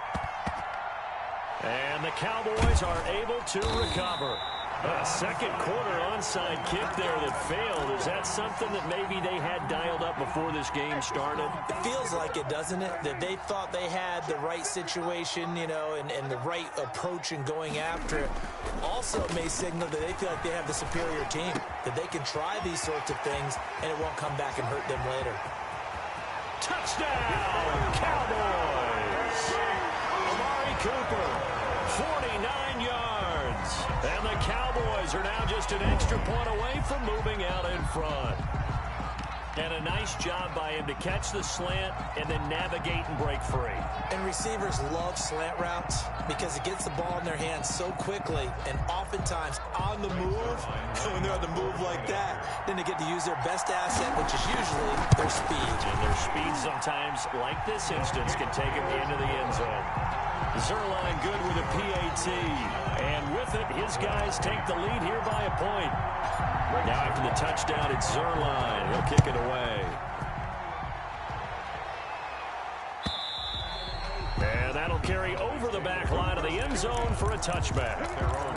[SPEAKER 4] And the Cowboys are able to recover. A 2nd quarter onside kick there that failed. Is that something that maybe they had dialed up before this game started?
[SPEAKER 6] It feels like it, doesn't it? That they thought they had the right situation, you know, and the right approach in going after it. Also, it may signal that they feel like they have the superior team, that they can try these sorts of things, and it won't come back and hurt them later.
[SPEAKER 4] Touchdown, Cowboys! Amari Cooper, 49 yards. And the Cowboys are now just an extra point away from moving out in front. And a nice job by him to catch the slant and then navigate and break free.
[SPEAKER 6] And receivers love slant routes because it gets the ball in their hands so quickly, and oftentimes on the move. When they're on the move like that, then they get to use their best asset, which is usually their speed.
[SPEAKER 4] And their speed sometimes, like this instance, can take them into the end zone. Zerline good with a PAT. And with it, his guys take the lead here by a point. Now after the touchdown, it's Zerline. He'll kick it away. And that'll carry over the back line of the end zone for a touchback.
[SPEAKER 5] At their own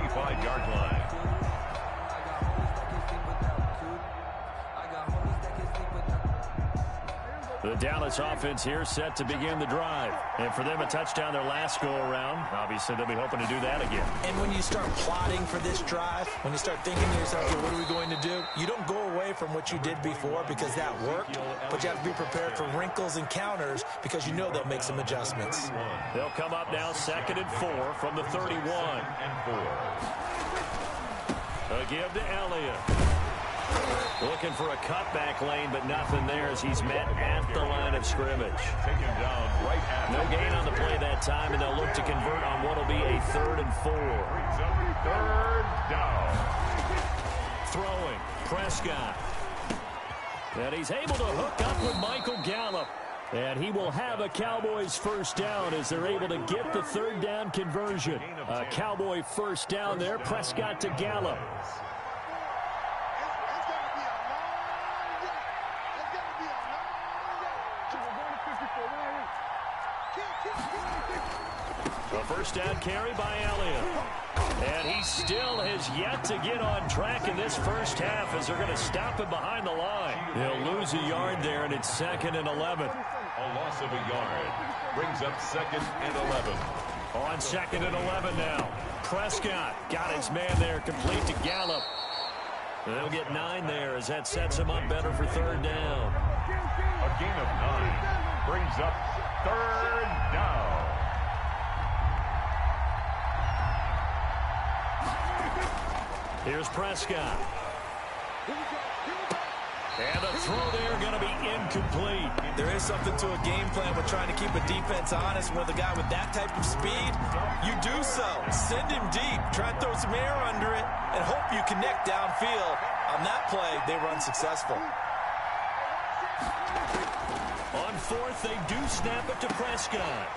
[SPEAKER 5] 25-yard line.
[SPEAKER 4] The Dallas offense here set to begin the drive. And for them, a touchdown their last go-around. Obviously, they'll be hoping to do that again.
[SPEAKER 6] And when you start plotting for this drive, when you start thinking to yourself, okay, what are we going to do? You don't go away from what you did before because that worked, but you have to be prepared for wrinkles and counters because you know they'll make some adjustments.
[SPEAKER 4] They'll come up now 2nd and 4 from the 31. A give to Elliott. Looking for a cutback lane, but nothing there as he's met at the line of scrimmage.
[SPEAKER 5] Take him down right at
[SPEAKER 4] no gain on the play that time, and they'll look to convert on what will be a 3rd and 4.
[SPEAKER 5] 3rd down.
[SPEAKER 4] Throwing, Prescott. And he's able to hook up with Michael Gallup. And he will have a Cowboys 1st down as they're able to get the 3rd down conversion. A Cowboy 1st down there, Prescott to Gallup. A 1st down carry by Elliott. And he still has yet to get on track in this 1st half as they're going to stop him behind the line. They'll lose a yard there, and it's 2nd and 11.
[SPEAKER 5] A loss of a yard brings up 2nd and 11.
[SPEAKER 4] On 2nd and 11 now. Prescott got his man there, complete to Gallup. They'll get 9 there as that sets him up better for 3rd down.
[SPEAKER 5] A gain of 9 brings up 3rd down.
[SPEAKER 4] Here's Prescott. And the throw there going to be incomplete.
[SPEAKER 6] There is something to a game plan with trying to keep a defense honest. With a guy with that type of speed, you do so. Send him deep. Try and throw some air under it and hope you connect downfield. On that play, they run successful.
[SPEAKER 4] On 4th, they do snap it to Prescott.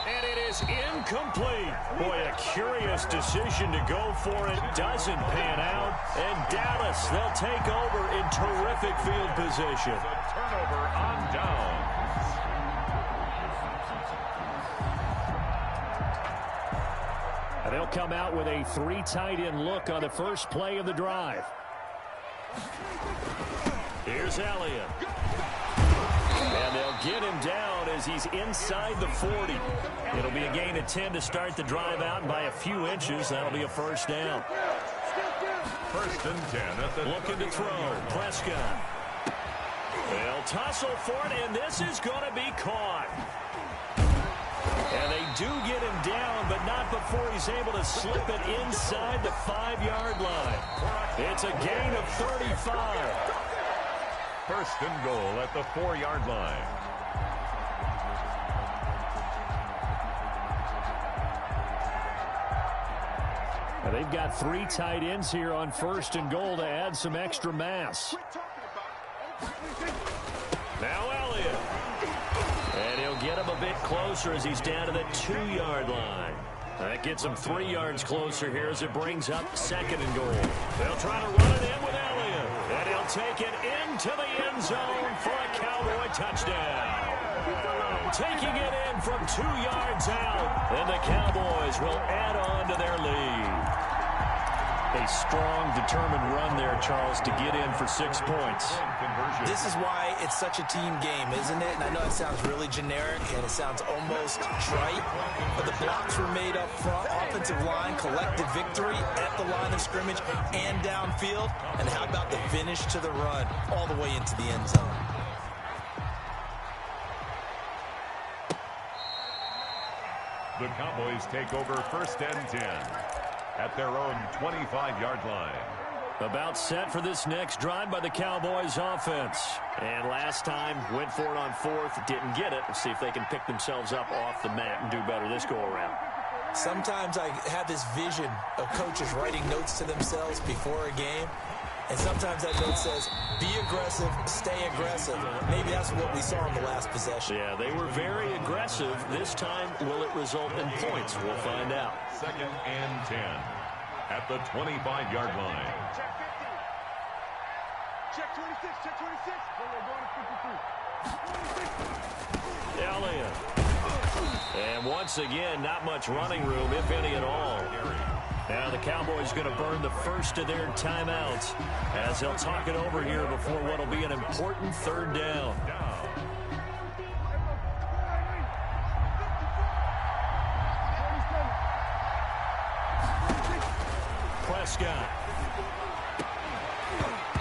[SPEAKER 4] And it is incomplete. Boy, a curious decision to go for it. Doesn't pan out. And Dallas, they'll take over in terrific field position.
[SPEAKER 5] A turnover on downs.
[SPEAKER 4] And they'll come out with a 3 tight end look on the first play of the drive.
[SPEAKER 3] Here's Elliott. And they'll get him down as he's inside the 40. It'll be a gain of 10 to start the drive out, and by a few inches, that'll be a first down.
[SPEAKER 5] First and 10 at the
[SPEAKER 3] looking to throw. Prescott. They'll tussle for it, and this is going to be caught. And they do get him down, but not before he's able to slip it inside the 5-yard line. It's a gain of 35.
[SPEAKER 5] First and goal at the 4-yard line.
[SPEAKER 4] And they've got 3 tight ends here on first and goal to add some extra mass.
[SPEAKER 3] Now Elliott. And he'll get him a bit closer as he's down to the 2-yard line. That gets him 3 yards closer here as it brings up second and goal. They'll try to run it in with Elliott. And he'll take it into the end zone for a Cowboy touchdown. Taking it in from 2 yards out. And the Cowboys will add on to their lead. A strong, determined run there, Charles, to get in for 6 points.
[SPEAKER 6] This is why it's such a team game, isn't it? And I know it sounds really generic and it sounds almost trite, but the blocks were made up front. Offensive line collected victory at the line of scrimmage and downfield. And how about the finish to the run all the way into the end zone?
[SPEAKER 5] The Cowboys take over first and 10 at their own 25-yard line.
[SPEAKER 3] About set for this next drive by the Cowboys offense. And last time, went for it on 4th, didn't get it. Let's see if they can pick themselves up off the mat and do better this go-around.
[SPEAKER 6] Sometimes I have this vision of coaches writing notes to themselves before a game. And sometimes that note says, be aggressive, stay aggressive. Maybe that's what we saw in the last possession.
[SPEAKER 3] Yeah, they were very aggressive. This time, will it result in points? We'll find out.
[SPEAKER 5] Second and 10 at the 25-yard line.
[SPEAKER 8] Check 26, check 26.
[SPEAKER 3] Elliott. And once again, not much running room, if any at all. Now the Cowboys going to burn the first of their timeouts as they'll talk it over here before what will be an important 3rd down. Prescott.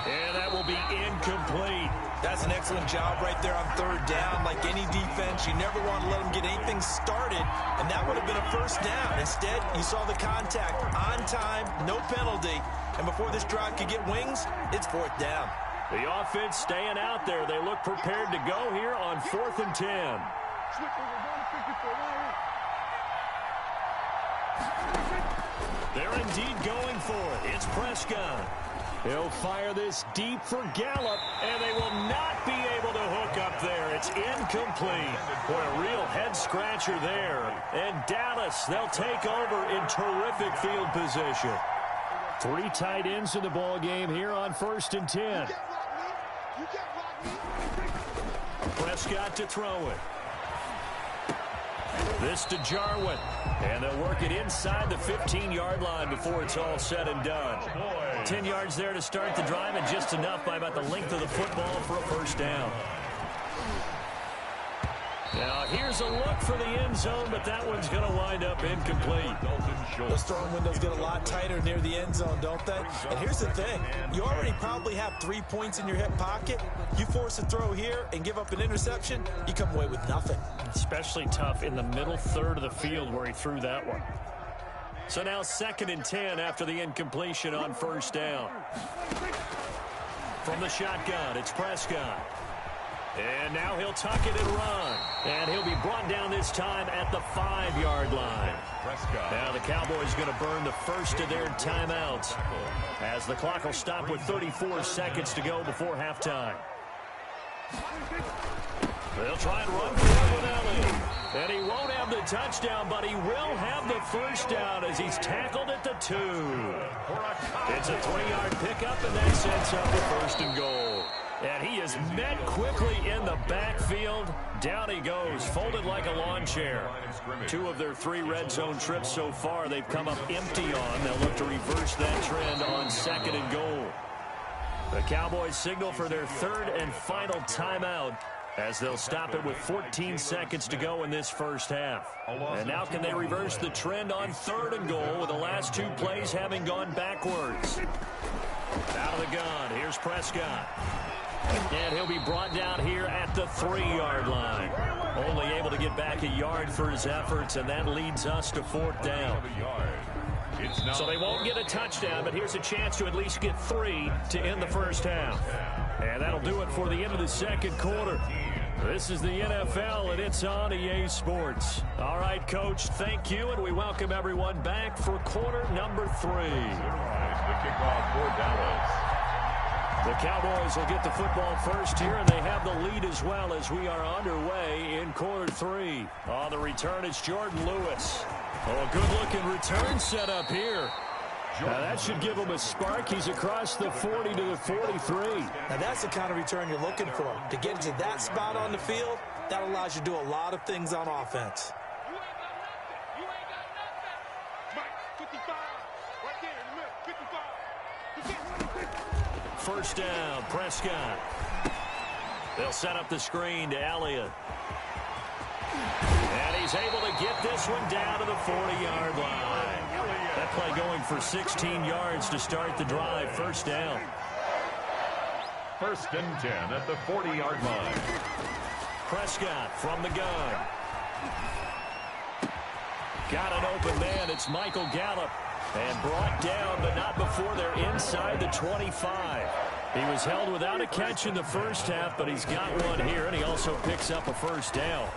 [SPEAKER 3] And that will be incomplete.
[SPEAKER 6] That's an excellent job right there on 3rd down. Like any defense, you never want to let them get anything started, and that would have been a first down. Instead, you saw the contact on time, no penalty, and before this drive could get wings, it's 4th down.
[SPEAKER 3] The offense staying out there. They look prepared to go here on 4th and 10. They're indeed going for it. It's Prescott. He'll fire this deep for Gallup, and they will not be able to hook up there. It's incomplete. Boy, a real head-scratcher there. And Dallas, they'll take over in terrific field position.
[SPEAKER 4] 3 tight ends in the ball game here on first and 10.
[SPEAKER 3] Prescott to throw it. This to Jarwin. And they'll work it inside the 15-yard line before it's all said and done. 10 yards there to start the drive, and just enough by about the length of the football for a first down. Now here's a look for the end zone, but that one's going to wind up incomplete.
[SPEAKER 6] Those throwing windows get a lot tighter near the end zone, don't they? And here's the thing. You already probably have 3 points in your hip pocket. You force a throw here and give up an interception, you come away with nothing.
[SPEAKER 4] Especially tough in the middle third of the field where he threw that one.
[SPEAKER 3] So now 2nd and 10 after the incompletion on first down. From the shotgun, it's Prescott. And now he'll tuck it and run. And he'll be brought down this time at the 5-yard line.
[SPEAKER 5] Prescott.
[SPEAKER 3] Now the Cowboys going to burn the first of their timeouts as the clock will stop with 34 seconds to go before halftime. They'll try and run for it with Elliott. And he won't have the touchdown, but he will have the first down as he's tackled at the 2. It's a 3-yard pickup, and that sets up the 1st and goal.
[SPEAKER 4] And he is met quickly in the backfield. Down he goes, folded like a lawn chair. 2 of their 3 red zone trips so far, they've come up empty on. They'll look to reverse that trend on 2nd and goal. The Cowboys signal for their 3rd and final timeout as they'll stop it with 14 seconds to go in this first half. And now can they reverse the trend on 3rd and goal with the last 2 plays having gone backwards? Out of the gun, here's Prescott. And he'll be brought down here at the 3-yard line. Only able to get back a yard for his efforts, and that leads us to 4th down. So they won't get a touchdown, but here's a chance to at least get 3 to end the first half. And that'll do it for the end of the 2nd quarter. This is the NFL, and it's on EA Sports. All right, Coach, thank you, and we welcome everyone back for quarter number 3.
[SPEAKER 5] The kickoff for Dallas.
[SPEAKER 4] The Cowboys will get the football first here, and they have the lead as well as we are underway in quarter 3. On the return, it's Jordan Lewis. Oh, a good-looking return set up here. Now, that should give him a spark. He's across the 40 to the 43.
[SPEAKER 6] Now, that's the kind of return you're looking for. To get into that spot on the field, that allows you to do a lot of things on offense.
[SPEAKER 8] You ain't got nothing. Mike, 55. Right there in the middle, 55.
[SPEAKER 4] First down, Prescott. They'll set up the screen to Elliott. And he's able to get this one down to the 40-yard line. That play going for 16 yards to start the drive. First down.
[SPEAKER 5] 1st and 10 at the 40-yard line.
[SPEAKER 4] Prescott from the gun. Got an open man. It's Michael Gallup. And brought down, but not before they're inside the 25. He was held without a catch in the first half, but he's got one here, and he also picks up a first down.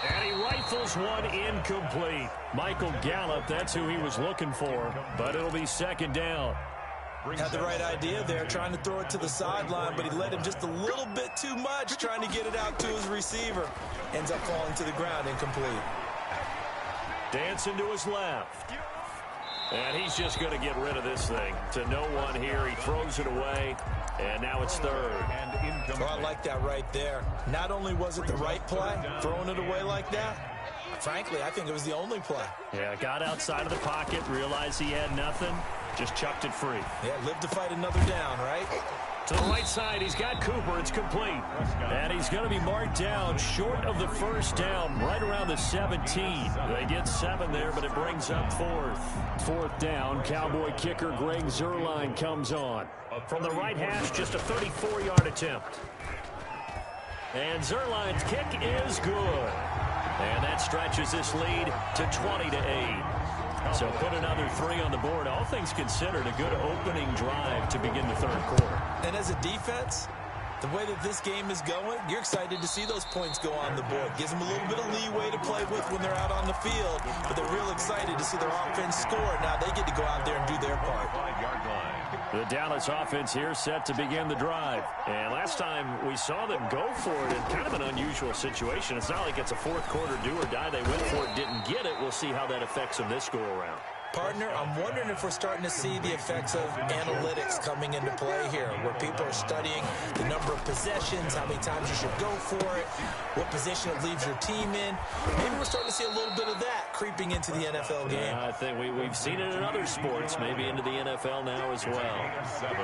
[SPEAKER 4] And he rifles one incomplete. Michael Gallup, that's who he was looking for, but it'll be 2nd down.
[SPEAKER 6] Had the right idea there, trying to throw it to the sideline, but he led him just a little bit too much, trying to get it out to his receiver. Ends up falling to the ground incomplete.
[SPEAKER 4] Dancing to his left. And he's just going to get rid of this thing. To no one here. He throws it away. And now it's 3rd.
[SPEAKER 6] Well, I like that right there. Not only was it the right play, throwing it away like that, frankly, I think it was the only play.
[SPEAKER 4] Yeah, got outside of the pocket, realized he had nothing, just chucked it free.
[SPEAKER 6] Yeah, live to fight another down, right?
[SPEAKER 4] To the right side, he's got Cooper. It's complete. And he's going to be marked down short of the first down, right around the 17. They get 7 there, but it brings up 4th. 4th down, Cowboy kicker Greg Zuerlein comes on. From the right hash, just a 34-yard attempt. And Zuerlein's kick is good. And that stretches this lead to 20-8. So put another 3 on the board. All things considered, a good opening drive to begin the 3rd quarter.
[SPEAKER 6] And as a defense, the way that this game is going, you're excited to see those points go on the board. Gives them a little bit of leeway to play with when they're out on the field, but they're real excited to see their offense score. Now they get to go out there and do their part.
[SPEAKER 4] The Dallas offense here set to begin the drive. And last time we saw them go for it in kind of an unusual situation. It's not like it's a 4th quarter do or die. They went for it, didn't get it. We'll see how that affects them this go-around.
[SPEAKER 6] Partner, I'm wondering if we're starting to see the effects of analytics coming into play here, where people are studying the number of possessions, how many times you should go for it, what position it leaves your team in. Maybe we're starting to see a little bit of that creeping into the NFL game.
[SPEAKER 4] I think we've seen it in other sports, maybe into the NFL now as well.
[SPEAKER 5] 7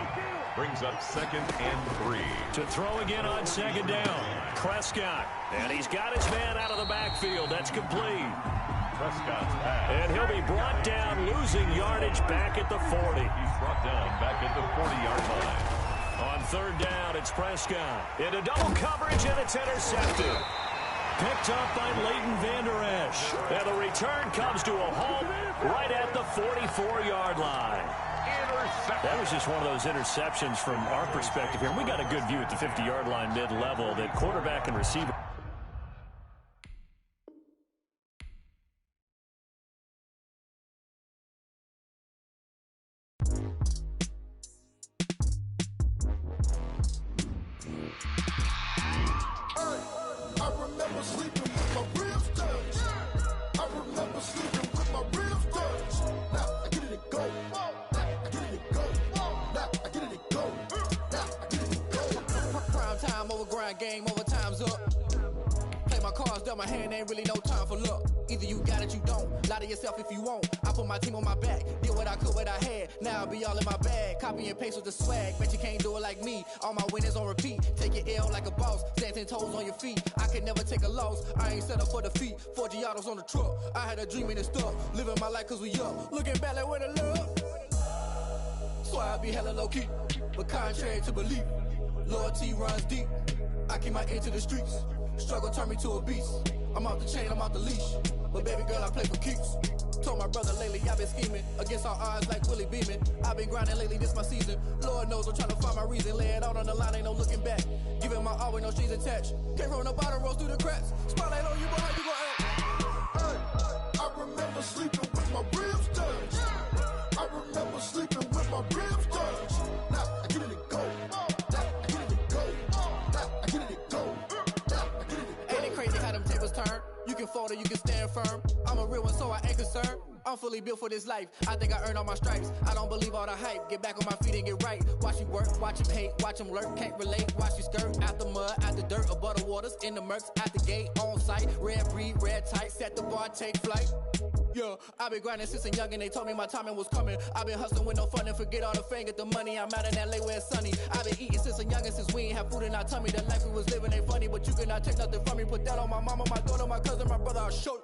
[SPEAKER 5] brings up 2nd and 3.
[SPEAKER 4] To throw again on 2nd down, Prescott. And he's got his man out of the backfield. That's complete.
[SPEAKER 5] Prescott's pass.
[SPEAKER 4] And he'll be brought down, losing yardage back at the 40.
[SPEAKER 5] He's brought down back at the 40-yard line.
[SPEAKER 4] On 3rd down, it's Prescott. Into double coverage, and it's intercepted. Picked up by Leighton Vander Esch. And the return comes to a halt right at the 44-yard line. That was just one of those interceptions from our perspective here. We got a good view at the 50-yard line mid-level that quarterback and receiver.
[SPEAKER 10] my hand, ain't really no time for luck. Either you got it, you don't. Lie to yourself if you won't. I put my team on my back. Did what I could, what I had. Now I'll be all in my bag. Copy and paste with the swag. Bet you can't do it like me. All my winners on repeat. Take your L like a boss. Stand 10 toes on your feet. I can never take a loss. I ain't set up for defeat. 4 Giottos on the truck. I had a dream and it's stuck. Living my life cause we up. Looking back like where the love. So I be hella low key. But contrary to belief, loyalty runs deep. I keep my ear to the streets. Struggle turned me to a beast. I'm off the chain, I'm off the leash. But baby girl, I play for keeps. Told my brother lately, I've been scheming. Against all odds like Willie Beeman. I've been grinding lately, this my season. Lord knows I'm trying to find my reason. Lay it out on the line, ain't no looking back. Giving my all with no strings attached. Came from the bottom, rose through the cracks. Spotlight on you, boy, how you gon' act?
[SPEAKER 2] Hey, I remember sleeping with my ribs touched. I remember sleeping with my ribs touched. Now I get it to go. Now I get it to go. Now I get it to go. Now I get it to go.
[SPEAKER 10] Ain't it crazy how them tables turn? You can fold or you can stand firm. I'm a real one, so I ain't concerned. I'm fully built for this life. I think I earned all my stripes. I don't believe all the hype. Get back on my feet and get right. Watch you work, watch him hate, watch him lurk. Can't relate, watch you skirt. Out the mud, out the dirt, above the waters, in the murks, at the gate, on site. Red breed, red tight, set the bar, take flight. Yeah, I've been grinding since a youngin', they told me my timing was coming. I've been hustling with no fun and forget all the fame, get the money. I'm out in LA where it's sunny. I've been eating since a youngin', since we ain't have food in our tummy. The life we was living ain't funny, but you cannot take nothing from me. Put that on my mama, my daughter, my cousin, my brother, I'll show you.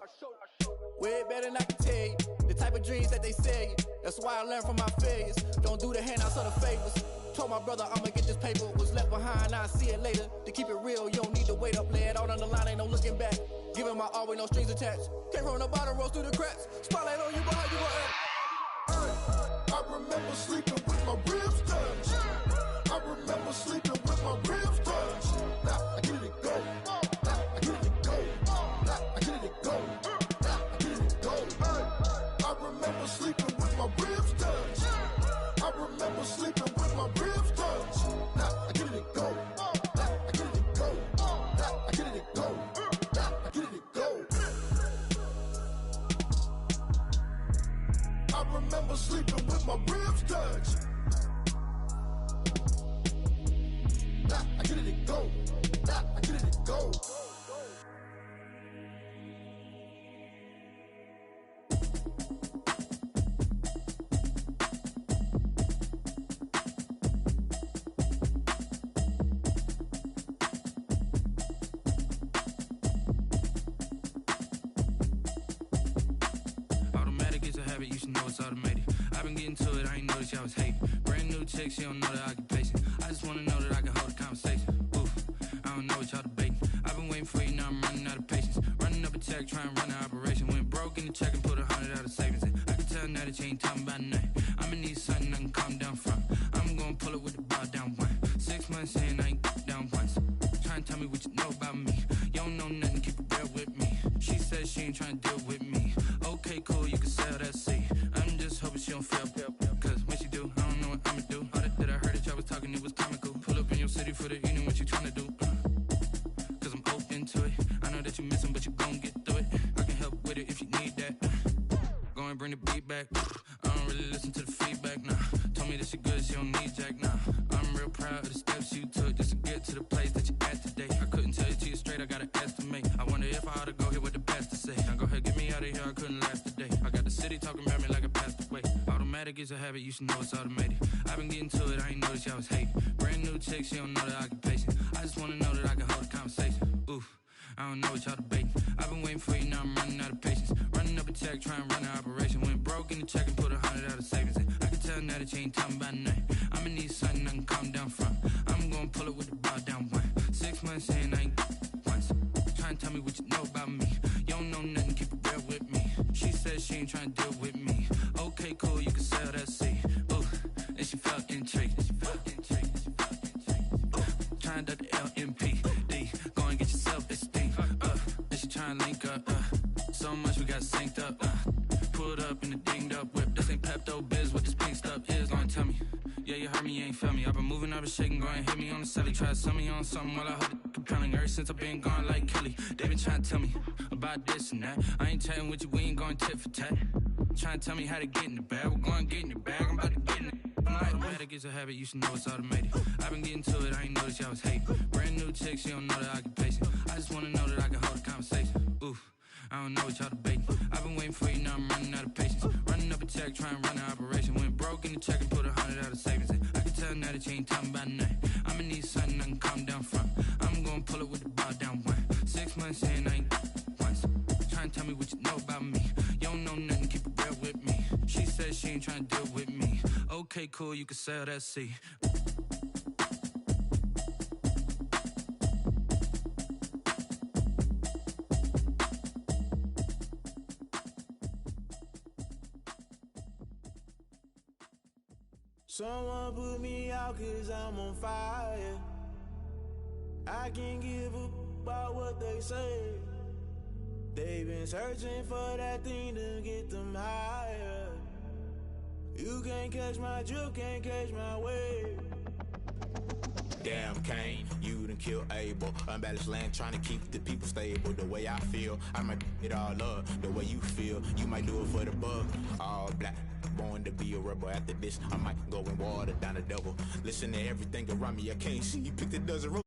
[SPEAKER 10] Way better than I can tell you. The type of dreams that they sell you. That's why I learned from my failures. Don't do the handouts or the favors. Told my brother I'ma get this paper. Was left behind, I'll see it later. To keep it real, you don't need to wait up. Lay it out on the line, ain't no looking back. Giving my all with no strings attached. Came from the bottom, rose through the cracks. Spotlight on you, boy, how you gon' act?
[SPEAKER 2] Hey, I remember sleeping with my ribs touched. I remember sleeping with my ribs touched. Now I get it to go. Now I get it to go. Now I get it to go. Now I get it to go. Hey, I remember sleeping with my ribs touched. I remember sleeping with my ribs touched. Now I get it to go. Now I get it to go. Now I get it to go. Now I get it to go. I remember sleeping with my ribs touched. Now I get it to go. Now I get it to go.
[SPEAKER 9] Automatic is a habit, you should know it's automated. I've been getting to it, I ain't noticed y'all was hating. Brand new chick, she don't know the occupation. I just wanna know that I can hold a conversation. Oof, I don't know what y'all debating. I've been waiting for you, now I'm running out of patience. Running up a check, trying to run an operation. Went broke in the check and put 100 out of savings in. I can tell now that you ain't talking about nothing. I'ma need something I can calm down from. I'm gonna pull it with the bar down one. 6 months in, I ain't down once. Trying to tell me what you know about me. You don't know nothing, keep it real with me. She says she ain't trying to deal with me. Okay, cool, you can sell that seat. I'm just hoping she don't feel. Cause when she do, I don't know what I'ma do. All that I heard that y'all was talking, it was comical. Pull up in your city for the evening, what you tryna do? Cause I'm open to it. I know that you missing, but you gon' get through it. I can help with it if you need that. Go and bring the beat back. I don't really listen to the feedback, nah. Told me that she good, she don't need jack, nah. I'm real proud of the steps you took just to get to the place that you at today. I couldn't tell you to you straight, I gotta estimate. I wonder if I ought to go here with the best to say. Now go ahead, get me out of here, I couldn't last today. I got the city talking about me like I passed away. Automatic is a habit, you should know it's automated. I've been getting to it, I ain't noticed y'all was hating. Brand new chick, she don't know the occupation. I just wanna know that I can hold a conversation. Oof, I don't know what y'all debating. I've been waiting for you, now I'm running out of patience. Running up a check, trying to run an operation. Went broke in the check and put 100 out of savings in. I can tell now that you ain't talking about nothing. I'ma need something I can calm down from. I'm gonna pull it with the bar down one. 6 months in, I ain't once. Trying to tell me what you know about me. You don't know nothing, keep it real with me. She says she ain't trying to deal with me. Okay, cool, you can sell that seat. Ooh, and she felt intrigued. Trying to duck the LMPD. Go and get your self-esteem. And she trying to link up. So much we got synced up. Pulled up in the dinged up whip. This ain't Pepto-Biz, what this pink stuff is. Long tell me,
[SPEAKER 11] Yeah, you heard me, you ain't feel me. I've been moving, I've been shaking, go and hit me on the celly. Try to sell me on something while I hold it compelling. Ever since I've been gone like Kelly, they been trying to tell me about this and that. I ain't chatting with you, we ain't going tit for tat. Trying to tell me how to get in the bag. We're going to get in the bag, I'm about to get in it. Automatic is a habit, you should know it's automated. I've been getting to it, I ain't noticed y'all was hating. Brand new chick, she don't know that I can pace it. I just wanna know that I can hold a conversation. Oof, I don't know what y'all debating. I've been waiting for you, now I'm running out of patience. Running up a check, trying to run an operation. Went broke in the check and put 100 out of savings in. I can tell now that you ain't talking about nothing. I'ma need something I can calm down from. I'm gonna pull it with the bar down one. 6 months in, I ain't once. Trying to tell me what you know about me. You don't know nothing, keep it real with me. She said she ain't trying to deal with me. Okay, cool, you can sell that seat.
[SPEAKER 2] Someone put me out 'cause I'm on fire. I can't give a about what they say. They've been searching for that thing to get them higher. You can't catch my drift, can't catch my wave.
[SPEAKER 12] Damn, Kane, you done killed Abel. Unbalanced land, trying to keep the people stable. The way I feel, I might it all up. The way you feel, you might do it for the bug. All black, born to be a rebel. After this, I might go and water down the devil. Listen to everything around me, I can't see. Pick the dozen.